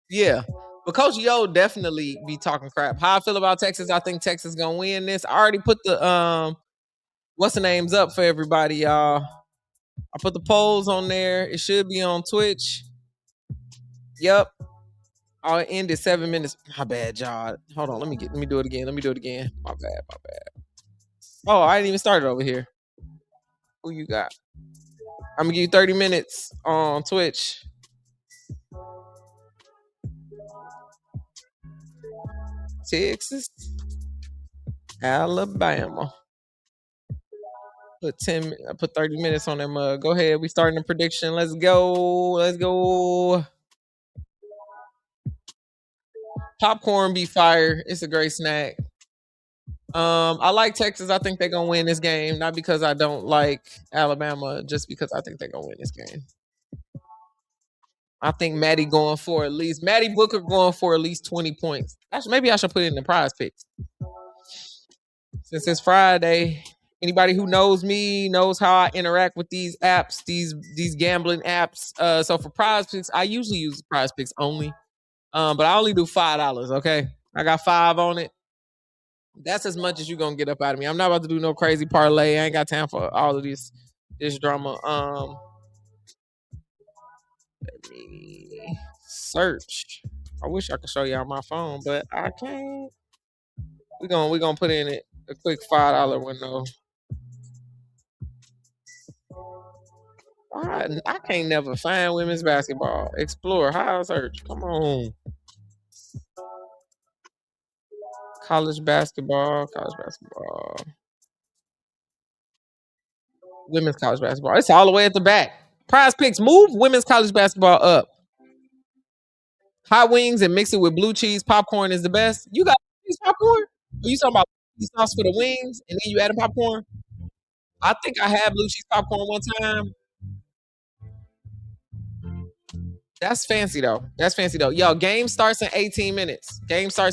Speaker 3: Yeah. But Coach Yo definitely be talking crap. How I feel about Texas, I think Texas gonna win this. I already put the what's the names up for everybody, y'all. I put the polls on there. It should be on Twitch. Yep. I'll end at 7 minutes. My bad, y'all. Hold on. Let me do it again. My bad. Oh, I didn't even start it over here. Who you got? I'm gonna give you 30 minutes on Twitch. Texas, Alabama. Put 30 minutes on that mug. Go ahead. We starting the prediction. Let's go. Popcorn be fire. It's a great snack. I like Texas. I think they're gonna win this game. Not because I don't like Alabama, just because I think they're gonna win this game. I think Maddie Booker going for at least 20 points. Actually, maybe I should put it in the prize picks. Since it's Friday, anybody who knows me knows how I interact with these apps, these gambling apps. So for prize picks, I usually use prize picks only. But I only do $5, okay? I got 5 on it. That's as much as you're gonna get up out of me. I'm not about to do no crazy parlay. I ain't got time for all of this drama. Let me search. I wish I could show y'all my phone, but I can't. We're gonna put in it a quick $5 window. I can't never find women's basketball. Explore, how search. Come on. College basketball. Women's college basketball. It's all the way at the back. Prize picks, move women's college basketball up. Hot wings and mix it with blue cheese popcorn is the best. You got blue cheese popcorn? Are you talking about blue cheese sauce for the wings and then you add a popcorn? I think I had blue cheese popcorn one time. That's fancy though. Yo, game starts in 18 minutes. Texas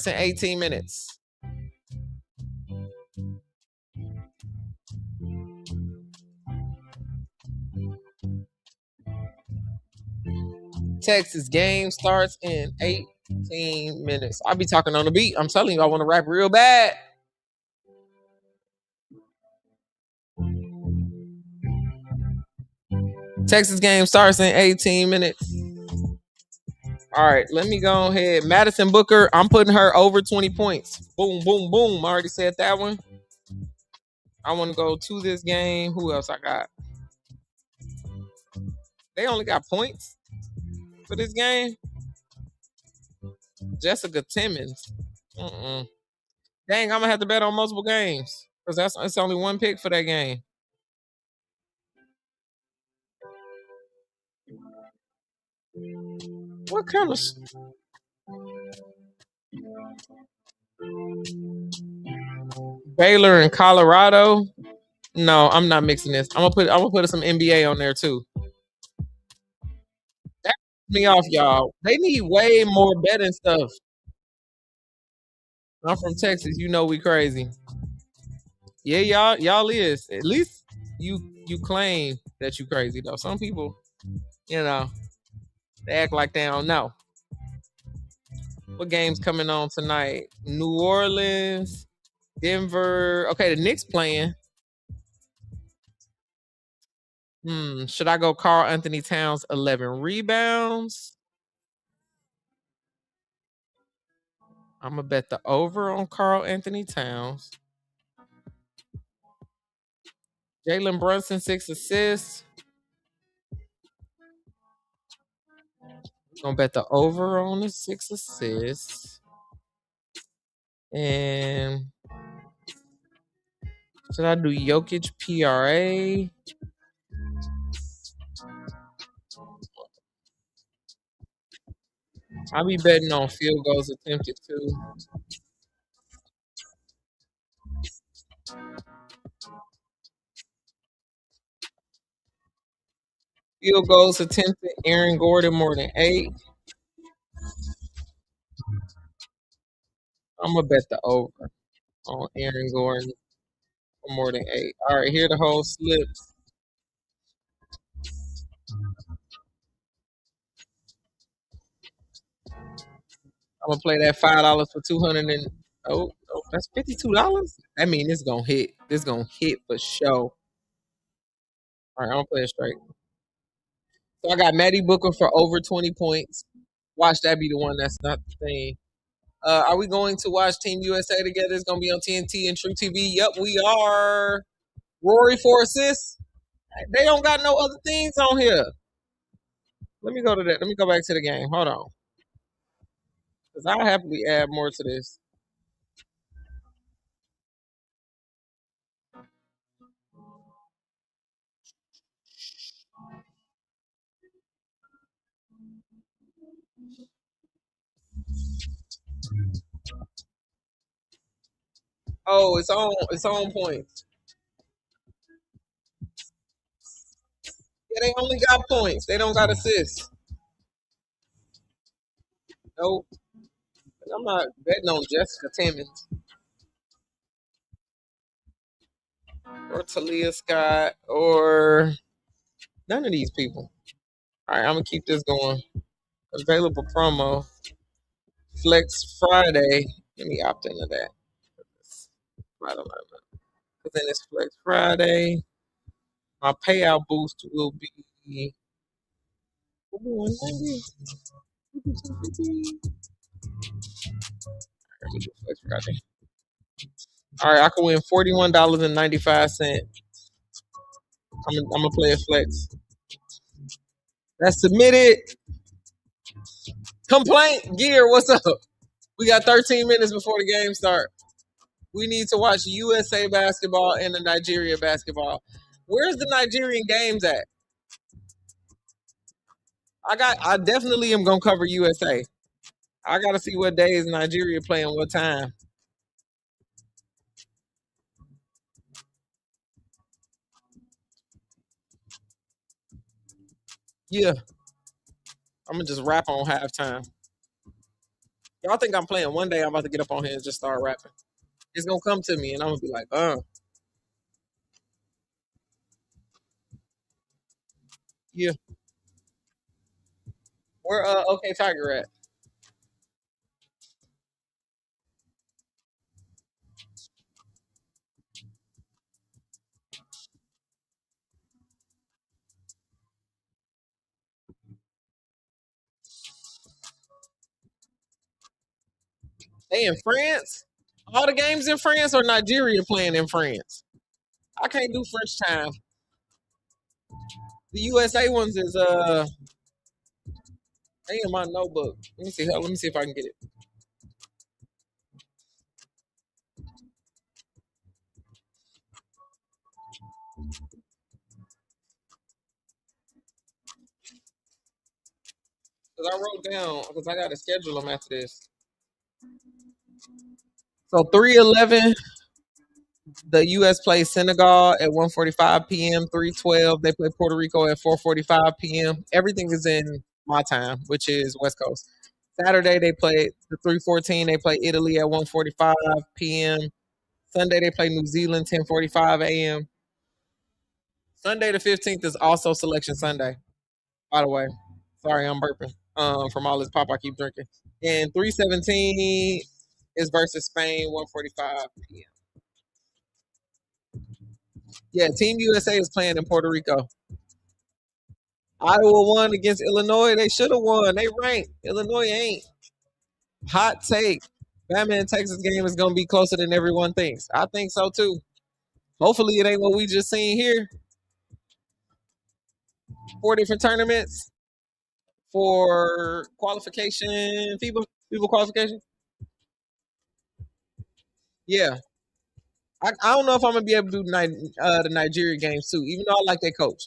Speaker 3: game starts in 18 minutes. I'll be talking on the beat. I'm telling you, I want to rap real bad. Texas game starts in 18 minutes. All right, let me go ahead. Madison Booker, I'm putting her over 20 points. Boom, boom, boom. I already said that one. I want to go to this game. Who else I got? They only got points for this game. Jessica Timmons. Dang, I'm going to have to bet on multiple games because it's only one pick for that game. What kind of... Baylor and Colorado? No, I'm not mixing this. I'm gonna put some NBA on there too. That pisses me off, y'all. They need way more betting stuff. I'm from Texas. You know we crazy. Yeah, y'all is. At least you claim that you crazy though. Some people, you know, they act like they don't know. What game's coming on tonight? New Orleans, Denver. Okay, the Knicks playing. Should I go Karl Anthony Towns 11 rebounds? I'm gonna bet the over on Karl Anthony Towns. Jalen Brunson 6 assists. Gonna bet the over on the 6 assists. And should I do Jokic PRA? I'll be betting on field goals attempted too. Field goals attempted, Aaron Gordon more than 8. I'm gonna bet the over on Aaron Gordon for more than 8. All right, here are the whole slips. I'm gonna play that $5 for 200 and that's $52. That mean it's gonna hit. This gonna hit for sure. All right, I'm gonna play it straight. So I got Maddie Booker for over 20 points. Watch that be the one that's not the thing. Are we going to watch Team USA together? It's gonna be on TNT and True TV. Yep, we are. Rory for assists. They don't got no other things on here. Let me go to that. Let me go back to the game. Hold on. Because I'll happily add more to this. Oh, it's on points. Yeah, they only got points. They don't got assists. Nope. I'm not betting on Jessica Timmons or Talia Scott or none of these people. All right, I'm gonna keep this going. Available promo. Flex Friday. Let me opt into that. Because then it's Flex Friday. My payout boost will be Flex Friday. All right, I can win $41.95. I'm gonna play a flex. That's submitted. Complaint gear. What's up? We got 13 minutes before the game start. We need to watch USA basketball and the Nigeria basketball. Where's the Nigerian games at? I definitely am gonna cover USA. I gotta see what days Nigeria playing what time. Yeah. I'm gonna just rap on halftime. Y'all think I'm playing one day, I'm about to get up on here and just start rapping. It's gonna come to me and I'm gonna be like, yeah. Where OK Tiger at? They in France? All the games in France or Nigeria playing in France? I can't do French time. The USA ones is they in my notebook. Let me see. Let me see if I can get it. Because I wrote down because I got to schedule them after this. So 3:11, the U.S. plays Senegal at 1:45 p.m. 3:12, they play Puerto Rico at 4:45 p.m. Everything is in my time, which is West Coast. Saturday they play the 3:14. They play Italy at 1:45 p.m. Sunday they play New Zealand 10:45 a.m. Sunday the 15th is also Selection Sunday. By the way, sorry I'm burping from all this pop I keep drinking. And 3:17 is versus Spain 1:45 p.m. Yeah, Team USA is playing in Puerto Rico. Iowa won against Illinois. They should have won. They ranked. Illinois ain't. Hot take. Bama and Texas game is going to be closer than everyone thinks. I think so too. Hopefully it ain't what we just seen here. 4 different tournaments for qualification. People qualification. Yeah. I don't know if I'm going to be able to do the Nigeria games too, even though I like their coach.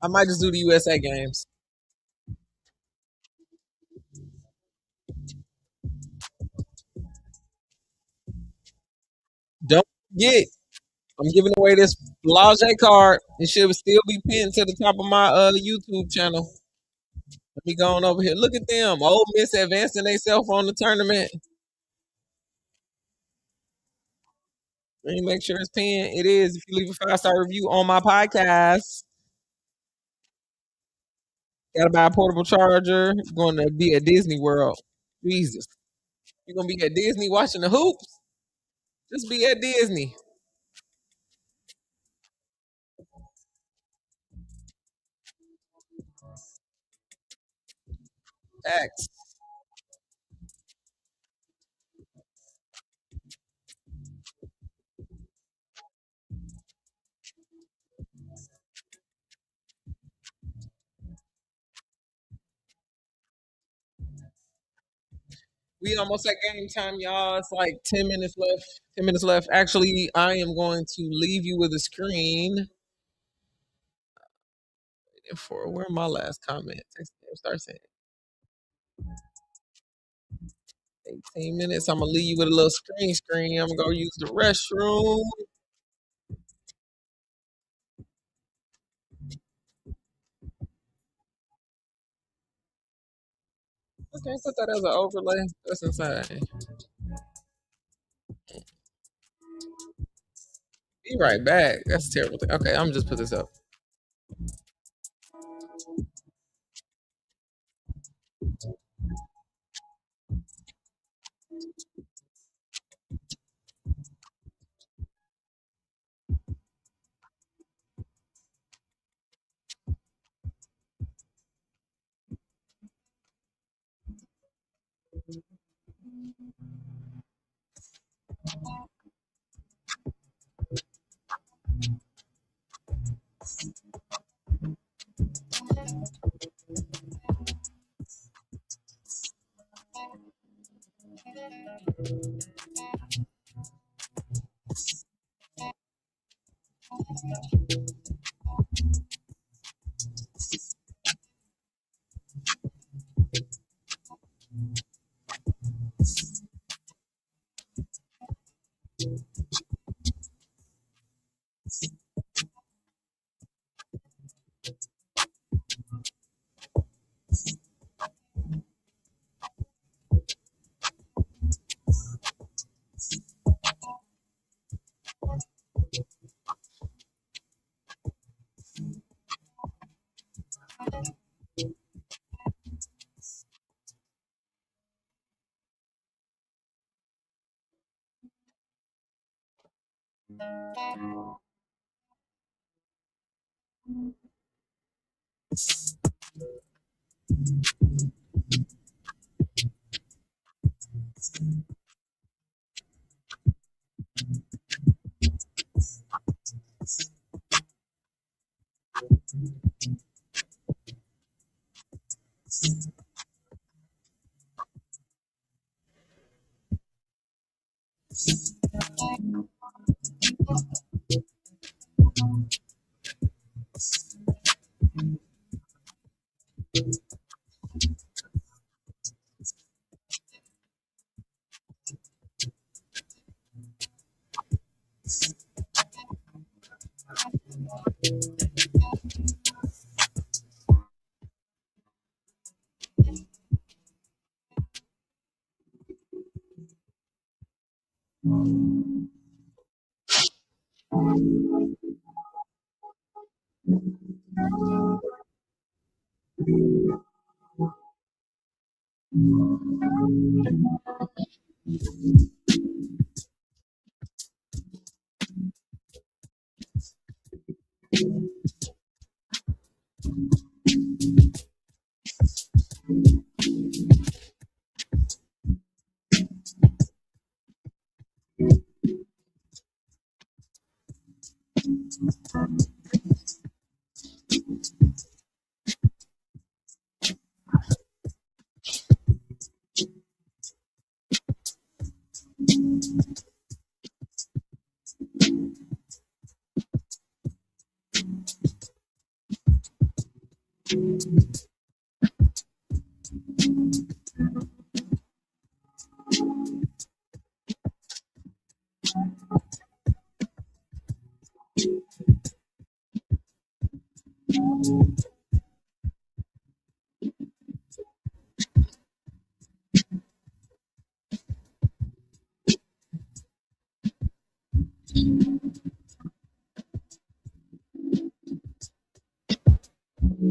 Speaker 3: I might just do the USA games. Don't forget, I'm giving away this Blage card. It should still be pinned to the top of my YouTube channel. Let me go on over here. Look at them. Ole Miss advancing themselves on the tournament. Let me make sure it's pinned. It is. If you leave a 5-star review on my podcast. Gotta buy a portable charger. You're going to be at Disney World. Jesus. You're going to be at Disney watching the hoops? Just be at Disney. Facts. We almost at game time, y'all. It's like 10 minutes left. 10 minutes left. Actually, I am going to leave you with a screen. For where my last comment? Start saying 18 minutes. I'm gonna leave you with a little screen. I'm gonna go use the restroom. Okay, put that as an overlay. That's insane. Be right back. That's a terrible thing. Okay, I'm gonna just put this up.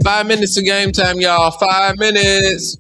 Speaker 3: 5 minutes to game time, y'all. 5 minutes.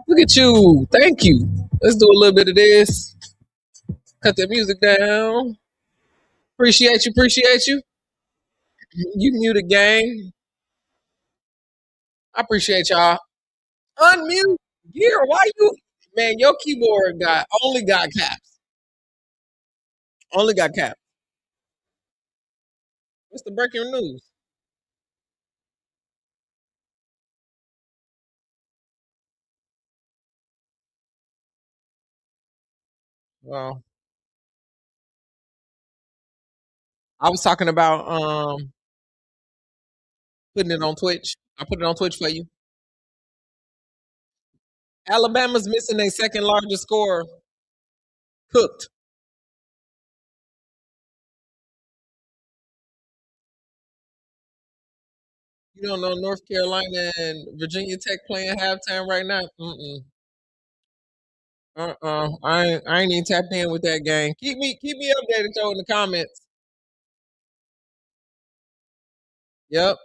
Speaker 3: Look at you. Thank you. Let's do a little bit of this. Cut the music down. Appreciate you. Appreciate you. You muted, gang. I appreciate y'all. Unmute. Gear, why you? Man, your keyboard only got caps. Only got caps. What's the breaking news? Well, I was talking about putting it on Twitch. I put it on Twitch for you. Alabama's missing their second largest scorer. Cooked. You don't know North Carolina and Virginia Tech playing halftime right now? I ain't even tapped in with that game. Keep me updated though in the comments. Yep.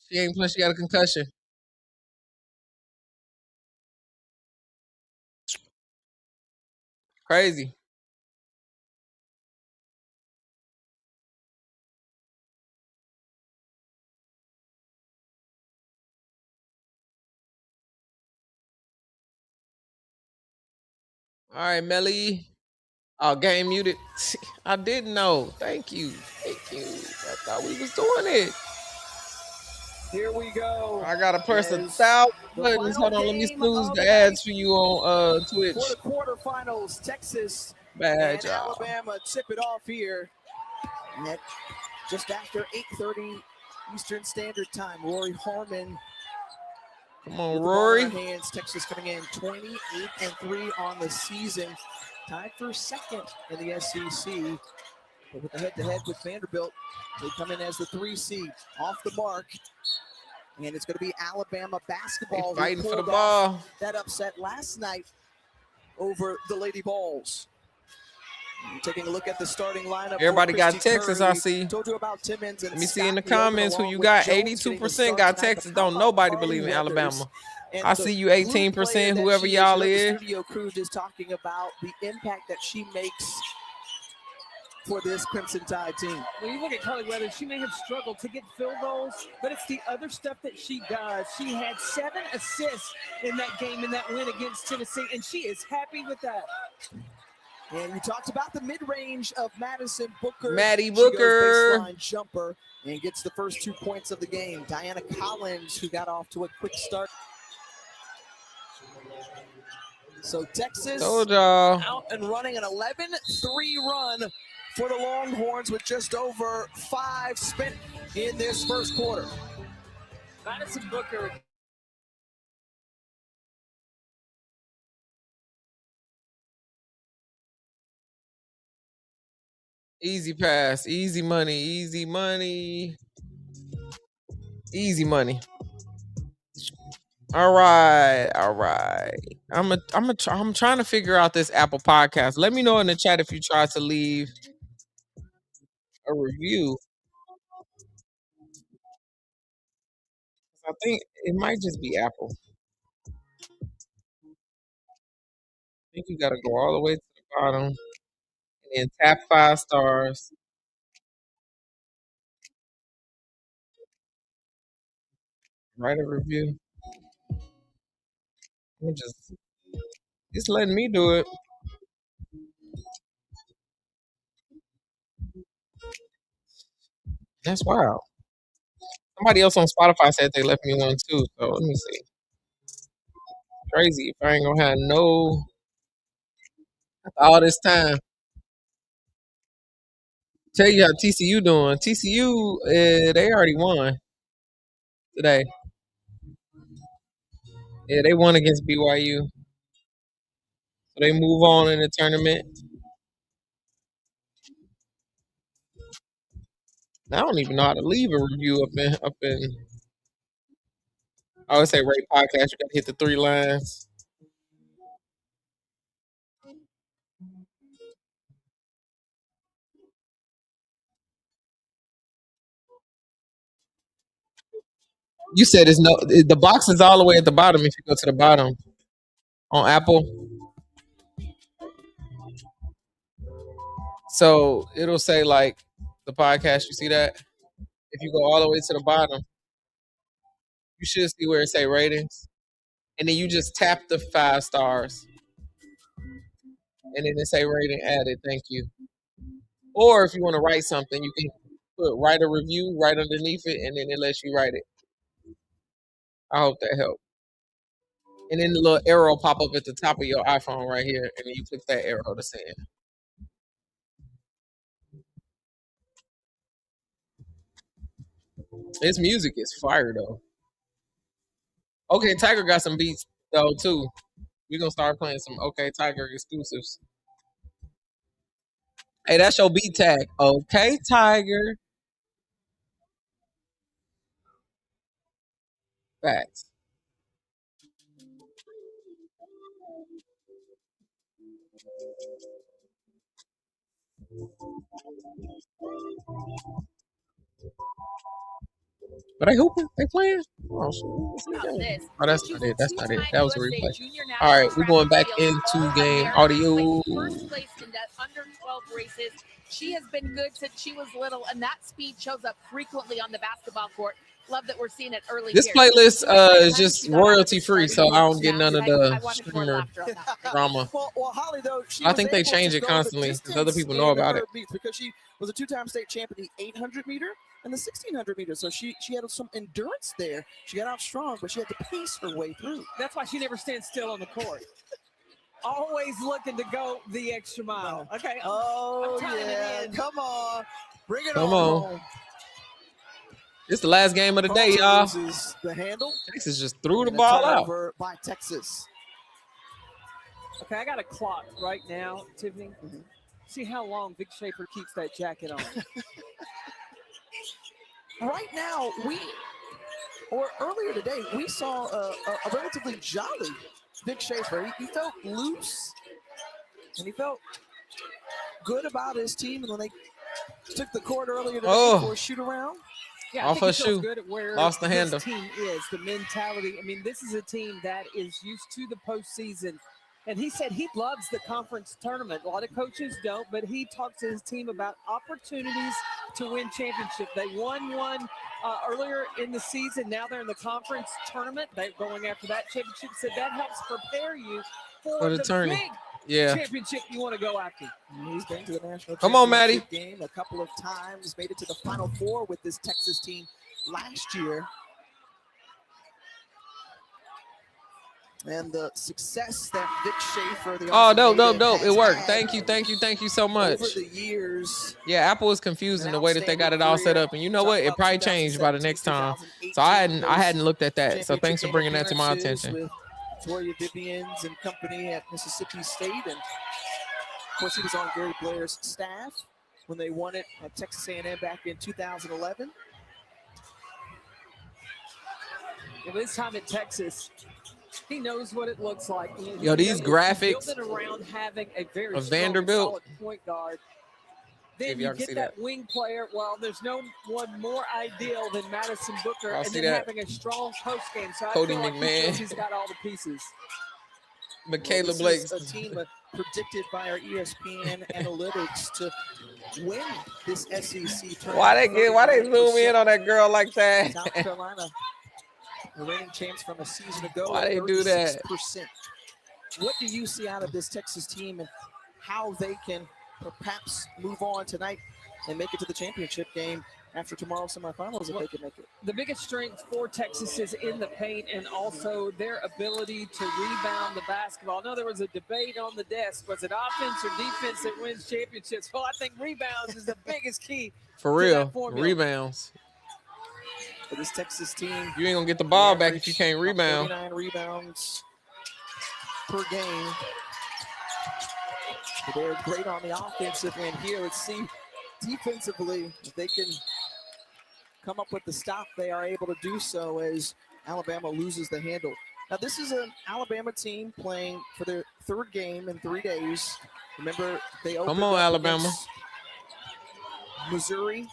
Speaker 3: She ain't playing, she got a concussion. Crazy. All right, Melly. Oh, game muted. I didn't know. Thank you. Thank you. I thought we was doing it.
Speaker 4: Here we go.
Speaker 3: I gotta press 1,000 buttons. Hold on, let me snooze the ads for you on Twitch.
Speaker 4: For the quarterfinals, Texas
Speaker 3: Bad
Speaker 4: and
Speaker 3: job.
Speaker 4: Alabama tip it off here. And just after 8:30 Eastern Standard Time, Rory Harmon.
Speaker 3: Come on, Rory.
Speaker 4: Hands. Texas coming in 28-3 on the season, tied for second in the SEC. But with the head-to-head with Vanderbilt, they come in as the 3 seed, off the mark. And it's going to be Alabama basketball
Speaker 3: fighting for the ball.
Speaker 4: That upset last night over the Lady Vols. Taking a look at the starting lineup.
Speaker 3: Everybody got Texas, I see.
Speaker 4: Told you about Timmons and
Speaker 3: Let me see in the comments who you got. 82% got Texas. Don't nobody believe in Alabama. I see you 18%, whoever y'all is.
Speaker 4: The studio crew just talking about the impact that she makes for this Crimson Tide team.
Speaker 5: When you look at Carly Weathers, she may have struggled to get field goals, but it's the other stuff that she does. She had 7 assists in that game, in that win against Tennessee, and she is happy with that.
Speaker 4: And we talked about the mid-range of Madison Booker.
Speaker 3: Maddie Booker.
Speaker 4: She goes baseline jumper and gets the first 2 points of the game. Diana Collins, who got off to a quick start. So Texas out and running an 11-3 run for the Longhorns with just over 5 spent in this first quarter.
Speaker 5: Madison Booker.
Speaker 3: Easy pass, easy money, easy money. Easy money. All right. I'm trying to figure out this Apple Podcast. Let me know in the chat if you try to leave a review. I think it might just be Apple. I think you got to go all the way to the bottom and then tap 5 stars. Write a review. It's letting me do it. That's wild. Somebody else on Spotify said they left me one too. So let me see. Crazy if I ain't gonna have no all this time. Tell you how TCU doing. TCU, they already won today. Yeah, they won against BYU. So they move on in the tournament. I don't even know how to leave a review up in. I always say rate podcast. You gotta hit the 3 lines. You said the box is all the way at the bottom if you go to the bottom on Apple. So it'll say like the podcast. You see that? If you go all the way to the bottom, you should see where it say ratings. And then you just tap the 5 stars. And then it say rating added. Thank you. Or if you want to write something, you can write a review right underneath it, and then it lets you write it. I hope that helped. And then the little arrow pop up at the top of your iPhone right here, and then you click that arrow to send. His music is fire though. Okay, Tiger got some beats though too. We're gonna start playing some Okay Tiger exclusives. Hey, that's your beat tag. Okay, Tiger. Facts. But they hooping? They playing? Oh, shit. Oh, that's not it. That's not it. That was a replay. All right, we're going back into game audio.
Speaker 6: First place in that under 12 races. She has been good since she was little, and that speed shows up frequently on the basketball court. Love that we're seeing it early.
Speaker 3: This playlist is just royalty free, so I don't get none of the streamer drama.
Speaker 4: Well, Holly, though,
Speaker 3: I think they change it constantly because other people know about it.
Speaker 4: Because she was a 2-time state champion in the 800 meter and the 1600 meter, so she had some endurance there. She got out strong, but she had to pace her way through.
Speaker 5: That's why she never stands still on the court. Always looking to go the extra mile. Okay.
Speaker 4: Oh, yeah. Come on. Bring it on.
Speaker 3: Come on. It's the last game of the day, y'all.
Speaker 4: The handle.
Speaker 3: Texas just threw the ball out.
Speaker 4: By Texas.
Speaker 5: Okay, I got a clock right now, Tiffany. See how long Vic Schaefer keeps that jacket on.
Speaker 4: Right now, earlier today, we saw a relatively jolly Vic Schaefer. He felt loose, and he felt good about his team. And when they took the court earlier today for a shoot around,
Speaker 5: yeah,
Speaker 3: off her shoe,
Speaker 5: good at where
Speaker 3: lost the handle.
Speaker 5: This team is the mentality. I mean, this is a team that is used to the postseason. And he said he loves the conference tournament. A lot of coaches don't, but he talks to his team about opportunities to win championship. They won one earlier in the season. Now they're in the conference tournament. They're going after that championship. Said that helps prepare you for the
Speaker 3: tournament.
Speaker 5: Big championship you want to go after.
Speaker 4: He's been to the national
Speaker 3: Come on, Maddie.
Speaker 4: Game a couple of times. Made it to the Final Four with this Texas team last year. And the success that Vic Schaefer,
Speaker 3: dope. It worked. Thank you so much.
Speaker 4: Over the years.
Speaker 3: Yeah, Apple is confusing the way that they got it all set up. And you know what? It probably changed by the next time. So I hadn't looked at that. So thanks for bringing that to my attention.
Speaker 4: With Toria Vivians and company at Mississippi State. And of course, he was on Gary Blair's staff when they won it at Texas A&M back in 2011.
Speaker 5: Well, this time at Texas, he knows what it looks like.
Speaker 3: Yo, these graphics
Speaker 5: around having a very
Speaker 3: of Vanderbilt.
Speaker 5: solid point guard. then you get that wing player. Well, there's no one more ideal than Madison Booker, and then having a strong post game. So
Speaker 3: Cody
Speaker 5: I feel
Speaker 3: McMahon.
Speaker 5: like he's got all the pieces.
Speaker 3: Michaela
Speaker 4: This
Speaker 3: Blake.
Speaker 4: is a team predicted by our ESPN analytics to win this SEC tournament.
Speaker 3: Why they zoom in on that girl like that?
Speaker 4: South Carolina, the reigning champs from a season ago.
Speaker 3: Why they do that?
Speaker 4: 36%. What do you see out of this Texas team and how they can perhaps move on tonight and make it to the championship game after tomorrow's semifinals if they can make it?
Speaker 5: The biggest strength for Texas is in the paint and also their ability to rebound the basketball. I know there was a debate on the desk. Was it offense or defense that wins championships? Well, I think rebounds is the biggest key.
Speaker 3: For real, rebounds.
Speaker 4: For this Texas team,
Speaker 3: you ain't gonna get the ball back if you can't rebound.
Speaker 4: 39 rebounds per game. But they're great on the offensive end here. Let's see defensively if they can come up with the stop. They are able to do so as Alabama loses the handle. Now, this is an Alabama team playing for their third game in 3 days. Remember, they opened
Speaker 3: Come on,
Speaker 4: up
Speaker 3: Alabama.
Speaker 5: Missouri.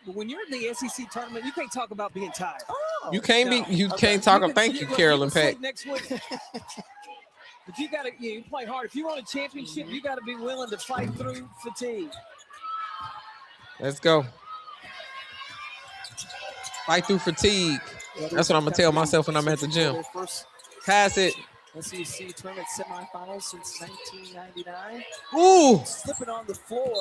Speaker 5: When you're in the SEC tournament, you can't talk about being tired.
Speaker 3: You can't can't talk. Thank you, Carolyn Peck.
Speaker 5: Next week. But you gotta, you play hard. If you want a championship, you gotta be willing to fight through fatigue.
Speaker 3: Let's go. Fight through fatigue. That's what I'm gonna tell myself when I'm at the gym. Pass it.
Speaker 4: SEC Tournament semifinals since 1999.
Speaker 3: Ooh.
Speaker 4: Slipping on the floor.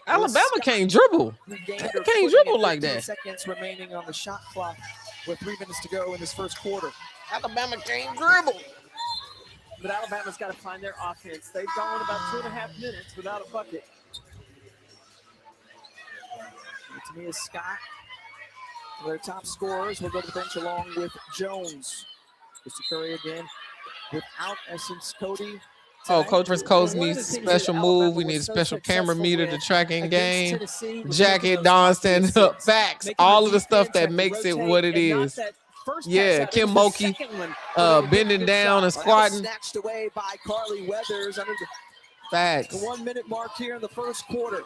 Speaker 3: Alabama can't dribble. They can't dribble like that.
Speaker 4: Seconds remaining on the shot clock with 3 minutes to go in this first quarter.
Speaker 3: Alabama can't dribble.
Speaker 5: But Alabama's got to find their offense. They've gone about 2.5 minutes without a bucket.
Speaker 4: Tamia Scott, their top scorers, will go to the bench along with Jones. Mr. Curry again without Essence Cody.
Speaker 3: Oh, Coach vs. Coach needs a special move. We need a special camera meter to track in game. Jacket, Don standing up. Facts. All of the stuff that makes it what it is. Yeah, Kim Mulkey bending down and squatting.
Speaker 4: Snatched away by Carly Weathers under
Speaker 3: Facts.
Speaker 4: the 1 minute mark here in the first quarter.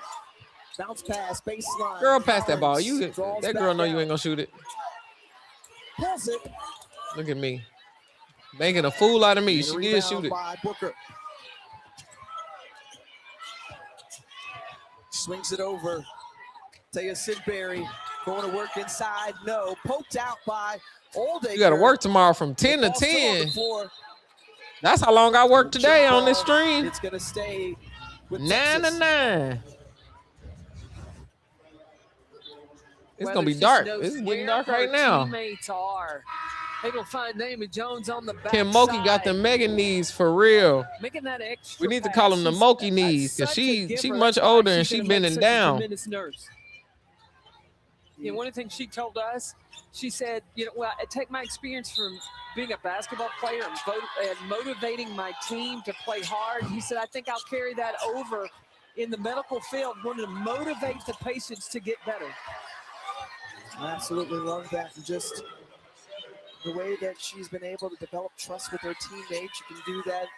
Speaker 4: Bounce pass, baseline.
Speaker 3: Girl, pass that ball. That girl know you ain't gonna shoot it.
Speaker 4: Pulls it.
Speaker 3: Look at me. Making a fool out of me. She did shoot it.
Speaker 4: By Booker. Swings it over. Taya Sidbury going to work inside. No. Poked out by Oldaker.
Speaker 3: You got to work tomorrow from 10 to 10. That's how long I worked today on this stream.
Speaker 4: It's going to stay with
Speaker 3: 9 to 9. It's going to be dark. It's getting dark right now.
Speaker 5: Teammates are. They will find Amy Jones on the back.
Speaker 3: Kim Mulkey got the mega knees for real.
Speaker 5: Making that extra
Speaker 3: we need to call them the Mulkey knees because she much older and she bending down.
Speaker 5: You know, one of the things she told us, she said, you know, well, I take my experience from being a basketball player and motivating my team to play hard. He said, I think I'll carry that over in the medical field, wanting to motivate the patients to get better.
Speaker 4: I absolutely love that. And just the way that she's been able to develop trust with her teammates. You can do that.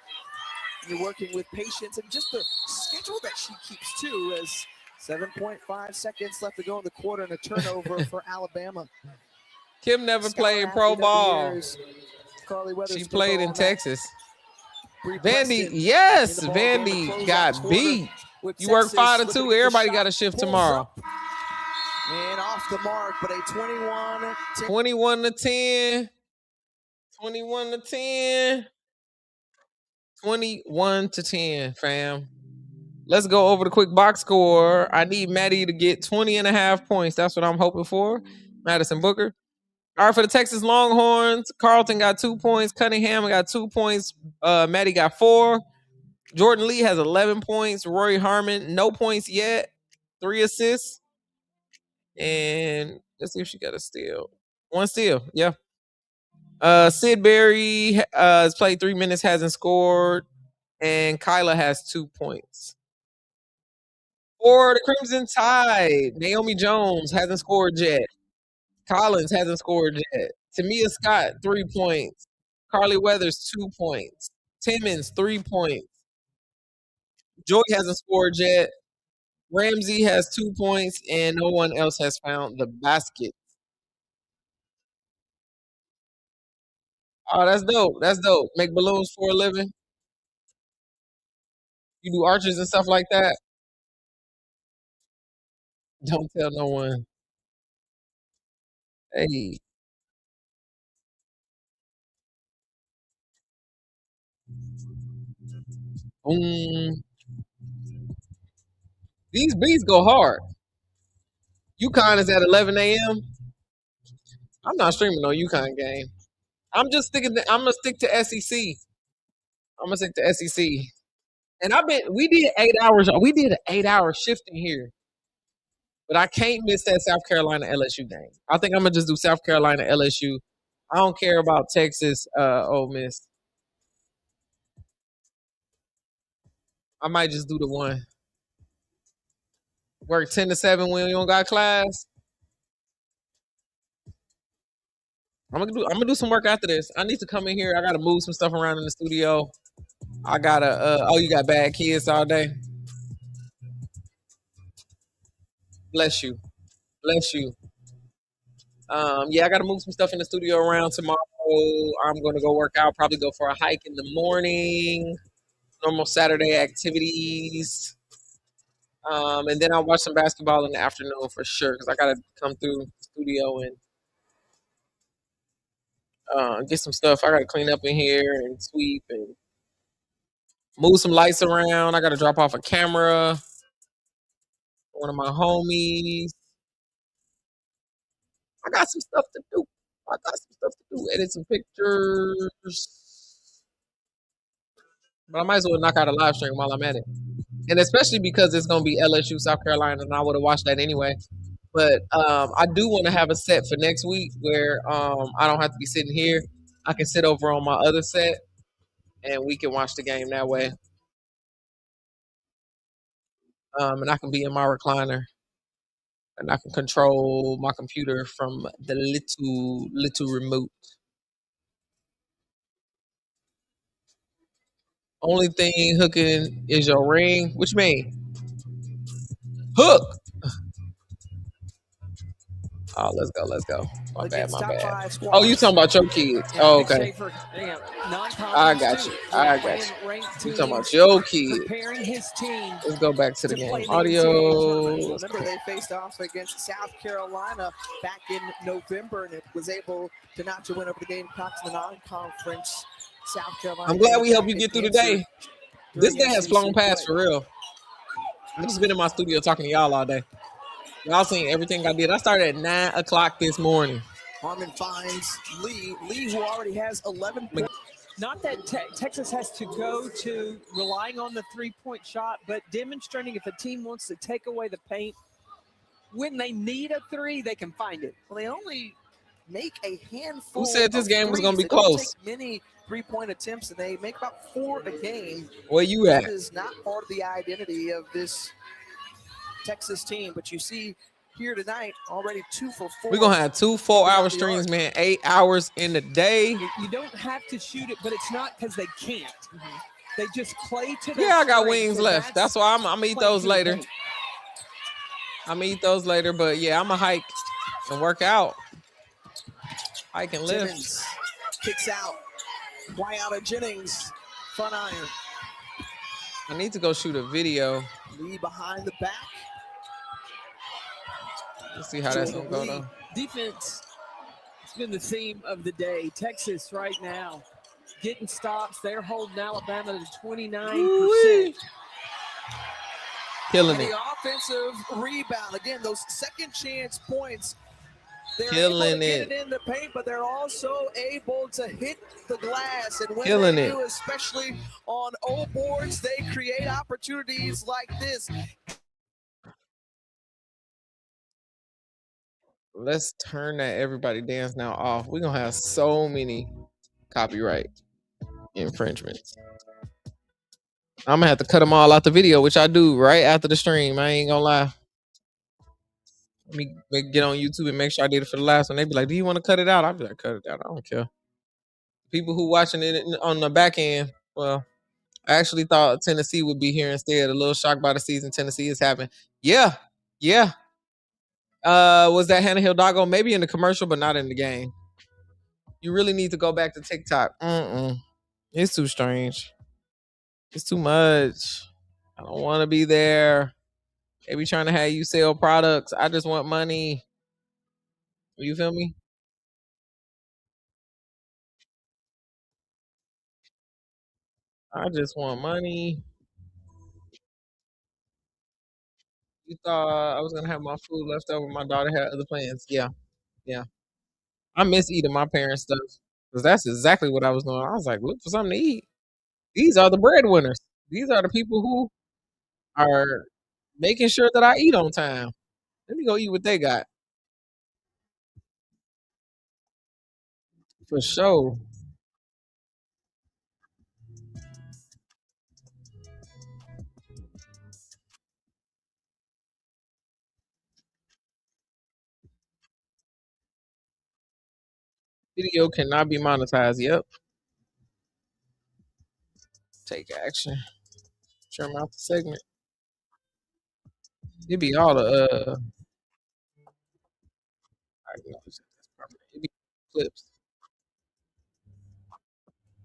Speaker 4: You're working with patience and just the schedule that she keeps too, as 7.5 seconds left to go in the quarter and a turnover for Alabama.
Speaker 3: Kim never played pro ball. She played in Texas. Vandy, yes, Vandy got beat. You work 5 to 2. Everybody got a shift tomorrow.
Speaker 4: And off the mark, but a
Speaker 3: 21 to 10. 21 to 10. 21 to 10, fam. Let's go over the quick box score. I need Maddie to get 20.5 points. That's what I'm hoping for. Madison Booker. All right, for the Texas Longhorns, Carlton got 2 points. Cunningham got 2 points. Maddie got 4. Jordan Lee has 11 points. Rory Harmon, no points yet. 3 assists. And let's see if she got a steal. 1 steal, yeah. Sid Berry has played 3 minutes, hasn't scored. And Kyla has 2 points. For the Crimson Tide, Naomi Jones hasn't scored yet. Collins hasn't scored yet. Tamia Scott, 3 points. Carly Weathers, 2 points. Timmons, 3 points. Joy hasn't scored yet. Ramsey has 2 points, and no one else has found the basket. Oh, that's dope. That's dope. Make balloons for a living. You do arches and stuff like that. Don't tell no one. Hey. Boom. These beats go hard. UConn is at 11 a.m. I'm not streaming no UConn game. I'm gonna stick to SEC. I'm gonna stick to SEC. And we did 8 hours. We did an 8-hour shift in here. But I can't miss that South Carolina LSU game. I think I'm gonna just do South Carolina LSU. I don't care about Texas Ole Miss. I might just do the one. Work 10 to 7 when we don't got class. I'm gonna do some work after this. I need to come in here. I gotta move some stuff around in the studio. I gotta you got bad kids all day. Bless you. Bless you. Yeah, I gotta move some stuff in the studio around tomorrow. I'm gonna go work out, probably go for a hike in the morning. Normal Saturday activities. And then I'll watch some basketball in the afternoon for sure, because I gotta come through the studio and get some stuff. I gotta clean up in here and sweep and move some lights around. I gotta drop off a camera. One of my homies. I got some stuff to do. Edit some pictures. But I might as well knock out a live stream while I'm at it. And especially because it's gonna be LSU, South Carolina, and I would have watched that anyway. But I do want to have a set for next week where I don't have to be sitting here. I can sit over on my other set and we can watch the game that way. And I can be in my recliner and I can control my computer from the little remote. Only thing hooking is your ring. What you mean? Hook. Oh, let's go. My bad. Oh, you talking about your kids? Oh, okay. I got you. You talking about your kids? Let's go back to the game. Audio.
Speaker 4: Remember, they faced off against South Carolina back in November, and it was able to not to win over the Gamecocks in the non-conference. South Carolina.
Speaker 3: I'm glad we helped you get through the day. This day has flown past for real. I've just been in my studio talking to y'all all day. Y'all seen everything I did. I started at 9 o'clock this morning.
Speaker 4: Harmon finds Lee, who already has 11 points.
Speaker 5: Not that Texas has to go to relying on the three-point shot, but demonstrating if a team wants to take away the paint, when they need a three, they can find it.
Speaker 4: Well, they only make a handful.
Speaker 3: Who said this game was going to be
Speaker 4: They don't
Speaker 3: close?
Speaker 4: take many three-point attempts, and they make about 4 a game.
Speaker 3: Where you at?
Speaker 4: That is not part of the identity of this Texas team, but you see here tonight already 2 for 4.
Speaker 3: We're gonna have 2 4-hour streams, man. 8 hours in the day.
Speaker 5: You don't have to shoot it, but it's not because they can't. They just play to their
Speaker 3: Yeah, I got
Speaker 5: strengths,
Speaker 3: wings
Speaker 5: and
Speaker 3: left. That's why I'm gonna eat those later. But yeah, I'm gonna hike and work out. Hike and lift.
Speaker 4: Jennings kicks out. Wyata Jennings, front iron.
Speaker 3: I need to go shoot a video.
Speaker 4: Lee behind the back.
Speaker 3: Let's see how that's gonna go though.
Speaker 5: Defense has been the theme of the day. Texas right now getting stops. They're holding Alabama to 29%.
Speaker 3: Killing
Speaker 4: And
Speaker 3: it.
Speaker 4: the offensive rebound. Again, those second chance points. They're
Speaker 3: Killing
Speaker 4: able to
Speaker 3: it.
Speaker 4: get it in the paint, but they're also able to hit the glass. And when
Speaker 3: Killing
Speaker 4: they
Speaker 3: it.
Speaker 4: do, especially on O boards, they create opportunities like this.
Speaker 3: Let's turn that everybody dance now off. We're gonna have so many copyright infringements. I'm gonna have to cut them all out the video, which I do right after the stream. I ain't gonna lie. Let me get on YouTube and make sure I did it for the last one. They be like, "Do you want to cut it out?" I'll be like, "Cut it out. I don't care." People who watching it on the back end, well, I actually thought Tennessee would be here instead. A little shocked by the season Tennessee is having. Yeah. Yeah. Was that Hannah Hidalgo? Maybe in the commercial, but not in the game. You really need to go back to TikTok. It's too strange. It's too much. I don't want to be there. They be trying to have you sell products. I just want money. You feel me? I just want money. You thought I was gonna have my food left over? My daughter had other plans. Yeah, yeah. I miss eating my parents' stuff because that's exactly what I was doing. I was like, look for something to eat. These are the breadwinners. These are the people who are making sure that I eat on time. Let me go eat what they got for sure. Video cannot be monetized. Yep. Take action. Trim out the segment. It be all the it be clips.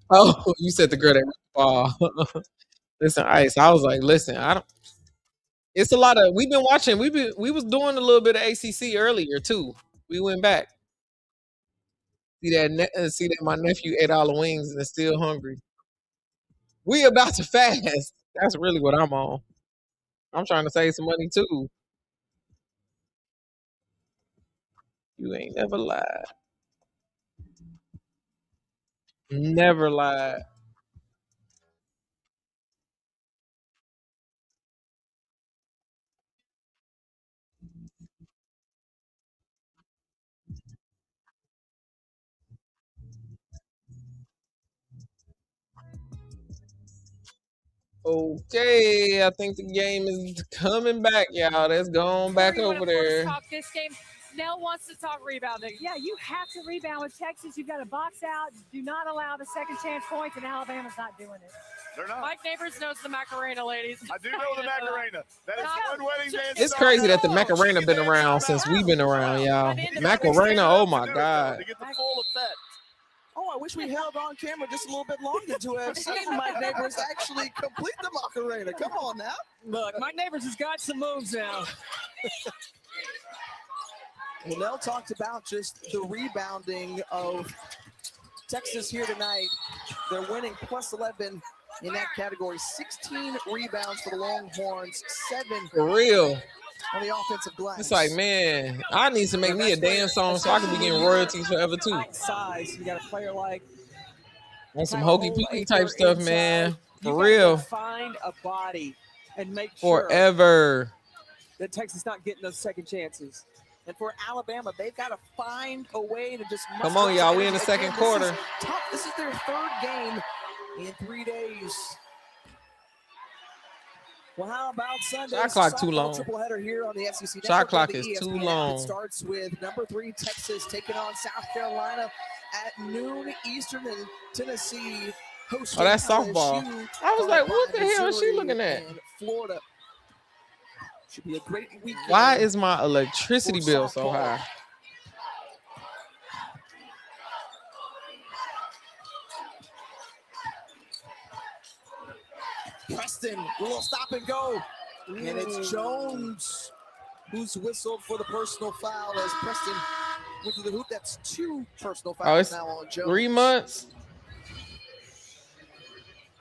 Speaker 3: Oh, you said the girl that ripped the ball. Listen, Ice. I was like, listen, I don't. It's a lot of. We've been watching. We was doing a little bit of ACC earlier too. We went back. See that my nephew ate all the wings and is still hungry. We about to fast. That's really what I'm on. I'm trying to save some money too. You ain't never lied. Never lied. Okay, I think the game is coming back, y'all. That's going back over there.
Speaker 9: Talk this game. Nell wants to talk rebounding.
Speaker 10: Yeah, you have to rebound with Texas. You've got to box out. Do not allow the second chance points, and Alabama's not doing it.
Speaker 11: They're not.
Speaker 9: Mike Neighbors knows the Macarena, ladies.
Speaker 11: I do know the Macarena. That is one wedding dance.
Speaker 3: It's crazy that the Macarena been around since we've been around, y'all. Macarena, oh my God.
Speaker 11: To get the full effect.
Speaker 4: Oh, I wish we held on camera just a little bit longer to have seen Mike Neighbors actually complete the Macarena. Come on now.
Speaker 5: Look, Mike Neighbors has got some moves now.
Speaker 4: Well, Nell talked about just the rebounding of Texas here tonight. They're winning plus 11 in that category. 16 rebounds for the Longhorns, 7
Speaker 3: For real.
Speaker 4: on the offensive glass.
Speaker 3: It's like, man, I need to make me a dance song so I can be getting royalties forever too.
Speaker 5: Size, you got a player like
Speaker 3: On some hokey pokey type stuff, man.
Speaker 5: You
Speaker 3: For
Speaker 5: gotta
Speaker 3: real.
Speaker 5: find a body and make sure
Speaker 3: Forever.
Speaker 5: that Texas not getting those second chances. And for Alabama, they've got to find a way to just.
Speaker 3: Come on, y'all. We in the second quarter.
Speaker 4: This is their third game in 3 days. Well, how about Sunday?
Speaker 3: Shot clock too long.
Speaker 4: Tripleheader here on the SEC.
Speaker 3: Shot clock
Speaker 4: the
Speaker 3: is too
Speaker 4: ESPN.
Speaker 3: long.
Speaker 4: It starts with number 3 Texas taking on South Carolina at noon Eastern, and Tennessee hosting.
Speaker 3: Oh, that's softball.
Speaker 4: LSU,
Speaker 3: I was like, what the hell is she
Speaker 4: Missouri,
Speaker 3: looking at?
Speaker 4: and Florida. Should be a great weekend.
Speaker 3: Why is my electricity bill so high?
Speaker 4: Preston, a little stop and go. And it's Jones who's whistled for the personal foul as Preston went to the hoop. That's 2 personal
Speaker 3: Oh,
Speaker 4: fouls
Speaker 3: it's
Speaker 4: now on Jones.
Speaker 3: 3 months.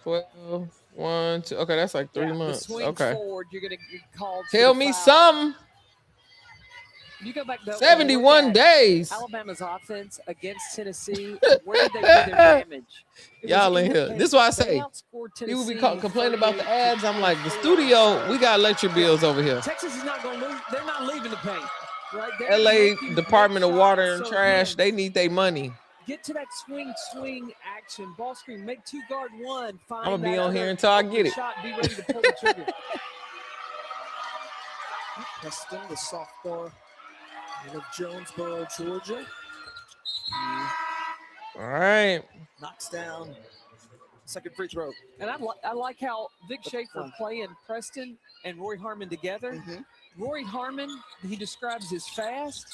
Speaker 3: 12, 1, 2. Okay, that's like 3 months.
Speaker 5: The swing
Speaker 3: Okay.
Speaker 5: forward, you're going to get called.
Speaker 3: Tell me something.
Speaker 5: You go back to
Speaker 3: 71 days.
Speaker 5: Alabama's offense against Tennessee. Where did they do their damage?
Speaker 3: Y'all in here. This is why I say people be complaining about the ads. I'm like, the studio, we got electric bills over here.
Speaker 5: Texas is not going to lose. They're not leaving the paint. Right?
Speaker 3: LA Department of Water and Trash, they need their money.
Speaker 5: Get to that swing action. Ball screen. Make 2 guard 1.
Speaker 3: I'm gonna be on here until I get it.
Speaker 5: Shot, be ready to pull the trigger.
Speaker 4: Preston, the sophomore out of Jonesboro, Georgia.
Speaker 3: All right.
Speaker 4: Knocks down second free throw.
Speaker 5: And I like how Vic Schaefer playing Preston and Roy Harmon together. Roy Harmon, he describes as fast.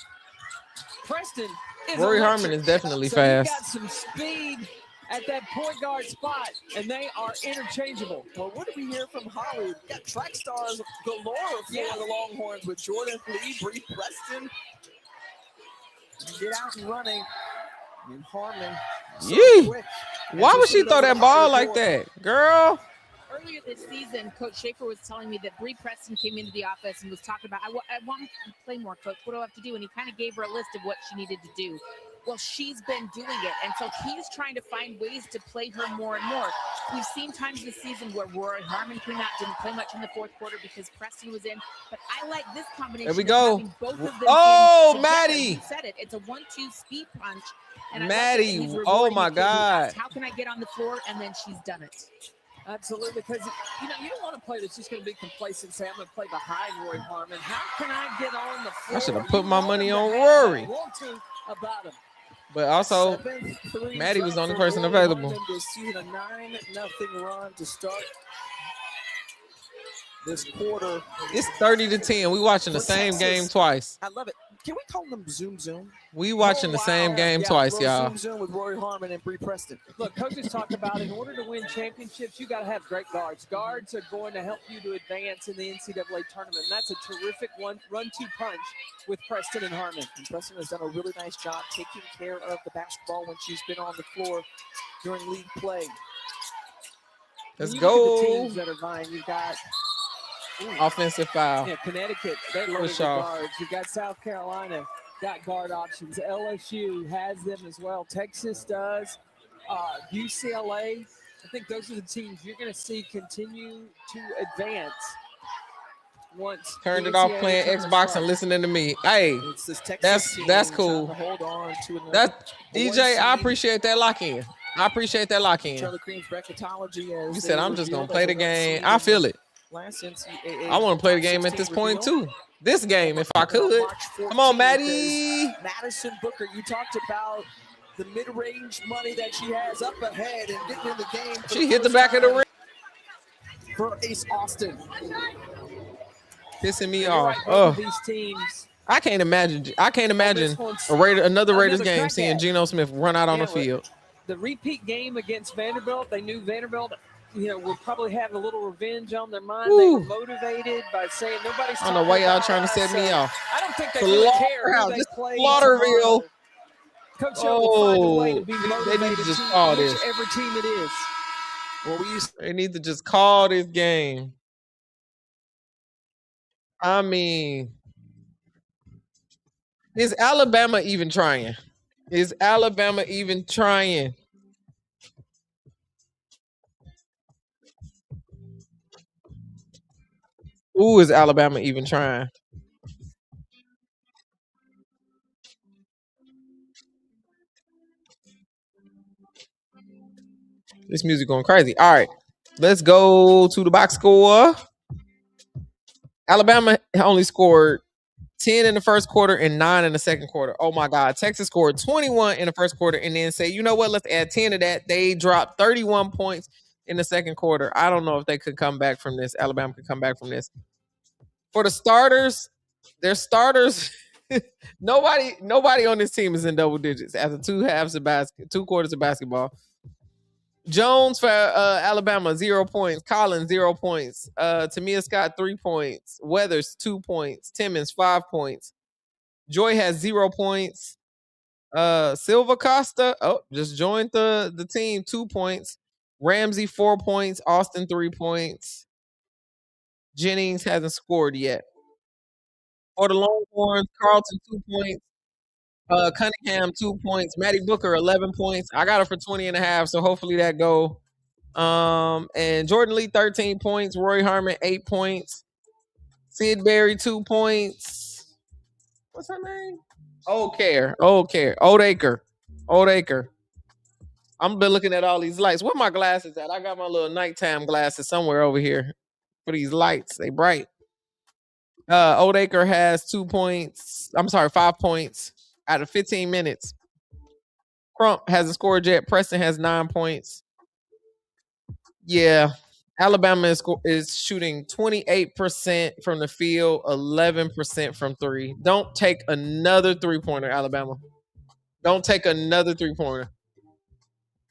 Speaker 5: Preston is
Speaker 3: Roy
Speaker 5: electric.
Speaker 3: Harmon is definitely
Speaker 5: so
Speaker 3: fast.
Speaker 5: He got some speed at that point guard spot, and they are interchangeable.
Speaker 4: Well, what did we hear from Holly? We got track stars galore for the Longhorns with Jordan Lee, Bree Preston. Get out and running. And Harmon.
Speaker 3: Yee.
Speaker 4: Quick.
Speaker 3: Why would she throw that ball like that, girl?
Speaker 6: Earlier this season, Coach Schaefer was telling me that Bree Preston came into the office and was talking about, I want to play more, Coach. What do I have to do? And he kind of gave her a list of what she needed to do. Well, she's been doing it. And so he's trying to find ways to play her more and more. We've seen times this season where Roy Harmon came out, didn't play much in the fourth quarter because Preston was in. But I like this combination.
Speaker 3: There we go.
Speaker 6: Both of them
Speaker 3: Oh,
Speaker 6: in
Speaker 3: Maddie.
Speaker 6: You said it. It's a 1-2 speed punch. And
Speaker 3: Maddie,
Speaker 6: I like it.
Speaker 3: oh my God.
Speaker 6: How can I get on the floor? And then she's done it.
Speaker 5: Absolutely, because you don't want to play that's just going to be complacent. Say I'm going to play behind Roy Harmon. How can I get on the floor?
Speaker 3: I should have put my money on Rory.
Speaker 5: About him.
Speaker 3: But also, Maddie was the only person available.
Speaker 4: This season, a 9-0 run to start this quarter.
Speaker 3: It's 30-10. We watching the same game twice.
Speaker 4: I love it. Can we call them Zoom?
Speaker 3: We watching the same game twice, y'all.
Speaker 4: Zoom with Roy Harmon and Bree Preston.
Speaker 5: Look, coaches talk about in order to win championships, you got to have great guards. Guards are going to help you to advance in the NCAA tournament. And that's a terrific run-two punch with Preston and Harmon.
Speaker 4: And Preston has done a really nice job taking care of the basketball when she's been on the floor during league play.
Speaker 3: Let's
Speaker 5: Look
Speaker 3: go.
Speaker 5: at the teams that are vying. You've got
Speaker 3: Offensive foul.
Speaker 5: Yeah, Connecticut, they're loaded with guards. You've got South Carolina, got guard options. LSU has them as well. Texas does. UCLA, I think those are the teams you're going to see continue to advance once.
Speaker 3: Turned it off playing Xbox and listening to me. Hey, that's cool. That's DJ. I appreciate that lock in.
Speaker 4: Charlie Cream's bracketology.
Speaker 3: You said I'm just gonna play the game. I feel it. I want to play the game at this point too. This game, if I could. Come on, Maddie.
Speaker 4: Madison Booker, you talked about the mid-range money that she has up ahead and getting in the game.
Speaker 3: She hit the back of the ring.
Speaker 4: For Ace Austin.
Speaker 3: Pissing me off. Oh,
Speaker 5: these teams.
Speaker 3: I can't imagine another Raiders game seeing Geno Smith run out on the field.
Speaker 5: The repeat game against Vanderbilt, they knew Vanderbilt, will probably have a little revenge on their mind. They were motivated by saying nobody's.
Speaker 3: I don't know why y'all trying to set me off.
Speaker 5: I don't think they really care who they play.
Speaker 3: Slaughterville.
Speaker 5: Coach Hill will find a way to be motivated.
Speaker 3: They need to just call this.
Speaker 5: Every team it is.
Speaker 4: Well,
Speaker 3: they need to just call this game. I mean, is Alabama even trying? Ooh, is Alabama even trying? This music going crazy. All right, let's go to the box score. Alabama only scored 10 in the first quarter and 9 in the second quarter. Oh my God. Texas scored 21 in the first quarter and then say, you know what? Let's add 10 to that. They dropped 31 points in the second quarter. I don't know if they could come back from this. Alabama could come back from this. For the starters, their starters, nobody on this team is in double digits after 2 quarters of basketball. Jones for Alabama, 0 points. Collins, 0 points. Tamia Scott, 3 points. Weathers, 2 points. Timmons, 5 points. Joy has 0 points. Silva Costa, just joined the team, 2 points. Ramsey, 4 points. Austin, 3 points. Jennings hasn't scored yet. For the Longhorns, Carlton, 2 points. Cunningham, 2 points. Maddie Booker, 11 points. I got her for 20.5, so hopefully that go. And Jordan Lee, 13 points. Roy Harmon, 8 points. Sid Berry, 2 points. What's her name? Old Acre. I'm been looking at all these lights. Where my glasses at? I got my little nighttime glasses somewhere over here for these lights. They bright. Old Acre has 5 points. Out of 15 minutes. Crump hasn't scored yet. Preston has 9 points. Yeah. Alabama is shooting 28% from the field, 11% from three. Don't take another three-pointer, Alabama. Don't take another three-pointer.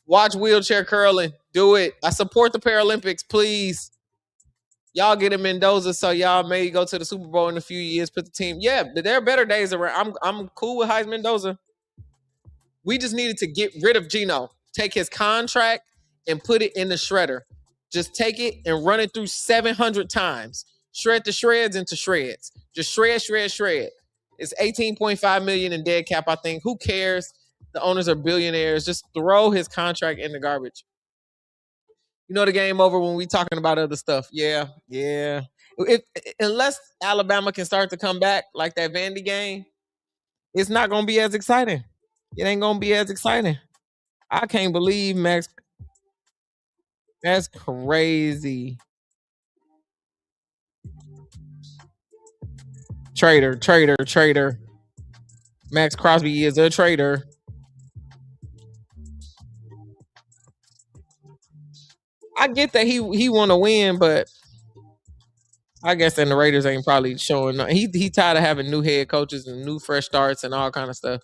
Speaker 3: Watch wheelchair curling. Do it. I support the Paralympics, please. Y'all get in Mendoza so y'all may go to the Super Bowl in a few years. Put the team. Yeah, there are better days around. I'm cool with Heisman Mendoza. We just needed to get rid of Geno. Take his contract and put it in the shredder. Just take it and run it through 700 times. Shred the shreds into shreds. Just shred, shred, shred. It's 18.5 million in dead cap, I think. Who cares? The owners are billionaires. Just throw his contract in the garbage. You know the game over when we talking about other stuff. Yeah, yeah. Unless Alabama can start to come back like that Vandy game, it's not going to be as exciting. It ain't going to be as exciting. I can't believe Max. That's crazy. Traitor. Max Crosby is a traitor. I get that he want to win, but I guess then the Raiders ain't probably showing up. He tired of having new head coaches and new fresh starts and all kind of stuff.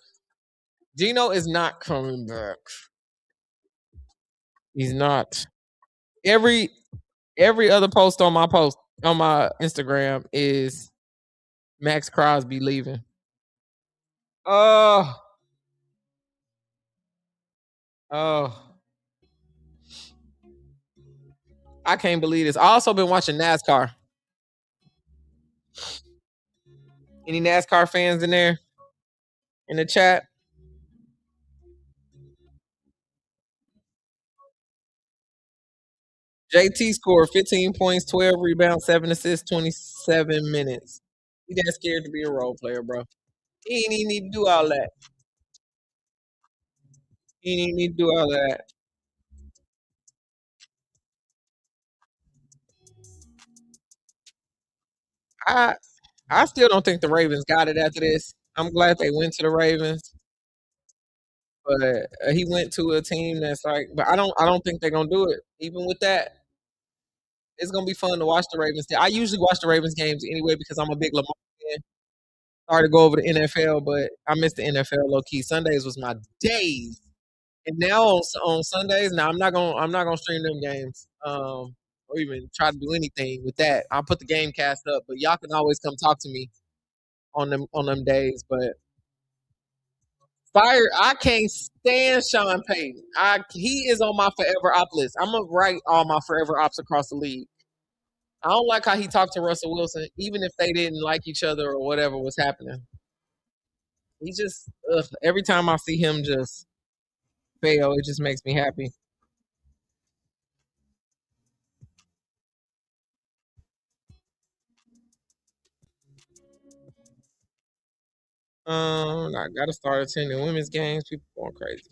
Speaker 3: Geno is not coming back. He's not. Every other post on my Instagram is Max Crosby leaving. Oh. I can't believe this. I also been watching NASCAR. Any NASCAR fans in there? In the chat? JT scored 15 points, 12 rebounds, 7 assists, 27 minutes. He that scared to be a role player, bro. He ain't even need to do all that. He ain't even need to do all that. I still don't think the Ravens got it after this. I'm glad they went to the Ravens, but he went to a team that's like. But I don't think they're gonna do it. Even with that, it's gonna be fun to watch the Ravens. I usually watch the Ravens games anyway because I'm a big Lamar fan. Sorry to go over the NFL, but I miss the NFL low key. Sundays was my days, and now on Sundays, now I'm not gonna stream them games, or even try to do anything with that. I'll put the game cast up, but y'all can always come talk to me on them days. But fire, I can't stand Sean Payton. He is on my forever op list. I'm gonna write all my forever ops across the league. I don't like how he talked to Russell Wilson, even if they didn't like each other or whatever was happening. He just every time I see him just fail, it just makes me happy. I gotta start attending women's games. People going crazy.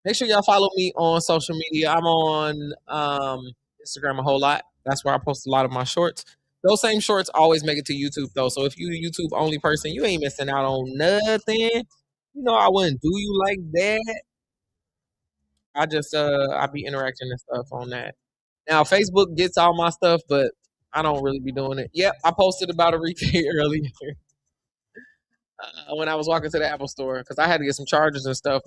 Speaker 3: Make sure y'all follow me on social media. I'm on Instagram a whole lot. That's where I post a lot of my shorts. Those same shorts always make it to YouTube though. So if you a YouTube only person, you ain't missing out on nothing. You know I wouldn't do you like that. I just I be interacting and stuff on that. Now Facebook gets all my stuff, but I don't really be doing it. Yep, I posted about a retake earlier when I was walking to the Apple store because I had to get some chargers and stuff.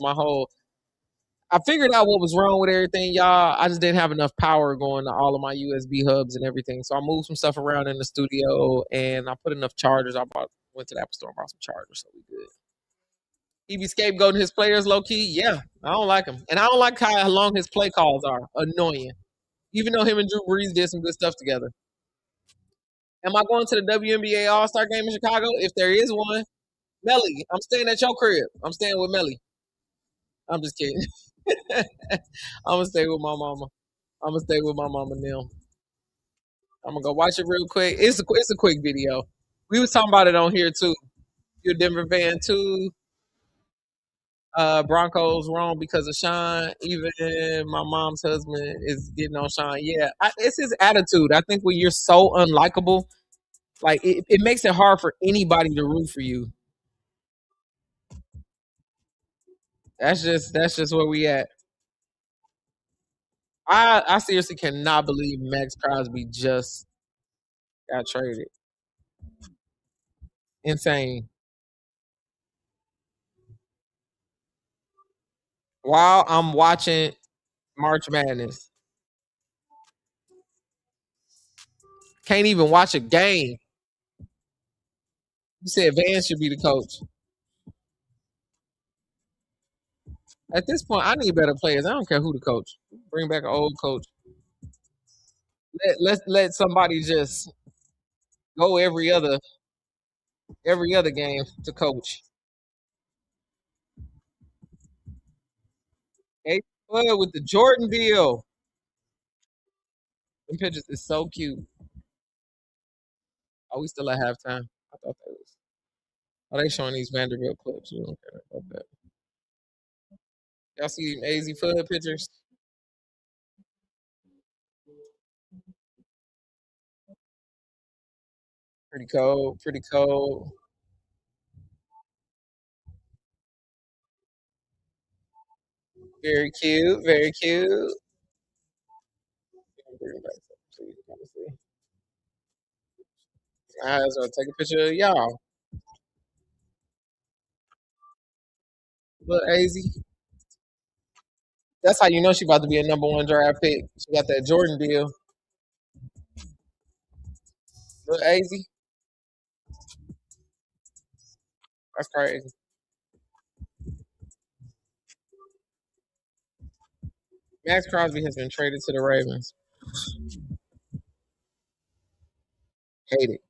Speaker 3: I figured out what was wrong with everything, y'all. I just didn't have enough power going to all of my USB hubs and everything. So I moved some stuff around in the studio and I put enough chargers. Went to the Apple store and bought some chargers, so we good. He be scapegoating his players low key. Yeah, I don't like him. And I don't like how long his play calls are. Annoying. Even though him and Drew Brees did some good stuff together. Am I going to the WNBA All-Star game in Chicago? If there is one, Melly, I'm staying at your crib. I'm staying with Melly. I'm just kidding. I'm gonna stay with my mama. I'm gonna stay with my mama now. I'm gonna go watch it real quick. It's a quick video. We was talking about it on here too. You're a Denver fan too. Broncos wrong because of Sean. Even my mom's husband is getting on Sean. Yeah, it's his attitude. I think when you're so unlikable, like it makes it hard for anybody to root for you. That's just where we at. I seriously cannot believe Max Crosby just got traded. Insane. While I'm watching March Madness, can't even watch a game. You said Van should be the coach. At this point, I need better players. I don't care who the coach. Bring back an old coach. Let somebody just go every other game to coach. Hey, with the Jordan deal. Them pictures is so cute. Are we still at halftime? I thought that was. Are they showing these Vanderbilt clips? We don't care about that. Y'all see them AZ Fudd pictures? Pretty cold. Pretty cold. Very cute. Very cute. I was gonna take a picture of y'all. Look, AZ. That's how you know she about to be a #1 draft pick. She got that Jordan deal. Look, AZ. That's crazy. Max Crosby has been traded to the Ravens. Hate it.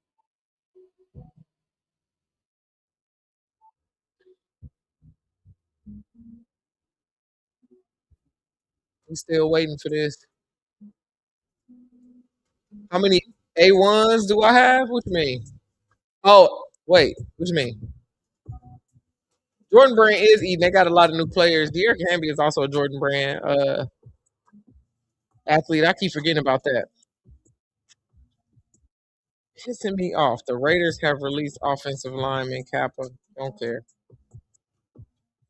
Speaker 3: We still waiting for this. How many A1s do I have? What you mean? Oh, wait. What you mean? Jordan Brand is eating. They got a lot of new players. Derrick Hamby is also a Jordan Brand athlete. I keep forgetting about that. Pissing me off. The Raiders have released offensive lineman Kappa. Don't care. Let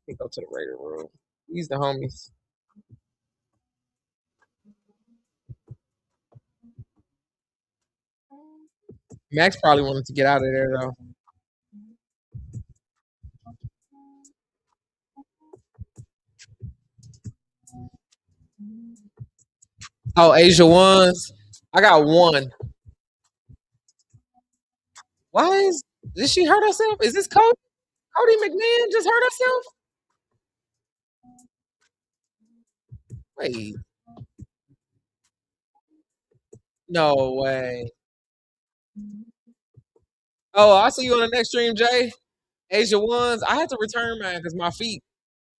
Speaker 3: me go to the Raider room. These the homies. Max probably wanted to get out of there though. Oh, Asia ones. I got one. Why did she hurt herself? Is this Cody? Cody McMahon just hurt herself? Wait. No way. Oh, I'll see you on the next stream, Jay. Asia ones. I had to return mine because my feet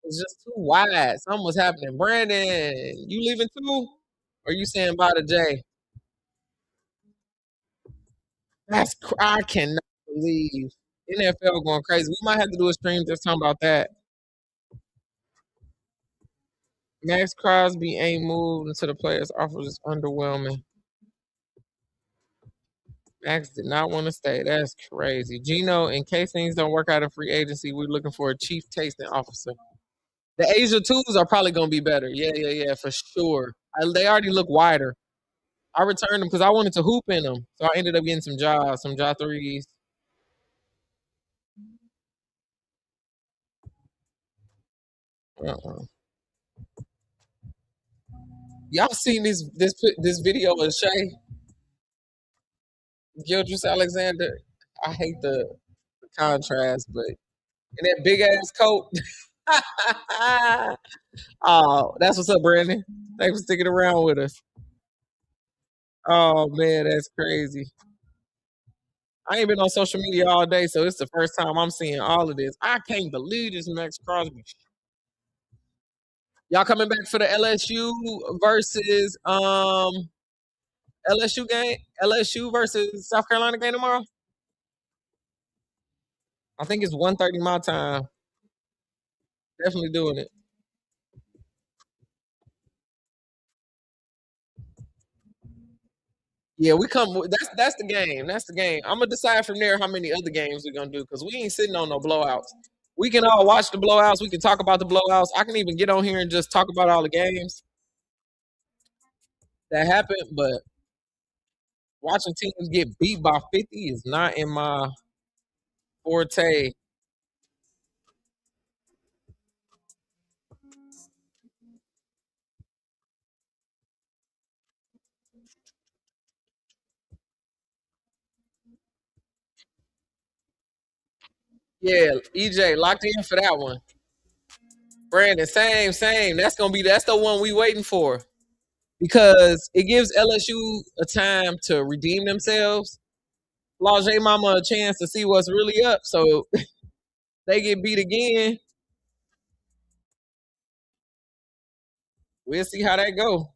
Speaker 3: was just too wide. Something was happening. Brandon, you leaving too? Or you saying bye to Jay? I cannot believe NFL going crazy. We might have to do a stream just talking about that. Max Crosby ain't moved until the players' offer is underwhelming. Max did not want to stay. That's crazy. Gino, in case things don't work out in free agency, we're looking for a chief tasting officer. The Asia 2s are probably going to be better. Yeah, for sure. They already look wider. I returned them because I wanted to hoop in them. So I ended up getting some Ja 3s. Y'all seen this video of Shay? Gildress Alexander? I hate the contrast, but in that big ass coat. Oh, that's what's up, Brandon. Thanks for sticking around with us. Oh man, that's crazy. I ain't been on social media all day, so it's the first time I'm seeing all of this. I can't believe this Max Crosby. Y'all coming back for the LSU versus LSU game? LSU versus South Carolina game tomorrow? I think it's 1:30 my time. Definitely doing it. Yeah, we come. That's the game. That's the game. I'm gonna decide from there how many other games we're gonna do because we ain't sitting on no blowouts. We can all watch the blowouts. We can talk about the blowouts. I can even get on here and just talk about all the games. that happened, but watching teams get beat by 50 is not in my forte. Yeah, EJ locked in for that one. Brandon, same. That's the one we waiting for because it gives LSU a time to redeem themselves. Lajay Mama a chance to see what's really up. So they get beat again. We'll see how that go.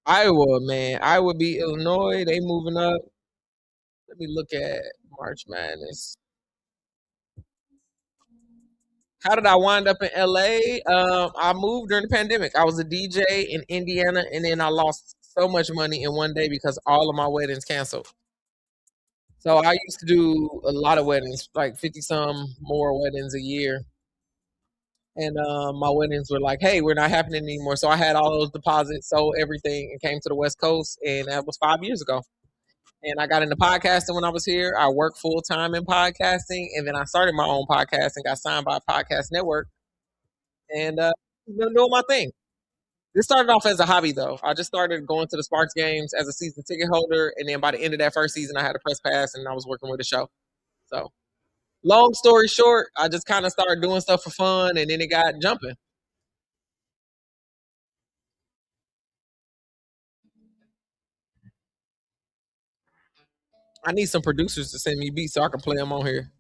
Speaker 3: Iowa, man. Iowa beat Illinois. They moving up. Let me look at March Madness. How did I wind up in LA? I moved during the pandemic. I was a DJ in Indiana, and then I lost so much money in one day because all of my weddings canceled. So I used to do a lot of weddings, like 50 some more weddings a year. And my weddings were like, hey, we're not happening anymore. So I had all those deposits, sold everything, and came to the West Coast. And that was 5 years ago. And I got into podcasting when I was here. I worked full time in podcasting. And then I started my own podcast and got signed by a podcast network. And been doing my thing. This started off as a hobby, though. I just started going to the Sparks games as a season ticket holder. And then by the end of that first season, I had a press pass and I was working with a show. So long story short, I just kind of started doing stuff for fun. And then it got jumping. I need some producers to send me beats so I can play them on here.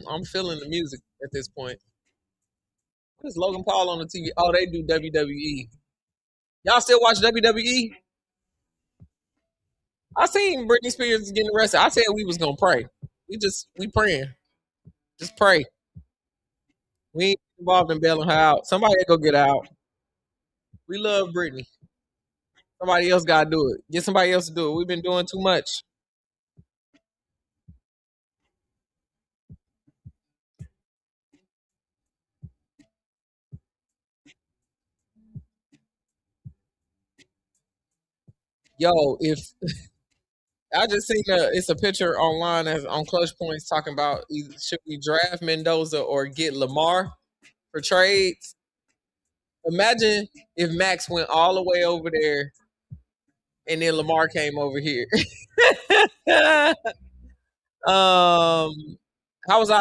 Speaker 3: I'm feeling the music at this point. What is Logan Paul on the TV? Oh, they do WWE. Y'all still watch WWE? I seen Britney Spears getting arrested. I said we was gonna pray. We praying. Just pray. We ain't involved in bailing her out. Somebody go get out. We love Britney. Somebody else gotta do it. Get somebody else to do it. We've been doing too much. Yo, if I just seen it's a picture online as on Clutch Points talking about either should we draft Mendoza or get Lamar for trades. Imagine if Max went all the way over there and then Lamar came over here. How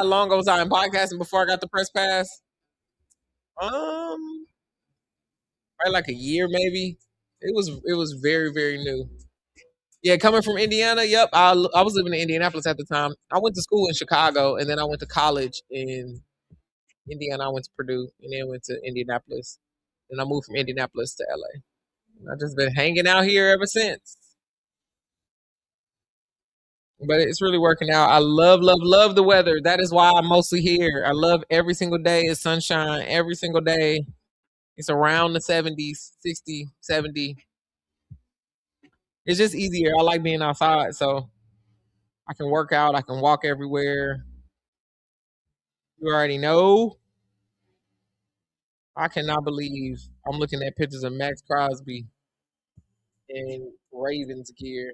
Speaker 3: long was I in podcasting before I got the press pass? Probably like a year maybe. It was very, very new. Yeah, coming from Indiana, yep. I was living in Indianapolis at the time. I went to school in Chicago and then I went to college in Indiana. I went to Purdue and then went to Indianapolis. And I moved from Indianapolis to LA. And I've just been hanging out here ever since. But it's really working out. I love the weather. That is why I'm mostly here. I love every single day is sunshine. Every single day. It's around the 70s, 60, 70. It's just easier. I like being outside, so I can work out. I can walk everywhere. You already know. I cannot believe I'm looking at pictures of Max Crosby in Ravens gear.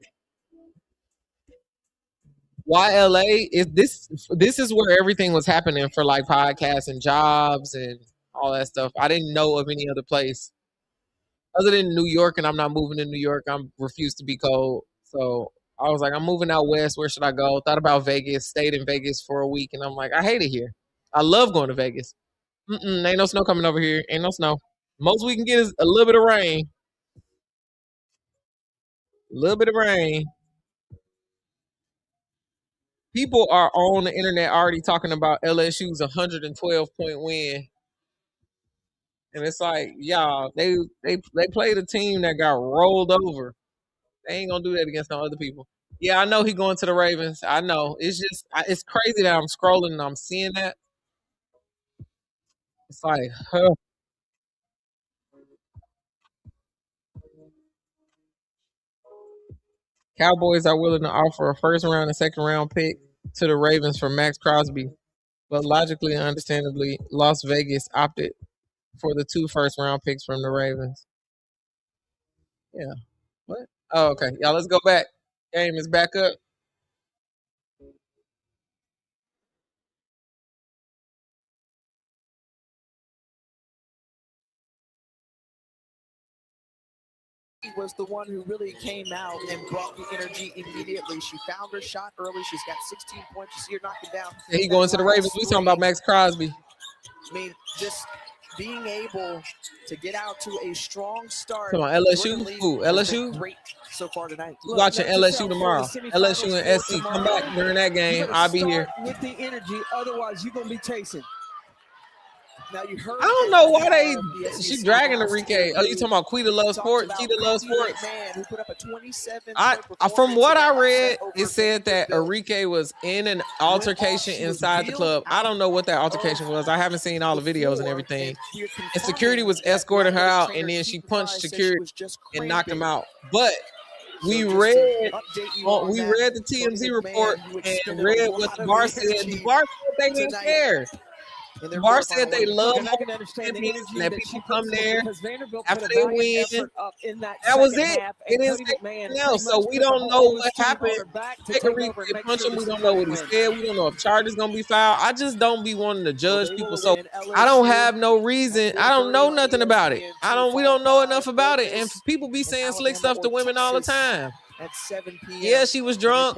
Speaker 3: Why LA? This is where everything was happening for like podcasts and jobs and all that stuff. I didn't know of any other place other than New York, and I'm not moving to New York. I refuse to be cold. So I was like, I'm moving out west. Where should I go? Thought about Vegas, stayed in Vegas for a week, and I'm like, I hate it here. I love going to Vegas. Ain't no snow coming over here. Ain't no snow. Most we can get is a little bit of rain. A little bit of rain. People are on the internet already talking about LSU's 112-point win. And it's like, y'all, they played a team that got rolled over. They ain't gonna do that against no other people. Yeah, I know he going to the Ravens. I know. It's just it's crazy that I'm scrolling and I'm seeing that. It's like, huh. Cowboys are willing to offer a first round and second round pick to the Ravens for Max Crosby, but logically and understandably, Las Vegas opted for the 2 first round picks from the Ravens. Yeah. What? Oh, okay. Y'all, let's go back. Game is back up.
Speaker 4: Was the one who really came out and brought the energy immediately. She found her shot early. She's got 16 points. You see her knock it down.
Speaker 3: Yeah, he going to the Ravens. We talking about Max Crosby.
Speaker 4: I mean, just being able to get out to a strong start.
Speaker 3: Come on, LSU. Ooh, LSU.
Speaker 4: Great so far tonight.
Speaker 3: Watching LSU tomorrow. LSU and SC. Come back during that game. I'll be here.
Speaker 5: With the energy, otherwise you're gonna be chasing.
Speaker 4: Now you heard.
Speaker 3: I don't know why she dragging Enrique. Oh, you talking about Quita Love Sports? Quita Love Sports.
Speaker 4: Man who put up a 27.
Speaker 3: From what I read, it said that Enrique was in an altercation inside the club. I don't know what that altercation was. I haven't seen all the videos and everything. And security was escorting her out, and then she punched security and knocked him out. But we read the TMZ report and read what the bar said. The bar said they didn't care. The bar said they love champions and that people come there after they win. That was it. It didn't say anything else. So we don't know what happened. Take a replay, punch him. We don't know what he said. We don't know if charges gonna be filed. I just don't be wanting to judge people. So I don't have no reason. I don't know nothing about it. We don't know enough about it. And people be saying slick stuff to women all the time.
Speaker 4: At 7 p.m.
Speaker 3: Yeah, she was drunk.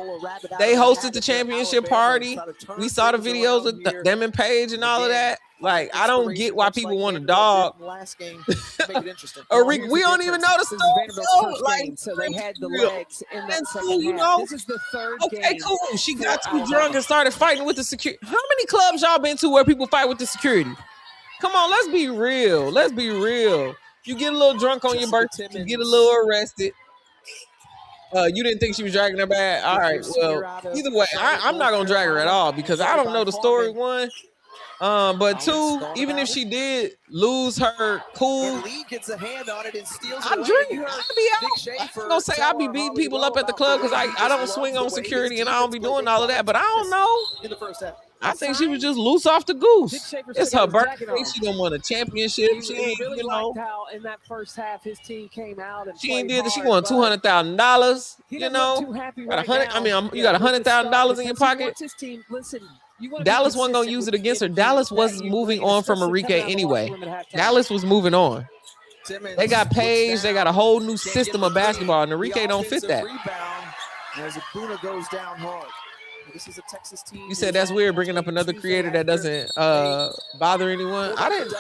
Speaker 3: They hosted the championship party. We saw the videos of them and Paige and all of that. Like, I don't get why people want a dog.
Speaker 4: Last game, make it interesting.
Speaker 3: We don't even know the story.
Speaker 5: Like, so they had the legs in that second half. This is the third game.
Speaker 3: Okay, cool. She got too drunk and started fighting with the security. How many clubs y'all been to where people fight with the security? Come on, let's be real. Let's be real. You get a little drunk on your birthday, you get a little arrested. You didn't think she was dragging her back? All right, well, either way, I'm not going to drag her at all because I don't know the story, one. But two, even if she did lose her cool,
Speaker 4: Lee gets a hand on it and steals
Speaker 3: I drink. I'm going to say I be beating people up at the club because I don't swing on security and I don't be doing all of that. But I don't know.
Speaker 4: In the first half.
Speaker 3: I think she was just loose off the goose. It's her birthday. She done won a championship. She ain't,
Speaker 5: really liked how in that first half his team came out and
Speaker 3: she ain't did. She won $200,000. You know, got you got $100,000 in your pocket. Dallas wasn't gonna use it against her. Dallas was moving on from Enrique anyway. Dallas was moving on. They got Paige. They got a whole new system of basketball, and Enrique don't fit that.
Speaker 4: As Abuna goes down hard. This is a Texas team.
Speaker 3: You said that's weird bringing up another creator that doesn't bother anyone. I didn't.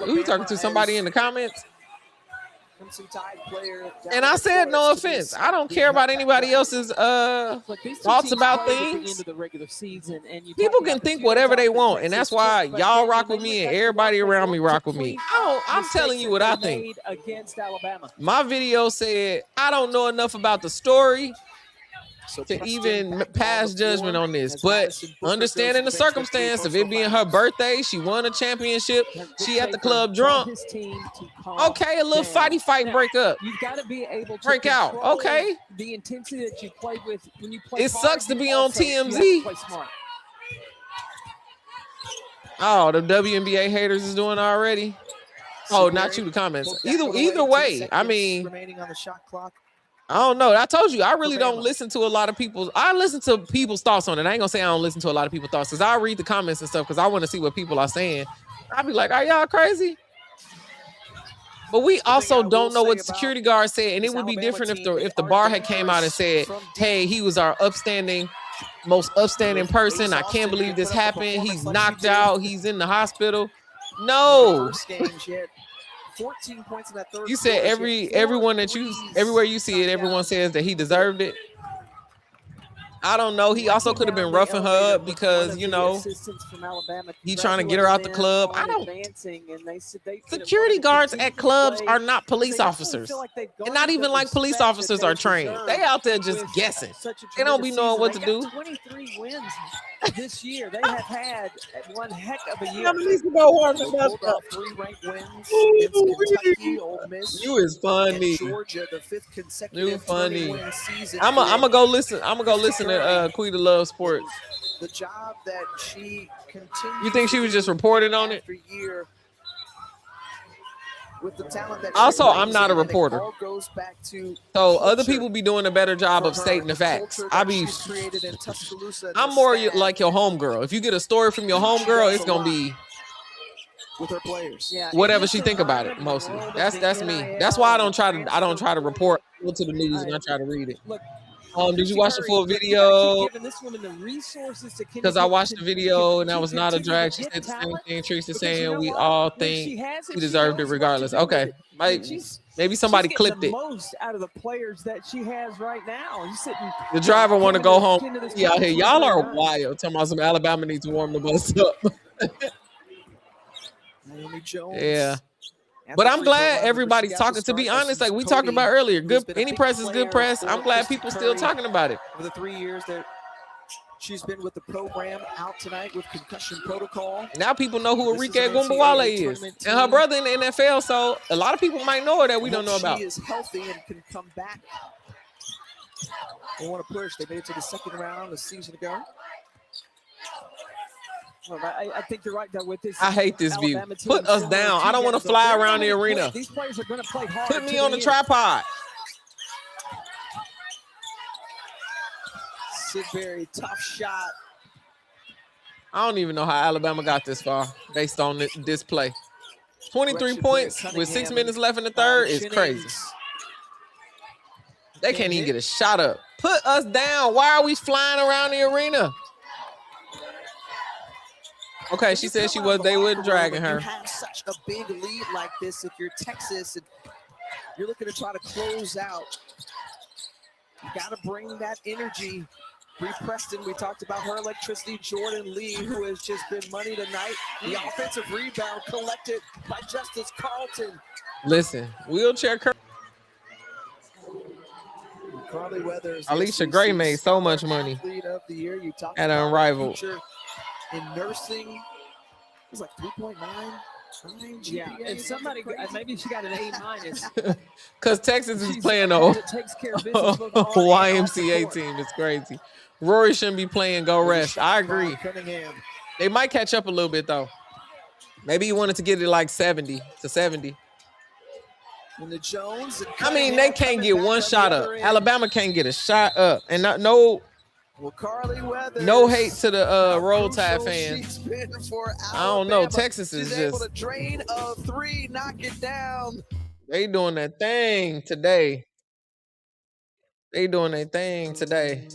Speaker 3: Who you talking to? Somebody in the comments? And I said no offense. I don't care about anybody else's thoughts about things. People can think whatever they want, and that's why y'all rock with me and everybody around me rock with me. I'm telling you what I think. My video said I don't know enough about the story to even pass judgment on this, but understanding the circumstance of it being her birthday, she won a championship, she at the club drunk. Okay, a little fight break up.
Speaker 5: You've got to be able to
Speaker 3: break out. Okay,
Speaker 5: the intensity that you play with when you play.
Speaker 3: It sucks to be on TMZ. Oh, the WNBA haters is doing already. Oh, not you. The comments. Either way, I mean.
Speaker 4: Remaining on the shot clock.
Speaker 3: I don't know. I told you, I really don't listen to a lot of people's. I listen to people's thoughts on it. I ain't gonna say I don't listen to a lot of people's thoughts because I read the comments and stuff because I want to see what people are saying. I'll be like, are y'all crazy? But we also don't know what the security guard said, and it would be different if the bar had came out and said, "Hey, he was our most upstanding person. I can't believe this happened. He's knocked out. He's in the hospital." No.
Speaker 4: 14 points in that third.
Speaker 3: You said everywhere you see it, everyone says that he deserved it. I don't know. He also could have been roughing her up because, you know, he trying to get her out the club. I don't. Security guards at clubs are not police officers. And not even like police officers are trained. They out there just guessing. They don't be knowing what to do.
Speaker 5: 23 wins this year. They have had one heck of a year.
Speaker 4: Pulled off 3 ranked wins against Kentucky, Ole Miss,
Speaker 3: You is funny.
Speaker 4: and Georgia, the 5th consecutive
Speaker 3: You funny.
Speaker 4: 30-win season.
Speaker 3: I'm gonna go listen. I'm gonna go listen to Quita Love Sports.
Speaker 4: The job that she continues.
Speaker 3: You think she was just reporting on it?
Speaker 4: after year with the talent that
Speaker 3: Also,
Speaker 4: she
Speaker 3: I'm
Speaker 4: brings
Speaker 3: not a
Speaker 4: in, and it
Speaker 3: reporter.
Speaker 4: all goes back to
Speaker 3: So other
Speaker 4: culture
Speaker 3: people be doing a better job of
Speaker 4: for her,
Speaker 3: stating the facts.
Speaker 4: culture
Speaker 3: I
Speaker 4: that
Speaker 3: be.
Speaker 4: she's created in Tuscaloosa and
Speaker 3: I'm
Speaker 4: the
Speaker 3: more
Speaker 4: staff
Speaker 3: like your homegirl. If you get a story from your homegirl, it's gonna be
Speaker 4: with her players.
Speaker 5: Yeah,
Speaker 3: whatever she think about it. Mostly, that's me. That's why I don't try to report. Go to the news and I try to read it.
Speaker 5: Look,
Speaker 3: Did you watch the full video? Because I watched the video and that was not a drag. She said the same thing Trice is saying. We all think she deserved it regardless. Okay, maybe somebody clipped it.
Speaker 5: Most out of the players that she has right now. He's sitting.
Speaker 3: The driver want to go home. Yeah, here y'all are wild. Talking about some Alabama needs to warm the bus up.
Speaker 4: Naomi Jones.
Speaker 3: Yeah. But I'm glad everybody's talking. To be honest, like we talked about earlier, good any press is good press. I'm glad people still talking about it.
Speaker 4: For the 3 years that she's been with the program, out tonight with concussion protocol.
Speaker 3: Now people know who
Speaker 4: This is
Speaker 3: Arike
Speaker 4: an NCAA
Speaker 3: Gumbawale is,
Speaker 4: tournament
Speaker 3: and her
Speaker 4: team.
Speaker 3: brother in the NFL. So a lot of people might know her that we don't know about.
Speaker 4: She is healthy and can come back. They want to push. They made it to the 2nd round a season ago.
Speaker 5: Well, I think you're right though with this.
Speaker 3: I hate this view.
Speaker 5: Alabama team,
Speaker 3: Put us
Speaker 5: similar
Speaker 3: down.
Speaker 5: to
Speaker 3: I don't want to
Speaker 5: them,
Speaker 3: fly
Speaker 5: but
Speaker 3: around the
Speaker 5: they're gonna
Speaker 3: arena.
Speaker 5: play- These players are going to play hard.
Speaker 3: Put me
Speaker 5: to
Speaker 3: on the
Speaker 5: end.
Speaker 3: tripod.
Speaker 4: Sidbury, tough shot.
Speaker 3: I don't even know how Alabama got this far based on this play. 23 points with 6 minutes left in the third is crazy. They can't even get a shot up. Put us down. Why are we flying around the arena? Okay, she said she was. They were dragging her.
Speaker 4: You have such a big lead like this. If you're Texas and you're looking to try to close out, you got to bring that energy. Bree Preston, we talked about her electricity. Jordan Lee, who has just been money tonight. The offensive rebound collected by Justice Carlton.
Speaker 3: Listen, wheelchair curve.
Speaker 4: Carly Weathers.
Speaker 3: Alicia Gray made so much money
Speaker 4: Athlete of the year. You talked
Speaker 3: at
Speaker 4: about
Speaker 3: Unrivaled.
Speaker 4: future in nursing. It was like 3.9.
Speaker 5: Yeah, and somebody maybe she got an A-.
Speaker 3: Because Texas is playing
Speaker 5: that
Speaker 3: the
Speaker 5: takes care of business both on and off the
Speaker 3: YMCA
Speaker 5: court.
Speaker 3: team. It's crazy. Rory shouldn't be playing Go Rest. I agree.
Speaker 4: Cunningham.
Speaker 3: They might catch up a little bit though. Maybe he wanted to get it like 70 to 70.
Speaker 4: And the Jones. And
Speaker 3: I mean, they
Speaker 4: Cunningham
Speaker 3: can't
Speaker 4: coming
Speaker 3: get
Speaker 4: back
Speaker 3: one
Speaker 4: on the
Speaker 3: shot up.
Speaker 4: other end.
Speaker 3: Alabama can't get a shot up, and no
Speaker 4: Carly Weathers.
Speaker 3: no hate to the Roll
Speaker 4: Crucial
Speaker 3: Tide fans.
Speaker 4: she's been for
Speaker 3: I don't know.
Speaker 4: Alabama.
Speaker 3: Texas is
Speaker 4: She's able
Speaker 3: just
Speaker 4: to drain a 3, knock it down.
Speaker 3: they doing that thing today. They doing their thing today.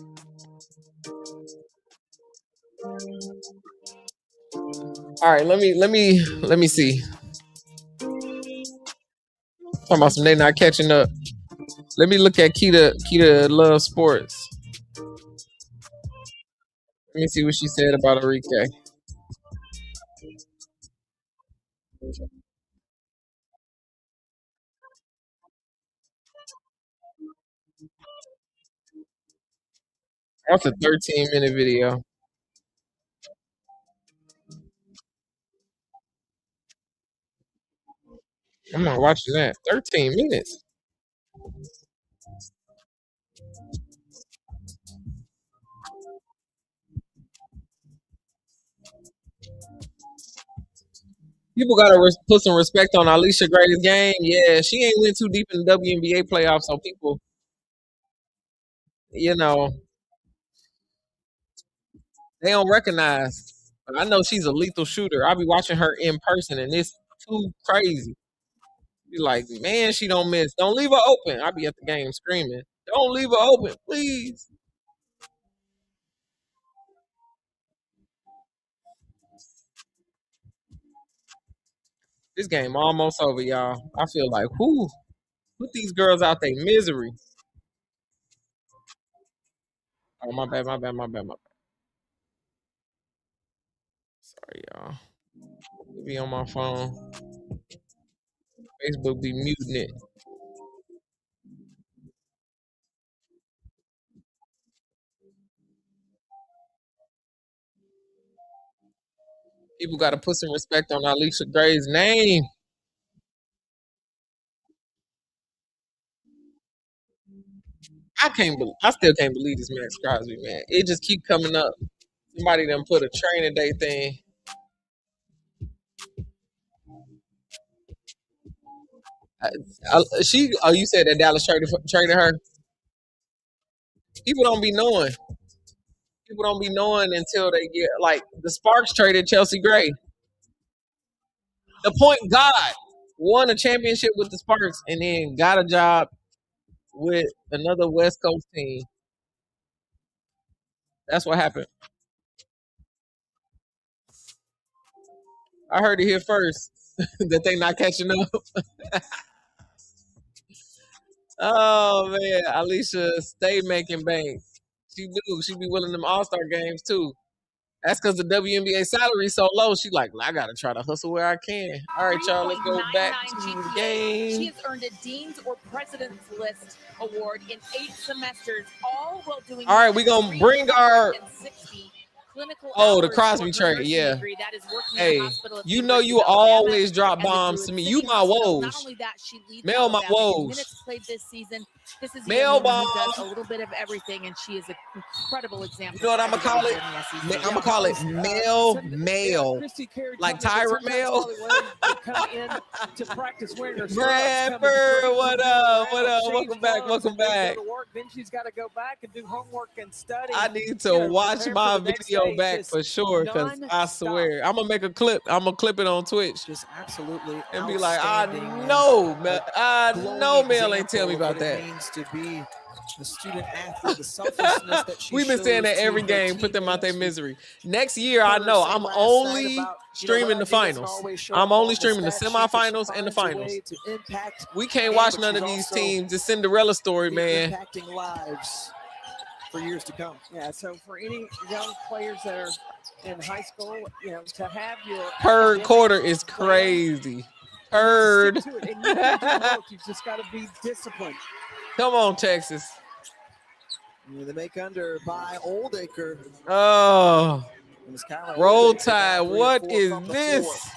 Speaker 3: All right, let me see. Talking about some they not catching up. Let me look at Keita Love Sports. Let me see what she said about Arike. That's a 13-minute video. I'm not watching that. 13 minutes. People gotta put some respect on Alicia Gray's game. Yeah, she ain't went too deep in the WNBA playoffs, so people, you know, they don't recognize. But I know she's a lethal shooter. I'll be watching her in person, and it's too crazy. Be like, man, she don't miss. Don't leave her open. I'll be at the game screaming, don't leave her open, please. This game almost over, y'all. I feel like, whoo, put these girls out their misery. Oh, my bad. Sorry, y'all. Be on my phone. Facebook be muting it. People got to put some respect on Alicia Gray's name. I still can't believe this Max Crosby, man. It just keep coming up. Somebody done put a training day thing. You said that Dallas traded her. People don't be knowing. People don't be knowing until they get like the Sparks traded Chelsea Gray. The point guard won a championship with the Sparks and then got a job with another West Coast team. That's what happened. I heard it here first that they not catching up. Oh man, Alicia stay making bank. She do. She be winning them All-Star games too. That's because the WNBA salary is so low. She like, I gotta try to hustle where I can. All right, y'all, let's go back to the game.
Speaker 6: She has earned a Dean's or President's List award in 8 semesters, all while doing.
Speaker 3: All right, we gonna bring our.
Speaker 6: The
Speaker 3: Crosby trade, yeah. Hey, you know you always drop bombs to me. You my woes.
Speaker 6: Not only that, she leads
Speaker 3: Mail my woes.
Speaker 6: Minutes played this season. This is
Speaker 3: Mail
Speaker 6: who does a little bit of everything, and she is an incredible example.
Speaker 3: You know what I'm gonna call it? I'm gonna call it mail. Like Tyra Mail. Bradford, what up? Welcome back.
Speaker 5: Then she's got to go back and do homework and study.
Speaker 3: I need to watch my video back for sure, because I swear I'm gonna make a clip. I'm gonna clip it on Twitch.
Speaker 4: Just absolutely
Speaker 3: and be like, I know, Mel ain't tell me about that.
Speaker 4: To be the student athlete, the selflessness that she
Speaker 3: We've been saying that every game, put them out their misery. Next year, I know I'm only streaming the finals. I'm only streaming the semifinals and the finals. We can't watch none of these teams. It's Cinderella story, man.
Speaker 4: Impacting lives for years to come.
Speaker 5: Yeah, so for any young players that are in high school, to have your
Speaker 3: per quarter is crazy. Heard.
Speaker 5: You just got to be disciplined.
Speaker 3: Come on, Texas.
Speaker 4: They make under by Oldacre.
Speaker 3: Oh, roll tide. What is this?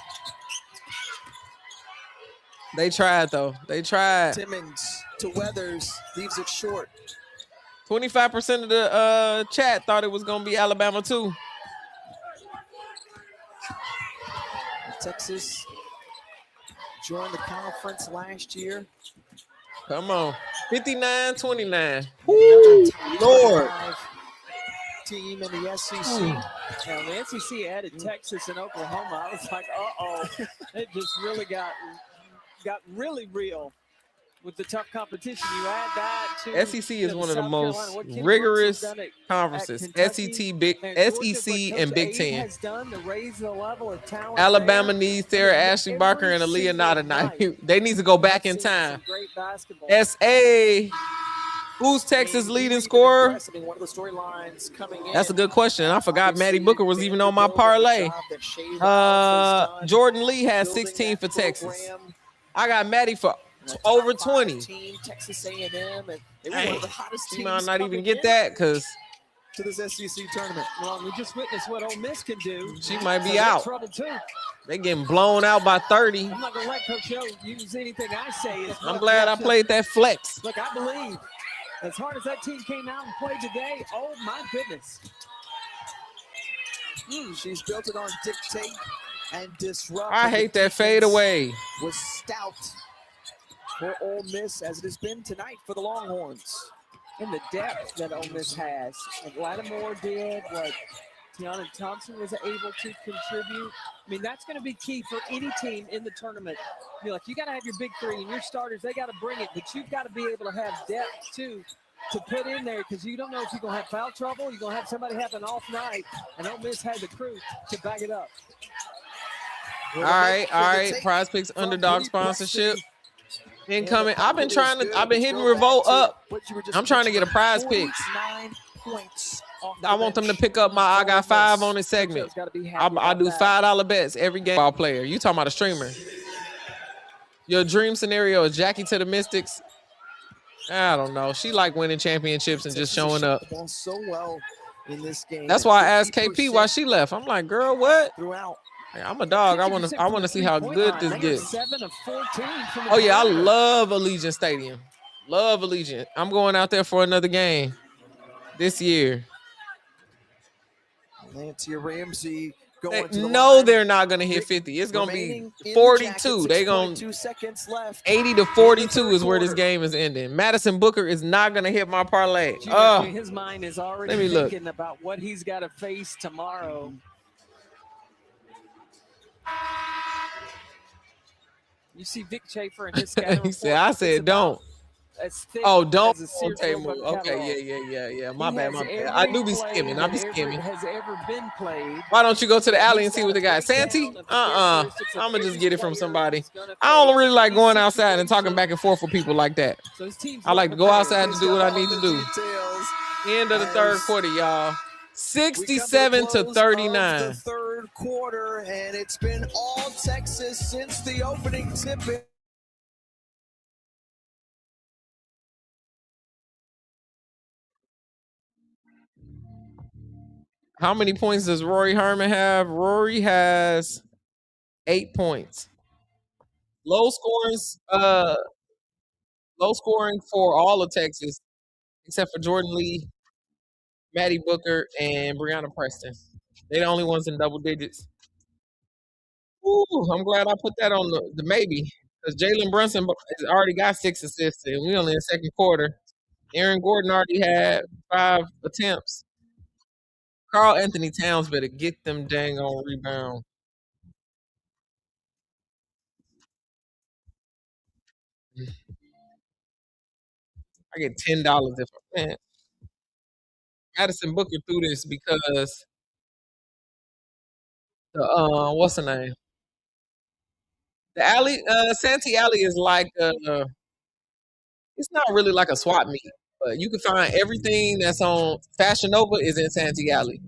Speaker 3: They tried, though. They tried.
Speaker 4: Timmons to Weathers leaves it short.
Speaker 3: 25% of the chat thought it was going to be Alabama, too.
Speaker 4: Texas joined the conference last year.
Speaker 3: Come on. 59-29.
Speaker 5: Lord.
Speaker 4: Team in the SEC.
Speaker 5: Now, the SEC added Texas and Oklahoma. I was like, it just really got really real with the tough competition. You add that to
Speaker 3: SEC is one of the most rigorous conferences. SEC and Big Ten.
Speaker 5: Has done to raise the level of talent.
Speaker 3: Alabama needs Sarah Ashley Barker and Aaliyah Nada. They need to go back in time. SA. Who's Texas leading scorer? That's a good question. I forgot Maddie Booker was even on my parlay. Jordan Lee has 16 for Texas. I got Maddie for over 20.
Speaker 4: Texas A&M, and they were one of the hottest teams.
Speaker 3: You might not even get that because
Speaker 4: to this SEC tournament.
Speaker 5: Well, we just witnessed what Ole Miss can do.
Speaker 3: She might be out.
Speaker 5: Trouble too.
Speaker 3: They getting blown out by 30.
Speaker 5: I'm not gonna let Coach O use anything I say.
Speaker 3: I'm glad I played that flex.
Speaker 5: Look, I believe as hard as that team came out and played today. Oh my goodness.
Speaker 4: She's built it on dictate and disrupt.
Speaker 3: I hate that fade away.
Speaker 4: Was stout for Ole Miss, as it has been tonight for the Longhorns.
Speaker 5: In the depth that Ole Miss has. And Lattimore did what Tiana Thompson was able to contribute. I mean, that's going to be key for any team in the tournament. You got to have your big three, and your starters, they got to bring it, but you've got to be able to have depth, too, to put in there, because you don't know if you're going to have foul trouble, you're going to have somebody have an off night, and Ole Miss had the crew to back it up.
Speaker 3: All right. Prize Picks underdog sponsorship. Incoming. I've been hitting Revolt up. I'm trying to get a prize pick.
Speaker 4: points. Off
Speaker 3: I want them to pick up my I got 5 on this segment. I do $5 bets every game. Ball player. You talking about a streamer? Your dream scenario is Jackie to the Mystics. I don't know. She like winning championships and just showing up.
Speaker 4: So well in this game.
Speaker 3: That's why I asked KP why she left. I'm like, girl, what?
Speaker 4: Throughout.
Speaker 3: I'm a dog. I want to see how good this gets.
Speaker 5: 7 of 14 from
Speaker 3: Oh yeah, I love Allegiant Stadium. Love Allegiant. I'm going out there for another game this year.
Speaker 4: Lancia Ramsey going to the
Speaker 3: no,
Speaker 4: line.
Speaker 3: they're not going to hit 50. It's going to be 42. They're going
Speaker 4: 2 seconds left.
Speaker 3: 80 to 42 is where this game is ending. Madison Booker is not going to hit my parlay.
Speaker 5: His mind is
Speaker 3: Let
Speaker 5: already
Speaker 3: me look.
Speaker 5: thinking about what he's got to face tomorrow. You see Vic Schaefer and his scouting
Speaker 3: He said,
Speaker 5: report,
Speaker 3: I
Speaker 5: it's
Speaker 3: said,
Speaker 5: about
Speaker 3: don't.
Speaker 5: as thick
Speaker 3: Oh, don't.
Speaker 5: as a Sears
Speaker 3: Okay,
Speaker 5: Roebuck
Speaker 3: move.
Speaker 5: catalog.
Speaker 3: Okay, yeah. My
Speaker 5: He
Speaker 3: bad,
Speaker 5: has
Speaker 3: my bad.
Speaker 5: every
Speaker 3: I do be
Speaker 5: play
Speaker 3: skimming. I be
Speaker 5: that
Speaker 3: skimming.
Speaker 5: has ever been played.
Speaker 3: Why don't you go to the alley and see what they got? Santee? I'm going to just get it from somebody. I don't really like going outside and talking back and forth with people like that.
Speaker 5: So his team's
Speaker 3: I like to go outside to do what I need to do.
Speaker 4: Details.
Speaker 3: End of the third quarter, y'all. 67 to 39.
Speaker 4: The third quarter, and it's been all Texas since the opening tip.
Speaker 3: How many points does Rory Herman have? Rory has 8 points. Low scoring for all of Texas, except for Jordan Lee, Maddie Booker, and Brianna Preston. They're the only ones in double digits. Ooh, I'm glad I put that on the maybe, because Jalen Brunson has already got 6 assists, and we only in the second quarter. Aaron Gordon already had 5 attempts. Carl Anthony Towns better get them dang on rebound. I get $10 if man. Madison Booker threw this because the what's the name? The alley, Santee Alley is like it's not really like a swap meet, but you can find everything that's on Fashion Nova is in Santee Alley.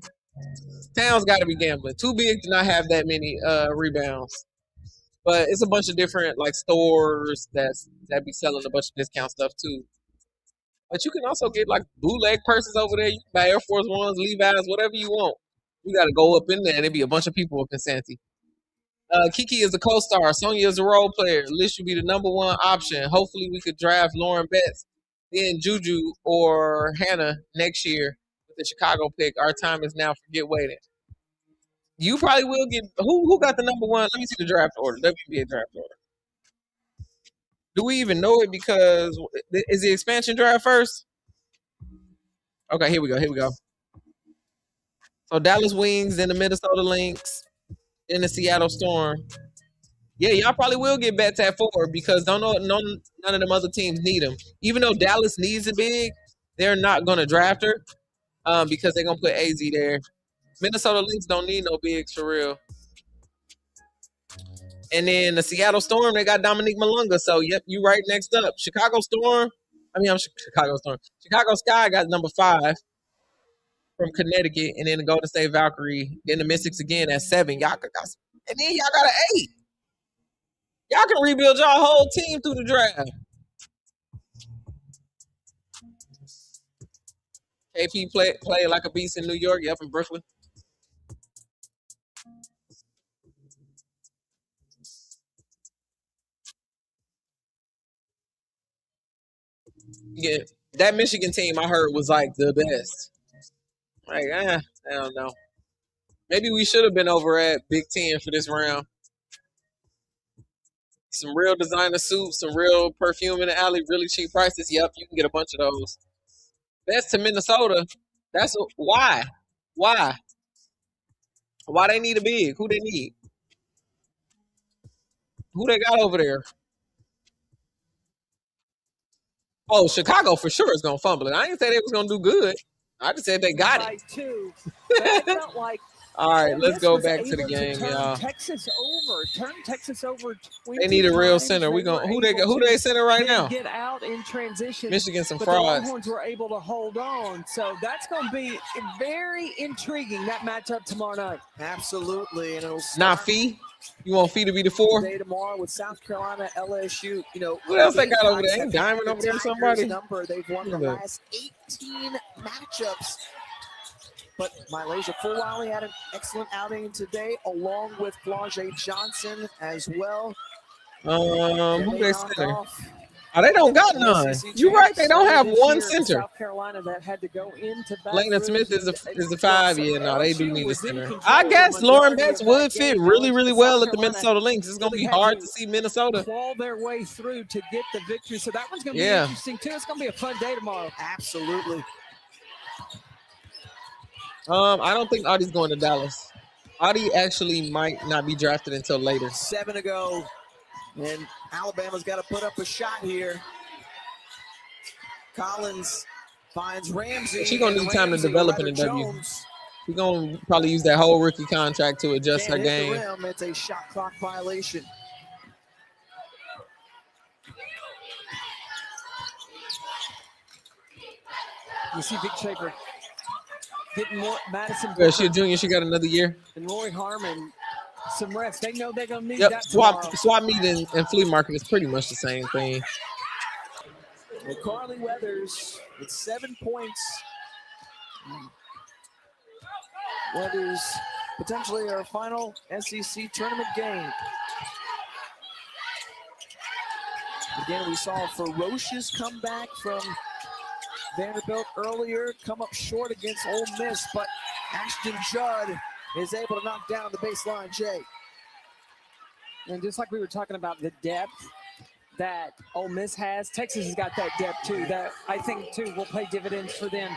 Speaker 3: Towns got to be gambling. Too big to not have that many rebounds. But it's a bunch of different like stores that be selling a bunch of discount stuff too. But you can also get like bootleg purses over there. You can buy Air Force Ones, Levi's, whatever you want. You got to go up in there and there'll be a bunch of people up in Santee. Kiki is a co-star. Sonya is a role player. Liz should be the number 1 option. Hopefully we could draft Lauren Betts, then Juju or Hannah next year with the Chicago pick. Our time is now. Forget waiting. You probably will get who got the number 1? Let me see the draft order. WNBA draft order. Do we even know it? Because is the expansion draft first? Okay, here we go. So Dallas Wings, then the Minnesota Lynx, then the Seattle Storm. Yeah, y'all probably will get Betts at 4 because none of them other teams need them. Even though Dallas needs a big, they're not going to draft her because they're going to put AZ there. Minnesota Lynx don't need no bigs for real. And then the Seattle Storm, they got Dominique Malunga. So, yep, you right next up. Chicago Storm. Chicago Sky got number 5 from Connecticut. And then the Golden State Valkyrie. Then the Mystics again at 7. And then y'all got an 8. Y'all can rebuild y'all whole team through the draft. KP play like a beast in New York. Yep, in Brooklyn. Yeah, that Michigan team I heard was like the best. Like, I don't know. Maybe we should have been over at Big Ten for this round. Some real designer suits, some real perfume in the alley, really cheap prices. Yep, you can get a bunch of those. Best to Minnesota. That's why. Why they need a big? Who they need? Who they got over there? Oh, Chicago for sure is gonna fumble it. I didn't say they was gonna do good. I just said they got it.
Speaker 5: That felt like
Speaker 3: All right,
Speaker 5: Ole
Speaker 3: let's
Speaker 5: Miss
Speaker 3: go
Speaker 5: was
Speaker 3: back to the
Speaker 5: able
Speaker 3: game,
Speaker 5: turn
Speaker 3: y'all.
Speaker 5: Texas over. Turn Texas over 20
Speaker 3: They need a real
Speaker 5: times.
Speaker 3: center. We
Speaker 5: They were
Speaker 3: gonna who they
Speaker 5: able
Speaker 3: who
Speaker 5: to
Speaker 3: they center right
Speaker 5: then
Speaker 3: now?
Speaker 5: get out in transition.
Speaker 3: Michigan some
Speaker 5: But the
Speaker 3: frauds.
Speaker 5: Longhorns were able to hold on. So that's going to be very intriguing, that matchup tomorrow night.
Speaker 4: Absolutely. And it'll
Speaker 3: Not
Speaker 4: start
Speaker 3: Fee. You want Fee to be the 4?
Speaker 4: today, tomorrow with South Carolina, LSU. You know,
Speaker 3: What else they got over
Speaker 4: Gamecocks
Speaker 3: there? Ain't
Speaker 4: have had
Speaker 3: Diamond
Speaker 4: the
Speaker 3: over there?
Speaker 4: Tigers
Speaker 3: Somebody?
Speaker 4: number. They've won the
Speaker 3: Look.
Speaker 4: last 18 matchups. But Mylasia Fulwiley had an excellent outing today, along with Flau'jae Johnson as well.
Speaker 3: Who they
Speaker 4: knocked
Speaker 3: center?
Speaker 4: off
Speaker 3: Oh, they don't got
Speaker 4: the
Speaker 3: none.
Speaker 4: SEC
Speaker 3: You right? They don't have
Speaker 5: This
Speaker 3: one
Speaker 5: year,
Speaker 3: center.
Speaker 5: South Carolina that had to go into
Speaker 3: Lena Smith is a 5. Yeah, no, they do
Speaker 5: LSU
Speaker 3: need a
Speaker 5: was in
Speaker 3: center.
Speaker 5: control
Speaker 3: I
Speaker 5: the
Speaker 3: guess Lauren
Speaker 5: majority
Speaker 3: Betts
Speaker 5: of
Speaker 3: would
Speaker 5: that
Speaker 3: fit
Speaker 5: game.
Speaker 3: really, really well
Speaker 5: South
Speaker 3: at the
Speaker 5: Carolina
Speaker 3: Minnesota Lynx. It's gonna
Speaker 5: really
Speaker 3: be
Speaker 5: had
Speaker 3: hard
Speaker 5: to
Speaker 3: to see Minnesota.
Speaker 5: claw their way through to get the victory. So that one's going to be
Speaker 3: Yeah.
Speaker 5: interesting too. It's going to be a fun day tomorrow.
Speaker 4: Absolutely.
Speaker 3: I don't think Audie's going to Dallas. Audie actually might not be drafted until later.
Speaker 4: 7 to go. And Alabama's got to put up a shot here. Collins finds Ramsey.
Speaker 3: She gonna
Speaker 4: and
Speaker 3: need time to
Speaker 4: Ramsey,
Speaker 3: develop in the
Speaker 4: Ryder
Speaker 3: W.
Speaker 4: Jones
Speaker 3: She's gonna probably use that whole rookie contract to adjust her
Speaker 4: can't hit the
Speaker 3: game.
Speaker 4: rim. It's a shot clock violation.
Speaker 5: You see Vic Schaefer getting more Madison
Speaker 3: Yeah, she a
Speaker 5: Booker
Speaker 3: junior. She got another year.
Speaker 5: and Roy Harmon some rest. They know they're going to need
Speaker 3: Yep.
Speaker 5: that tomorrow.
Speaker 3: Swap meet and flea market is pretty much the same thing.
Speaker 4: Well, Carly Weathers with 7 points. Weathers potentially our final SEC tournament game. Again, we saw a ferocious comeback from Vanderbilt earlier, come up short against Ole Miss, but Ashton Judd is able to knock down the baseline, Jay.
Speaker 5: And just like we were talking about the depth that Ole Miss has, Texas has got that depth too. That I think too will pay dividends for them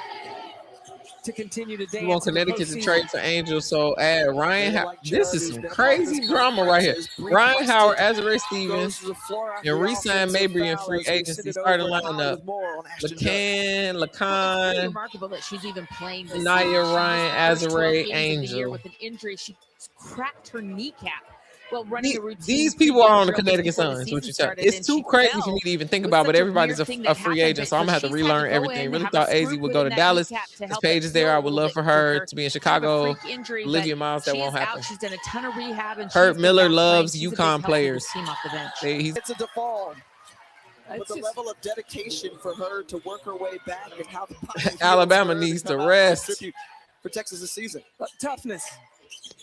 Speaker 5: to continue to dance.
Speaker 3: We want
Speaker 5: in the
Speaker 3: Connecticut to
Speaker 5: postseason.
Speaker 3: trade for Angels, so add Ryan. This is some
Speaker 4: Been
Speaker 3: crazy
Speaker 4: off this
Speaker 3: drama right here.
Speaker 4: conference, has
Speaker 3: Ryan Howard,
Speaker 4: requested
Speaker 3: Azare
Speaker 4: goes
Speaker 3: Stevens,
Speaker 4: to the floor after
Speaker 3: and
Speaker 4: the
Speaker 3: re-signed
Speaker 4: offensive
Speaker 3: Mabry in
Speaker 4: foul
Speaker 3: free
Speaker 4: as we send
Speaker 3: agency.
Speaker 4: it
Speaker 3: Starting
Speaker 4: over to
Speaker 3: lineup:
Speaker 4: Holly with more on Ashton Judd.
Speaker 3: McCann,
Speaker 6: It's pretty
Speaker 3: Lacan,
Speaker 6: remarkable that she's even playing this
Speaker 3: Naya
Speaker 6: season. She missed
Speaker 3: Ryan,
Speaker 6: the first 12
Speaker 3: Azare,
Speaker 6: games of the year
Speaker 3: Angel.
Speaker 6: with an injury. She cracked her kneecap. Well, running a routine.
Speaker 3: These people are on the
Speaker 6: drill just
Speaker 3: Connecticut
Speaker 6: before the
Speaker 3: Suns,
Speaker 6: season
Speaker 3: which you said.
Speaker 6: started,
Speaker 3: It's
Speaker 6: and
Speaker 3: too
Speaker 6: she
Speaker 3: crazy
Speaker 6: fell.
Speaker 3: for me to even think
Speaker 6: It was
Speaker 3: about, but
Speaker 6: such a
Speaker 3: everybody's
Speaker 6: weird thing
Speaker 3: a
Speaker 6: that
Speaker 3: free
Speaker 6: happened,
Speaker 3: agent, so
Speaker 6: but
Speaker 3: I'm gonna have to
Speaker 6: she's had to
Speaker 3: relearn
Speaker 6: go
Speaker 3: everything.
Speaker 6: in,
Speaker 3: Really
Speaker 6: have
Speaker 3: thought
Speaker 6: a
Speaker 3: AZ
Speaker 6: screw
Speaker 3: would
Speaker 6: put
Speaker 3: go
Speaker 6: in
Speaker 3: to
Speaker 6: that
Speaker 3: Dallas.
Speaker 6: kneecap to
Speaker 3: This
Speaker 6: help
Speaker 3: page
Speaker 6: it
Speaker 3: is there.
Speaker 6: heal
Speaker 3: I
Speaker 6: a
Speaker 3: would
Speaker 6: little
Speaker 3: love
Speaker 6: bit
Speaker 3: for her
Speaker 6: quicker.
Speaker 3: to be in
Speaker 6: She had a
Speaker 3: Chicago.
Speaker 6: freak injury,
Speaker 3: Olivia
Speaker 6: but
Speaker 3: Miles, that
Speaker 6: she
Speaker 3: won't
Speaker 6: is out.
Speaker 3: happen.
Speaker 6: She's done a ton of rehab, and
Speaker 3: Herb
Speaker 6: she's been
Speaker 3: Miller
Speaker 6: back playing.
Speaker 3: loves
Speaker 6: She's a big
Speaker 3: UConn
Speaker 6: help to
Speaker 3: players.
Speaker 6: this team off the bench.
Speaker 3: He's
Speaker 4: It's a default. But
Speaker 5: It's
Speaker 4: the
Speaker 5: just-
Speaker 4: level of dedication for her to work her way back and how the body
Speaker 3: Alabama
Speaker 4: feels for her
Speaker 3: needs
Speaker 4: come
Speaker 3: to
Speaker 4: out and
Speaker 3: rest.
Speaker 4: contribute for Texas this season.
Speaker 5: toughness.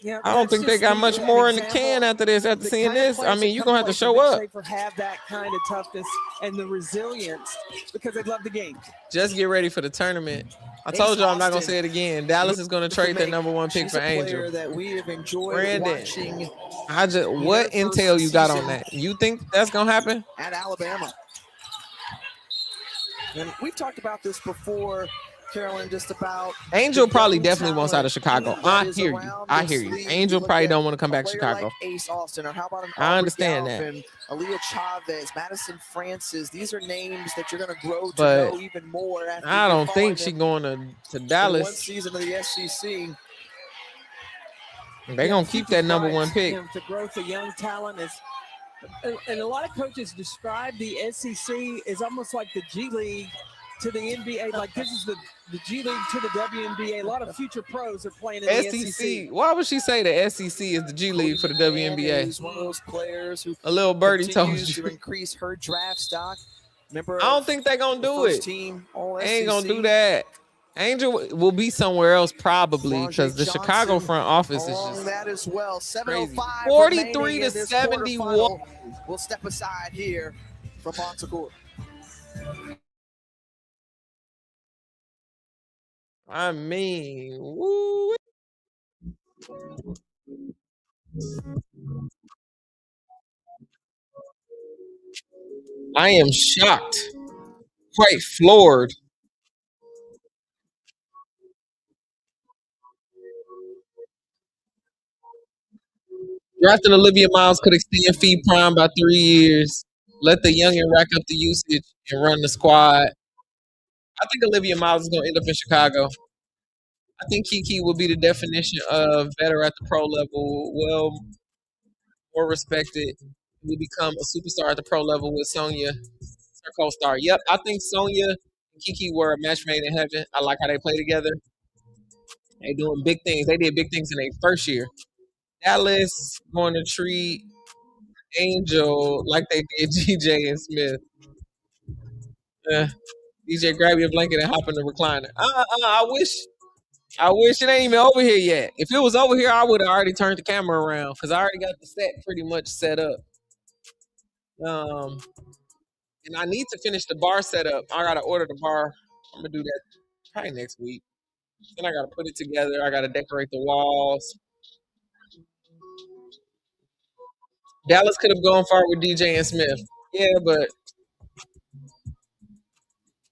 Speaker 5: Yeah,
Speaker 3: I don't
Speaker 5: that's
Speaker 3: think they
Speaker 5: just
Speaker 3: got
Speaker 5: the-
Speaker 3: much
Speaker 5: an
Speaker 3: more in the
Speaker 5: example
Speaker 3: can after this. After
Speaker 5: the
Speaker 3: seeing
Speaker 5: kind of
Speaker 3: this, I
Speaker 5: players
Speaker 3: mean,
Speaker 5: that
Speaker 3: you're
Speaker 5: come
Speaker 3: gonna have to
Speaker 5: play
Speaker 3: show
Speaker 5: for
Speaker 3: up.
Speaker 5: Vic Schaefer have that kind of toughness and the resilience because they love the game.
Speaker 3: Just get ready for the tournament. I told y'all I'm not gonna say it again. Dallas is gonna trade their number 1 pick
Speaker 4: She's
Speaker 3: for
Speaker 4: a player
Speaker 3: Angel.
Speaker 4: that we have enjoyed
Speaker 3: Brandon,
Speaker 4: watching
Speaker 3: what
Speaker 4: in her
Speaker 3: intel
Speaker 4: first
Speaker 3: you got on
Speaker 4: season
Speaker 3: that? You think that's gonna happen?
Speaker 4: at Alabama. And we've talked about this before, Carolyn, just about
Speaker 3: Angel
Speaker 4: the
Speaker 3: probably
Speaker 4: young
Speaker 3: definitely wants out of
Speaker 4: talent
Speaker 3: Chicago.
Speaker 4: that
Speaker 3: I
Speaker 4: is
Speaker 3: hear you.
Speaker 4: around
Speaker 3: I
Speaker 4: this
Speaker 3: hear you.
Speaker 4: league.
Speaker 3: Angel
Speaker 4: look
Speaker 3: probably
Speaker 4: at
Speaker 3: don't want to come
Speaker 4: a
Speaker 3: back to
Speaker 4: player
Speaker 3: Chicago.
Speaker 4: like Ace Austin, or how about an
Speaker 3: I
Speaker 4: Aubrey
Speaker 3: understand that.
Speaker 4: Galvin, Aaliyah Chavez, Madison Francis. These are names that you're going to grow to
Speaker 3: But
Speaker 4: know even more. After
Speaker 3: I
Speaker 4: you're
Speaker 3: don't
Speaker 4: following
Speaker 3: think she's
Speaker 4: them
Speaker 3: going to
Speaker 4: in one
Speaker 3: Dallas.
Speaker 4: season of the SEC.
Speaker 3: They're gonna keep that number 1 pick.
Speaker 5: You know, the growth of young talent is, and a lot of coaches describe the SEC as almost like the G League to the NBA. Like this is the G League to the WNBA. A lot of future pros are playing in the SEC.
Speaker 3: Why would she say the SEC is the G League for the WNBA?
Speaker 4: He's one of those players who
Speaker 3: A little birdie told
Speaker 4: continues
Speaker 3: you.
Speaker 4: to increase her draft stock. Remember,
Speaker 3: I don't think they're gonna do it.
Speaker 4: Team, all
Speaker 3: They ain't gonna
Speaker 4: SEC.
Speaker 3: do that. Angel will be somewhere else probably because the
Speaker 4: Flau'jae
Speaker 3: Chicago
Speaker 4: Johnson
Speaker 3: front office is
Speaker 4: along
Speaker 3: just
Speaker 4: that as well. 7:05
Speaker 3: 43
Speaker 4: remaining
Speaker 3: to
Speaker 4: in this
Speaker 3: 71.
Speaker 4: quarterfinal. We'll step aside here from Montsegur.
Speaker 3: I mean, woo. I am shocked, quite floored. Drafting Olivia Miles could extend fee prime by 3 years. Let the youngin rack up the usage and run the squad. I think Olivia Miles is gonna end up in Chicago. I think Kiki will be the definition of better at the pro level, well, more respected. We become a superstar at the pro level with Sonya, her co-star. Yep, I think Sonya and Kiki were a match made in heaven. I like how they play together. They doing big things. They did big things in their first year. Dallas going to treat Angel like they did DJ and Smith. DJ, grab your blanket and hop in the recliner. I wish it ain't even over here yet. If it was over here, I would have already turned the camera around because I already got the set pretty much set up. And I need to finish the bar setup. I gotta order the bar. I'm gonna do that probably next week. Then I gotta put it together. I gotta decorate the walls. Dallas could have gone far with DJ and Smith. Yeah, but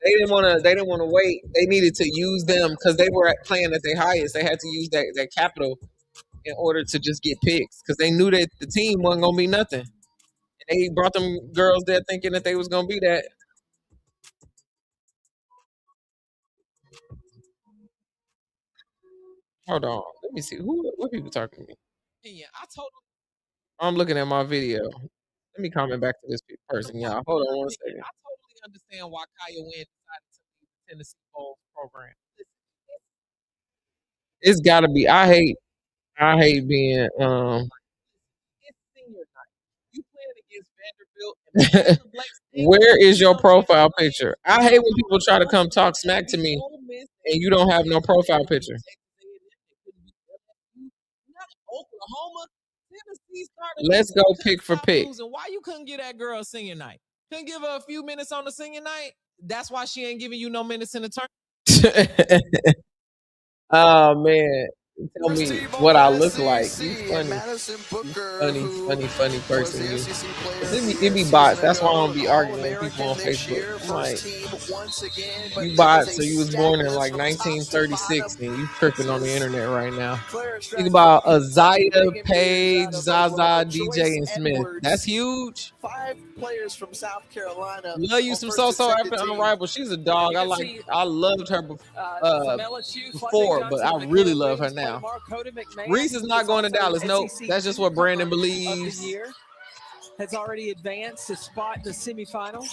Speaker 3: they didn't want to wait. They needed to use them because they were playing at their highest. They had to use that capital in order to just get picks because they knew that the team wasn't gonna be nothing. And they brought them girls there thinking that they was gonna be that. Hold on, let me see what people talking to me. Yeah, I'm looking at my video. Let me comment back to this person, y'all. Hold on one second. I totally understand why Kaya Wynn decided to leave the Tennessee Bowl program. It's gotta be. I hate being It's senior night. You playing against Vanderbilt and where is your profile picture? I hate when people try to come talk smack to me and you don't have no profile picture. Oklahoma, Tennessee started. Let's go pick for pick.
Speaker 12: And why you couldn't give that girl a senior night? Couldn't give her a few minutes on the senior night? That's why she ain't giving you no minutes in the tournament.
Speaker 3: Oh man, tell me what I look like. You funny person. It be bots. That's why I don't be arguing with people on Facebook. I'm like, you bots, so you was born in like 1936 and you tripping on the internet right now. Think about Azaya, Page, Zaza, DJ, and Smith. That's huge.
Speaker 4: 5 players from South Carolina.
Speaker 3: Love you some so after Unrivaled. She's a dog. I loved her before, but I really love her now. Reese is not going to Dallas. Nope. That's just what Brandon believes.
Speaker 5: Has already advanced to spot in the semifinal.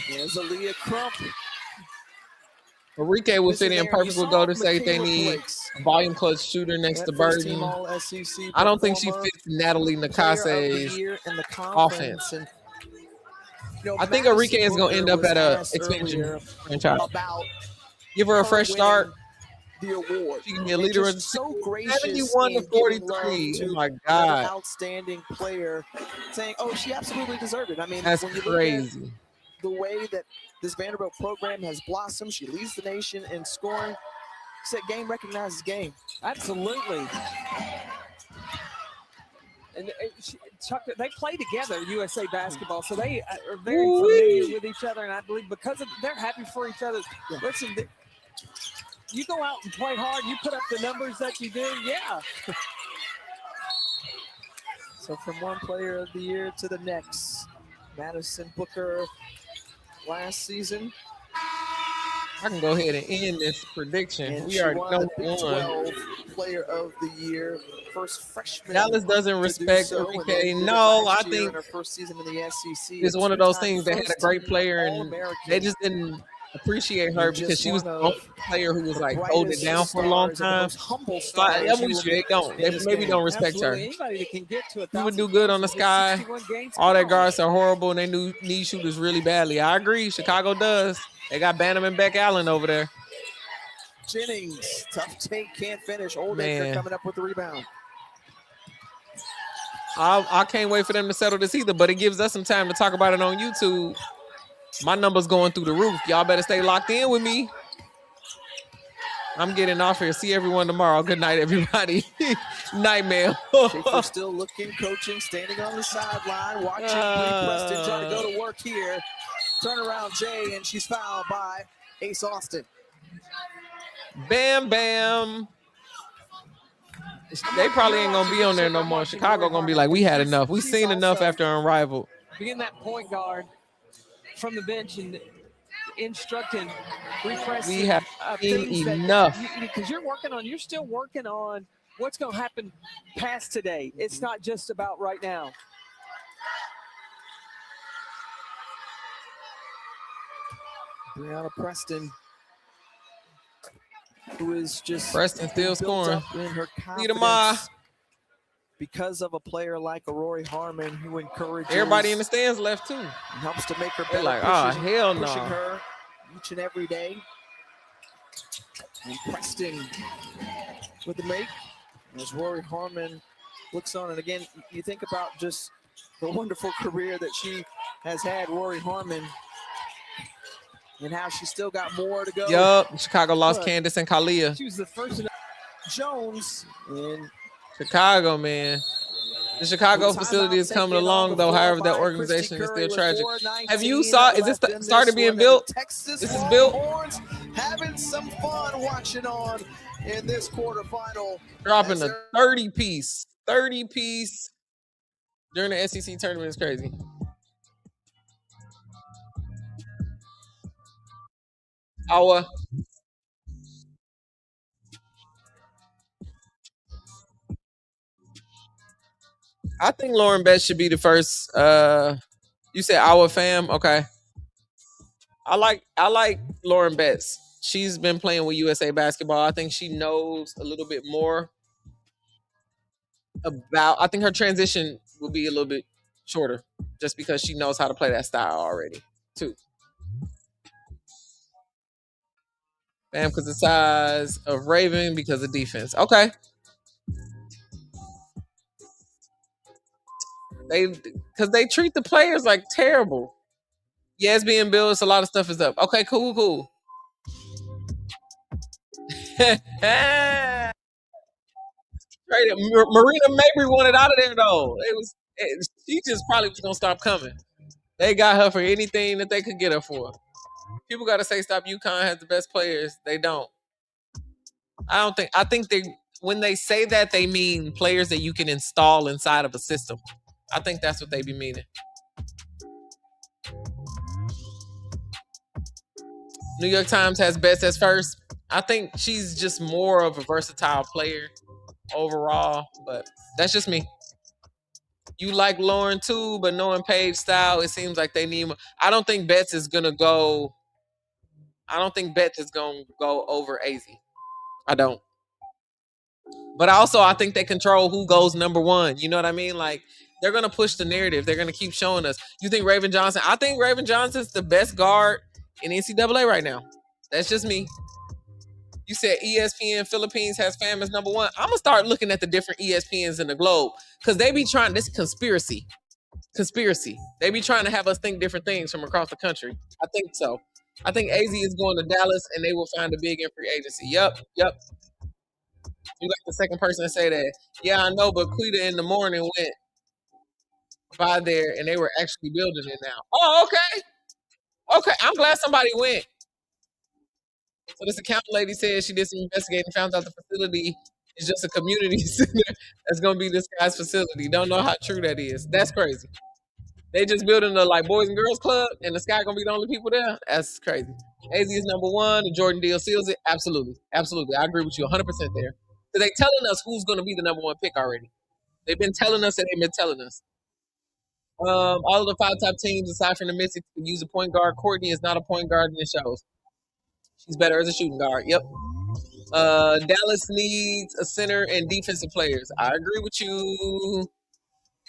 Speaker 4: There's Aaliyah Crump.
Speaker 3: Enrique will fit in perfect with Golden State. They need a volume clutch shooter next to Burden. I don't think she fits Natalie Nakase's offense. I think Enrique is going to end up at a expansion franchise. Give her a fresh start.
Speaker 4: The award.
Speaker 3: She can be a leader in
Speaker 4: so gracious
Speaker 3: 71 to 43. Oh my God.
Speaker 4: Outstanding player saying, oh, she absolutely deserved it. I mean,
Speaker 3: that's
Speaker 4: when you
Speaker 3: crazy.
Speaker 4: Look at the way that this Vanderbilt program has blossomed, she leads the nation in scoring. Said game recognizes game.
Speaker 5: Absolutely. And Chuck, they play together, USA basketball, so they are very familiar with each other, and I believe because of they're happy for each other. Yeah. Listen, you go out and play hard, you put up the numbers that you do, yeah.
Speaker 4: So from one player of the year to the next, Madison Booker last season.
Speaker 3: I can go ahead and end this prediction.
Speaker 4: And
Speaker 3: we are number
Speaker 4: 12 player of the year, first freshman.
Speaker 3: Dallas doesn't respect Enrique. No, I think
Speaker 4: her first season in the SEC.
Speaker 3: It's one of those things. They had a great player and they just didn't appreciate her because she was the only player who was like holding it down for a long time. They don't. They maybe don't respect her. You would do good on the Sky. All their guards are horrible and they need shooters really badly. I agree. Chicago does. They got Banham and Beck Allen over there.
Speaker 4: Jennings, tough take, can't finish. Oldacre coming up with the rebound.
Speaker 3: I can't wait for them to settle this either, but it gives us some time to talk about it on YouTube. My number's going through the roof. Y'all better stay locked in with me. I'm getting off here. See everyone tomorrow. Good night, everybody. Nightmare.
Speaker 4: Schaefer still looking, coaching, standing on the sideline, watching Bree Preston trying to go to work here. Turn around, Jay, and she's fouled by Ace Austin.
Speaker 3: Bam, bam. They probably ain't going to be on there no more. Chicago going to be like, we had enough. We seen enough after Unrivaled.
Speaker 5: Being that point guard from the bench, and instruct and refresh.
Speaker 3: We have seen
Speaker 5: things
Speaker 3: enough.
Speaker 5: Because you're still working on what's going to happen past today. It's not just about right now.
Speaker 4: Brianna Preston, who is just
Speaker 3: Preston still scoring.
Speaker 4: in her
Speaker 3: Lead 'em on.
Speaker 4: confidence because of a player like Aurori Harmon, who encourages.
Speaker 3: Everybody in the stands left too.
Speaker 4: And helps to make her
Speaker 3: They're
Speaker 4: better.
Speaker 3: like, oh, hell
Speaker 4: pushing
Speaker 3: no.
Speaker 4: her each and every day. And Preston with the make. As Rory Harmon looks on, and again, you think about just the wonderful career that she has had, Rory Harmon, and how she still got more to go.
Speaker 3: Yup, Chicago lost
Speaker 4: But
Speaker 3: Candace and Kalia.
Speaker 5: She was the first.
Speaker 4: Jones in
Speaker 3: Chicago, man. The Chicago facility is coming along, though. However, that organization is still tragic. Have you saw? Is this started being built?
Speaker 4: Texas
Speaker 3: This is built.
Speaker 4: Longhorns having some fun watching on in this quarterfinal.
Speaker 3: Dropping a 30-piece during the SEC tournament is crazy. I think Lauren Betts should be the first. You said our fam, okay. I like Lauren Betts. She's been playing with USA basketball. I think she knows a little bit more about. I think her transition will be a little bit shorter, just because she knows how to play that style already, too. Bam, because the size of Raven, because of defense. Okay. Because they treat the players like terrible. Yeah, it's being built. A lot of stuff is up. Okay, cool. Marina Mabry wanted out of there though. She just probably was gonna stop coming. They got her for anything that they could get her for. People gotta say stop. UConn has the best players. They don't. I think they when they say that, they mean players that you can install inside of a system. I think that's what they be meaning. New York Times has Betts as first. I think she's just more of a versatile player overall, but that's just me. You like Lauren too, but knowing Paige's style, it seems like they need more. I don't think Betts is gonna go over AZ. I don't. But also, I think they control who goes number one. You know what I mean? Like, they're going to push the narrative. They're going to keep showing us. You think Raven Johnson? I think Raven Johnson's the best guard in NCAA right now. That's just me. You said ESPN Philippines has fam as number one. I'm going to start looking at the different ESPNs in the globe, because they be trying, this conspiracy. They be trying to have us think different things from across the country. I think so. I think AZ is going to Dallas, and they will find a big in free agency. Yep. You like the second person to say that. Yeah, I know, but Quita in the morning went by there, and they were actually building it now. Oh, okay. I'm glad somebody went. So this accountant lady said she did some investigating and found out the facility is just a community center that's going to be this guy's facility. Don't know how true that is. That's crazy. They just building a like Boys and Girls Club, and the Sky going to be the only people there? That's crazy. AZ is number one. The Jordan deal seals it. Absolutely. I agree with you 100% there. So they telling us who's going to be the number one pick already. They've been telling us, and they've been telling us. All of the 5 top teams, aside from the Mystics, can use a point guard. Courtney is not a point guard in the shows. She's better as a shooting guard. Yep. Dallas needs a center and defensive players. I agree with you.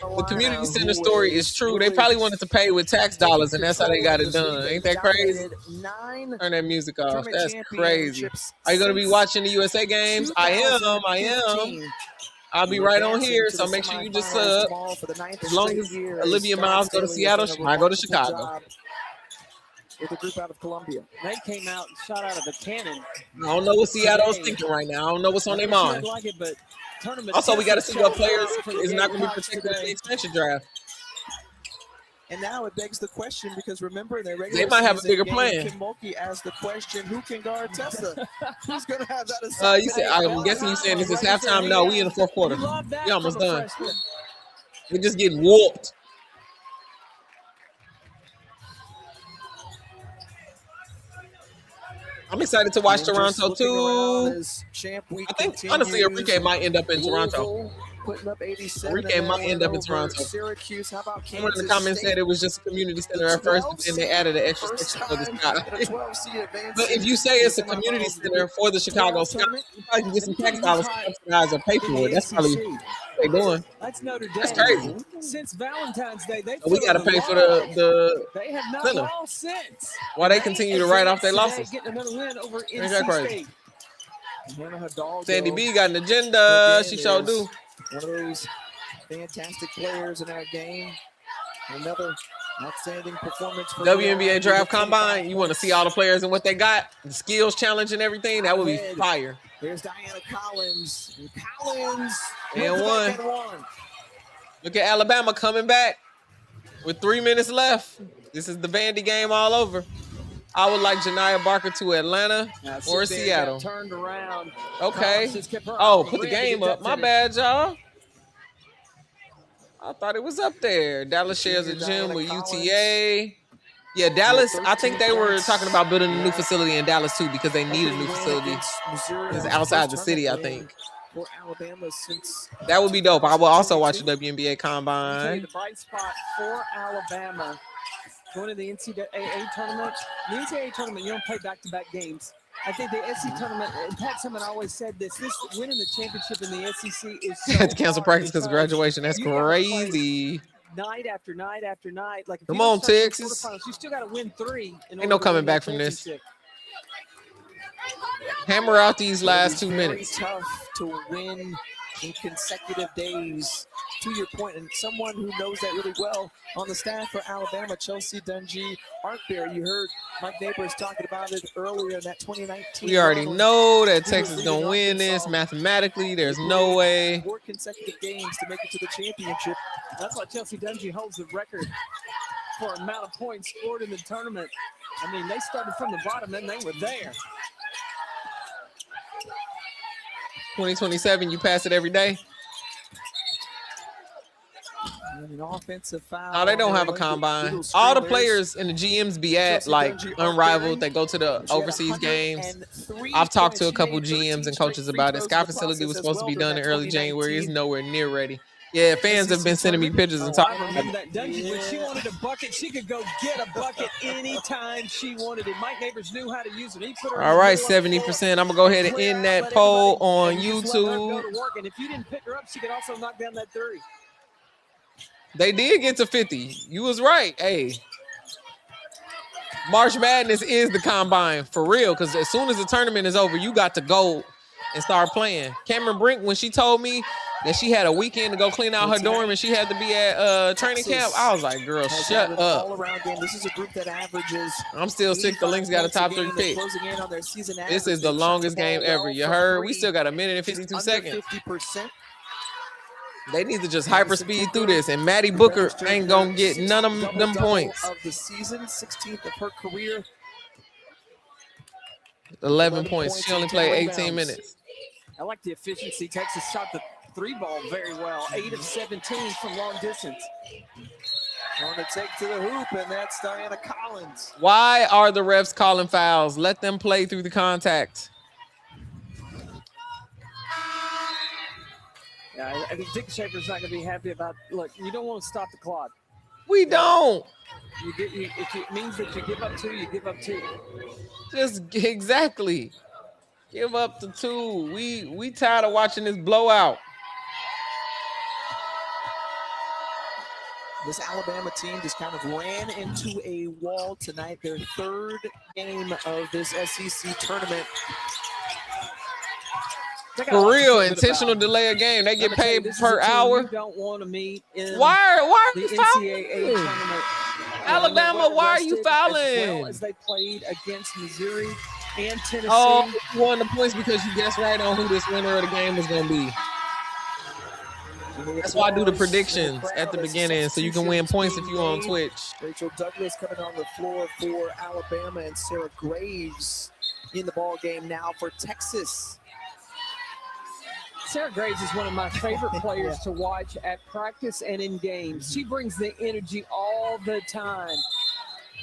Speaker 3: The community center story is true. They probably wanted to pay with tax dollars, and that's how they got it done. Ain't that crazy? Turn that music off. That's crazy. Are you going to be watching the USA games? I am. I'll be right on here, so make sure you just sub. As long as Olivia Miles go to Seattle, she might go to Chicago.
Speaker 4: With a group out of Columbia.
Speaker 5: They came out and shot out of a cannon.
Speaker 3: I don't know what Seattle's thinking right now. I don't know what's on their mind.
Speaker 5: Like it, but
Speaker 3: also, we got to see what players is not going to be protected in the expansion draft.
Speaker 4: And now it begs the question, because remember,
Speaker 3: they might have a bigger plan.
Speaker 4: Kim Mulkey asked the question, who can guard Tessa? Who's going to have that assignment?
Speaker 3: You said, I'm guessing you saying this is halftime? No, we in the fourth quarter. We almost done. We're just getting whooped. I'm excited to watch Toronto too.
Speaker 4: Champ week
Speaker 3: I think honestly, Enrique might end up in Toronto.
Speaker 4: Louisville putting up 87.
Speaker 3: Enrique might end up in Toronto.
Speaker 4: Syracuse. How about
Speaker 3: Someone
Speaker 4: Kansas
Speaker 3: in the comments
Speaker 4: State?
Speaker 3: said it was just a community center at first, but then they added an extra section for the Sky. But if you say it's a community center for the Chicago Sky, you probably can get some tax dollars to subsidize or pay for it. That's probably what they're doing.
Speaker 5: That's Notre Dame.
Speaker 3: That's crazy.
Speaker 5: Since Valentine's Day,
Speaker 3: We got to pay for the
Speaker 5: they have not
Speaker 3: center
Speaker 5: lost since.
Speaker 3: while they continue to write off their losses.
Speaker 5: Getting another win over
Speaker 3: Ain't that
Speaker 5: NC
Speaker 3: crazy?
Speaker 5: State.
Speaker 3: Sandy B got an agenda. She sure do.
Speaker 4: One of those fantastic players in our game. Another outstanding performance for
Speaker 3: WNBA Draft Combine. You want to see all the players and what they got, the skills challenge and everything. That would be fire.
Speaker 4: There's Diana Collins. Collins
Speaker 3: and one. Look at Alabama coming back with 3 minutes left. This is the Vandy game all over. I would like Janiah Barker to Atlanta or Seattle.
Speaker 5: Turned around.
Speaker 3: Okay. Oh, put the game up. My bad, y'all. I thought it was up there. Dallas shares a gym with UTA. Yeah, Dallas, I think they were talking about building a new facility in Dallas too because they need a new facility. It's outside the city, I think.
Speaker 4: For Alabama since
Speaker 3: that would be dope. I will also watch the WNBA Combine.
Speaker 5: The bright spot for Alabama going to the NCAA Tournament. The NCAA Tournament, you don't play back-to-back games. I think the SEC Tournament, and Pat Summitt always said this winning the championship in the SEC is so
Speaker 3: had to cancel practice because of graduation. That's crazy.
Speaker 5: Night after night after night. Like
Speaker 3: come on, Texas.
Speaker 5: You still got to win 3.
Speaker 3: Ain't no coming back from this. Hammer out these last 2 minutes.
Speaker 4: Tough to win in consecutive days. To your point, and someone who knows that really well on the staff for Alabama, Chelsea Dungy Artbear. You heard Mike Neighbors talking about it earlier in that 2019.
Speaker 3: We already know that Texas is gonna win this mathematically. There's no way.
Speaker 4: 4 consecutive games to make it to the championship.
Speaker 5: That's why Chelsea Dungy holds the record for amount of points scored in the tournament. I mean, they started from the bottom and they were there.
Speaker 3: 2027, you pass it every day.
Speaker 4: An offensive foul.
Speaker 3: No, they don't have a combine. All the players and the GMs be at like unrivaled. They go to the overseas games. I've talked to a couple GMs and coaches about it. Sky facility was supposed to be done in early January. It's nowhere near ready. Yeah, fans have been sending me pictures and talking about
Speaker 5: that Dungy, when she wanted a bucket, she could go get a bucket anytime she wanted it. Mike Neighbors knew how to use it. He put her
Speaker 3: all right, 70%. I'm gonna go ahead and end that poll on YouTube.
Speaker 5: And if you didn't pick her up, she could also knock down that 3.
Speaker 3: They did get to 50. You was right. Hey, March Madness is the combine for real. Because as soon as the tournament is over, you got to go and start playing. Cameron Brink, when she told me that she had a weekend to go clean out her dorm and she had to be at training camp, I was like, girl, shut up.
Speaker 4: All-around game. This is a group that averages.
Speaker 3: I'm still sick. The Lynx got a top 3 pick. This is the longest game ever. You heard? We still got 1 minute and 52 seconds.
Speaker 4: 50%.
Speaker 3: They need to just hyperspeed through this, and Maddie Booker ain't gonna get none of them points.
Speaker 4: Of the season, 16th of her career.
Speaker 3: 11 points. She only played 18 minutes.
Speaker 5: I like the efficiency. Texas shot the 3 ball very well. 8 of 17 from long distance.
Speaker 4: On the take to the hoop, and that's Diana Collins.
Speaker 3: Why are the refs calling fouls? Let them play through the contact.
Speaker 5: Yeah, I think Dick Schaefer's not going to be happy about. Look, you don't want to stop the clock.
Speaker 3: We don't.
Speaker 5: If it means that you give up 2, you give up 2.
Speaker 3: Just exactly. Give up the 2. We tired of watching this blowout.
Speaker 4: This Alabama team just kind of ran into a wall tonight. Their 3rd game of this SEC tournament.
Speaker 3: For real, intentional delay of game. They get paid per hour.
Speaker 5: You don't want to meet in
Speaker 3: why are
Speaker 5: the
Speaker 3: you
Speaker 5: NCAA
Speaker 3: fouling?
Speaker 5: tournament.
Speaker 3: Alabama, why are you fouling?
Speaker 5: As well as they played against Missouri and Tennessee.
Speaker 3: Oh, you won the points because you guessed right on who this winner of the game was going to be. That's why I do the predictions at the beginning, so you can win points if you're on Twitch.
Speaker 4: Rachel Douglas coming on the floor for Alabama, and Sarah Graves in the ball game now for Texas.
Speaker 5: Sarah Graves is one of my favorite players to watch at practice and in games. She brings the energy all the time.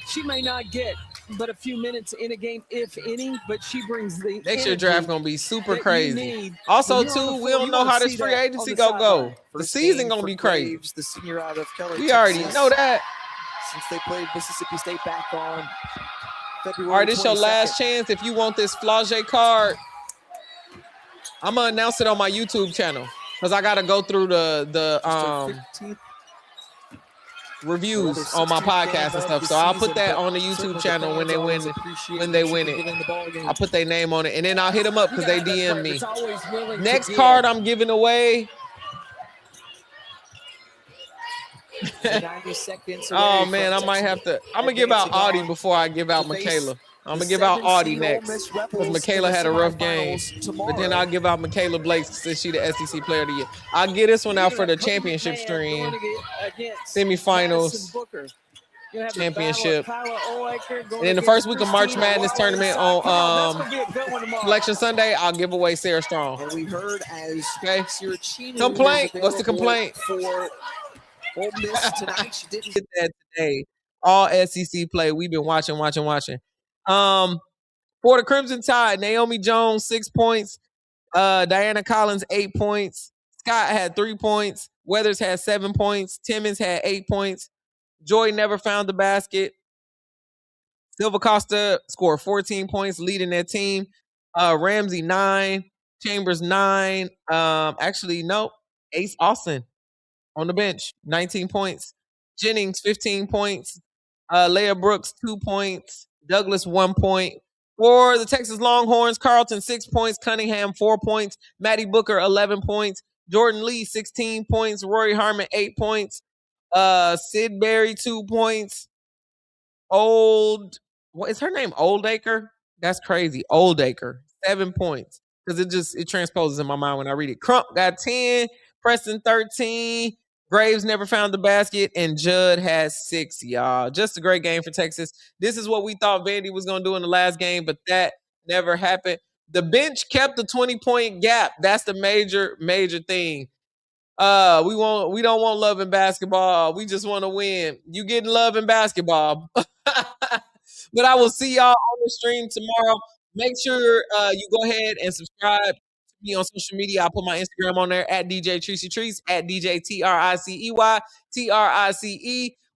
Speaker 5: She may not get but a few minutes in a game, if any. But she brings the
Speaker 3: Next year draft gonna be super crazy.
Speaker 5: need.
Speaker 3: Also,
Speaker 5: When you're on the
Speaker 3: we
Speaker 5: floor,
Speaker 3: don't
Speaker 5: you
Speaker 3: know
Speaker 5: wanna
Speaker 3: how
Speaker 5: see
Speaker 3: this free
Speaker 5: that on
Speaker 3: agency
Speaker 5: the
Speaker 3: gonna go.
Speaker 5: sideline.
Speaker 3: The
Speaker 4: First
Speaker 3: season
Speaker 4: game
Speaker 3: gonna
Speaker 4: for
Speaker 3: be crazy.
Speaker 4: Graves, the senior out of Keller,
Speaker 3: We already
Speaker 4: Texas,
Speaker 3: know that.
Speaker 4: since they played Mississippi State back on February
Speaker 3: All right, this your
Speaker 4: 22nd.
Speaker 3: last chance. If you want this Flage card, I'm gonna announce it on my YouTube channel because I gotta go through the reviews on my podcast and stuff. So I'll put that on the YouTube channel when they win it. I'll put their name on it, and then I'll hit them up because they DM me. Next card I'm giving away.
Speaker 4: 90 seconds
Speaker 3: Oh man, I might have to. I'm gonna give out Audie before I give out Michaela. I'm gonna give out Audie next because Michaela had a rough game. But then I'll give out Michaela Blake since she the SEC Player of the Year. I'll get this one out for the championship stream, semifinals, championship, and then the first week of March Madness tournament on Selection Sunday. I'll give away Sarah Strong.
Speaker 4: And we heard as
Speaker 3: Complaint. What's the complaint?
Speaker 4: For Ole Miss tonight, she didn't
Speaker 3: get that today. All SEC play. We've been watching. For the Crimson Tide, Naomi Jones 6 points. Diana Collins 8 points. Scott had 3 points. Weathers had 7 points. Timmons had 8 points. Joy never found the basket. Silva Costa scored 14 points, leading their team. Ramsey 9. Chambers 9. Actually, no. Ace Austin on the bench, 19 points. Jennings, 15 points. Leah Brooks, 2 points. Douglas, 1 point. For the Texas Longhorns, Carlton, 6 points. Cunningham, 4 points. Maddie Booker, 11 points. Jordan Lee, 16 points. Rory Harmon, 8 points. Sid Berry, 2 points. What is her name? Oldacre? That's crazy. Oldacre, 7 points. Because it transposes in my mind when I read it. Crump got 10. Preston, 13. Graves never found the basket, and Judd has 6, y'all. Just a great game for Texas. This is what we thought Vandy was going to do in the last game, but that never happened. The bench kept the 20-point gap. That's the major thing. We don't want love in basketball. We just want to win. You getting love in basketball. But I will see y'all on the stream tomorrow. Make sure you go ahead and subscribe to me on social media. I'll put my Instagram on there at DJ Trice, at DJ TRICE.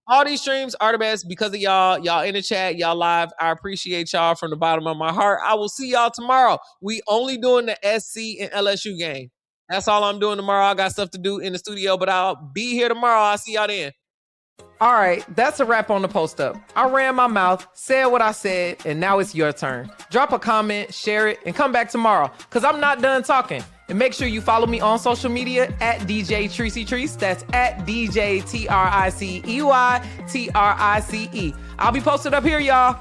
Speaker 3: All these streams are the best because of y'all. Y'all in the chat, y'all live. I appreciate y'all from the bottom of my heart. I will see y'all tomorrow. We only doing the SC and LSU game. That's all I'm doing tomorrow. I got stuff to do in the studio, but I'll be here tomorrow. I'll see y'all then. All right, that's a wrap on the post up. I ran my mouth, said what I said, and now it's your turn. Drop a comment, share it, and come back tomorrow, because I'm not done talking. And make sure you follow me on social media at DJ Trice. That's at DJ TRICEY. I'll be posted up here, y'all.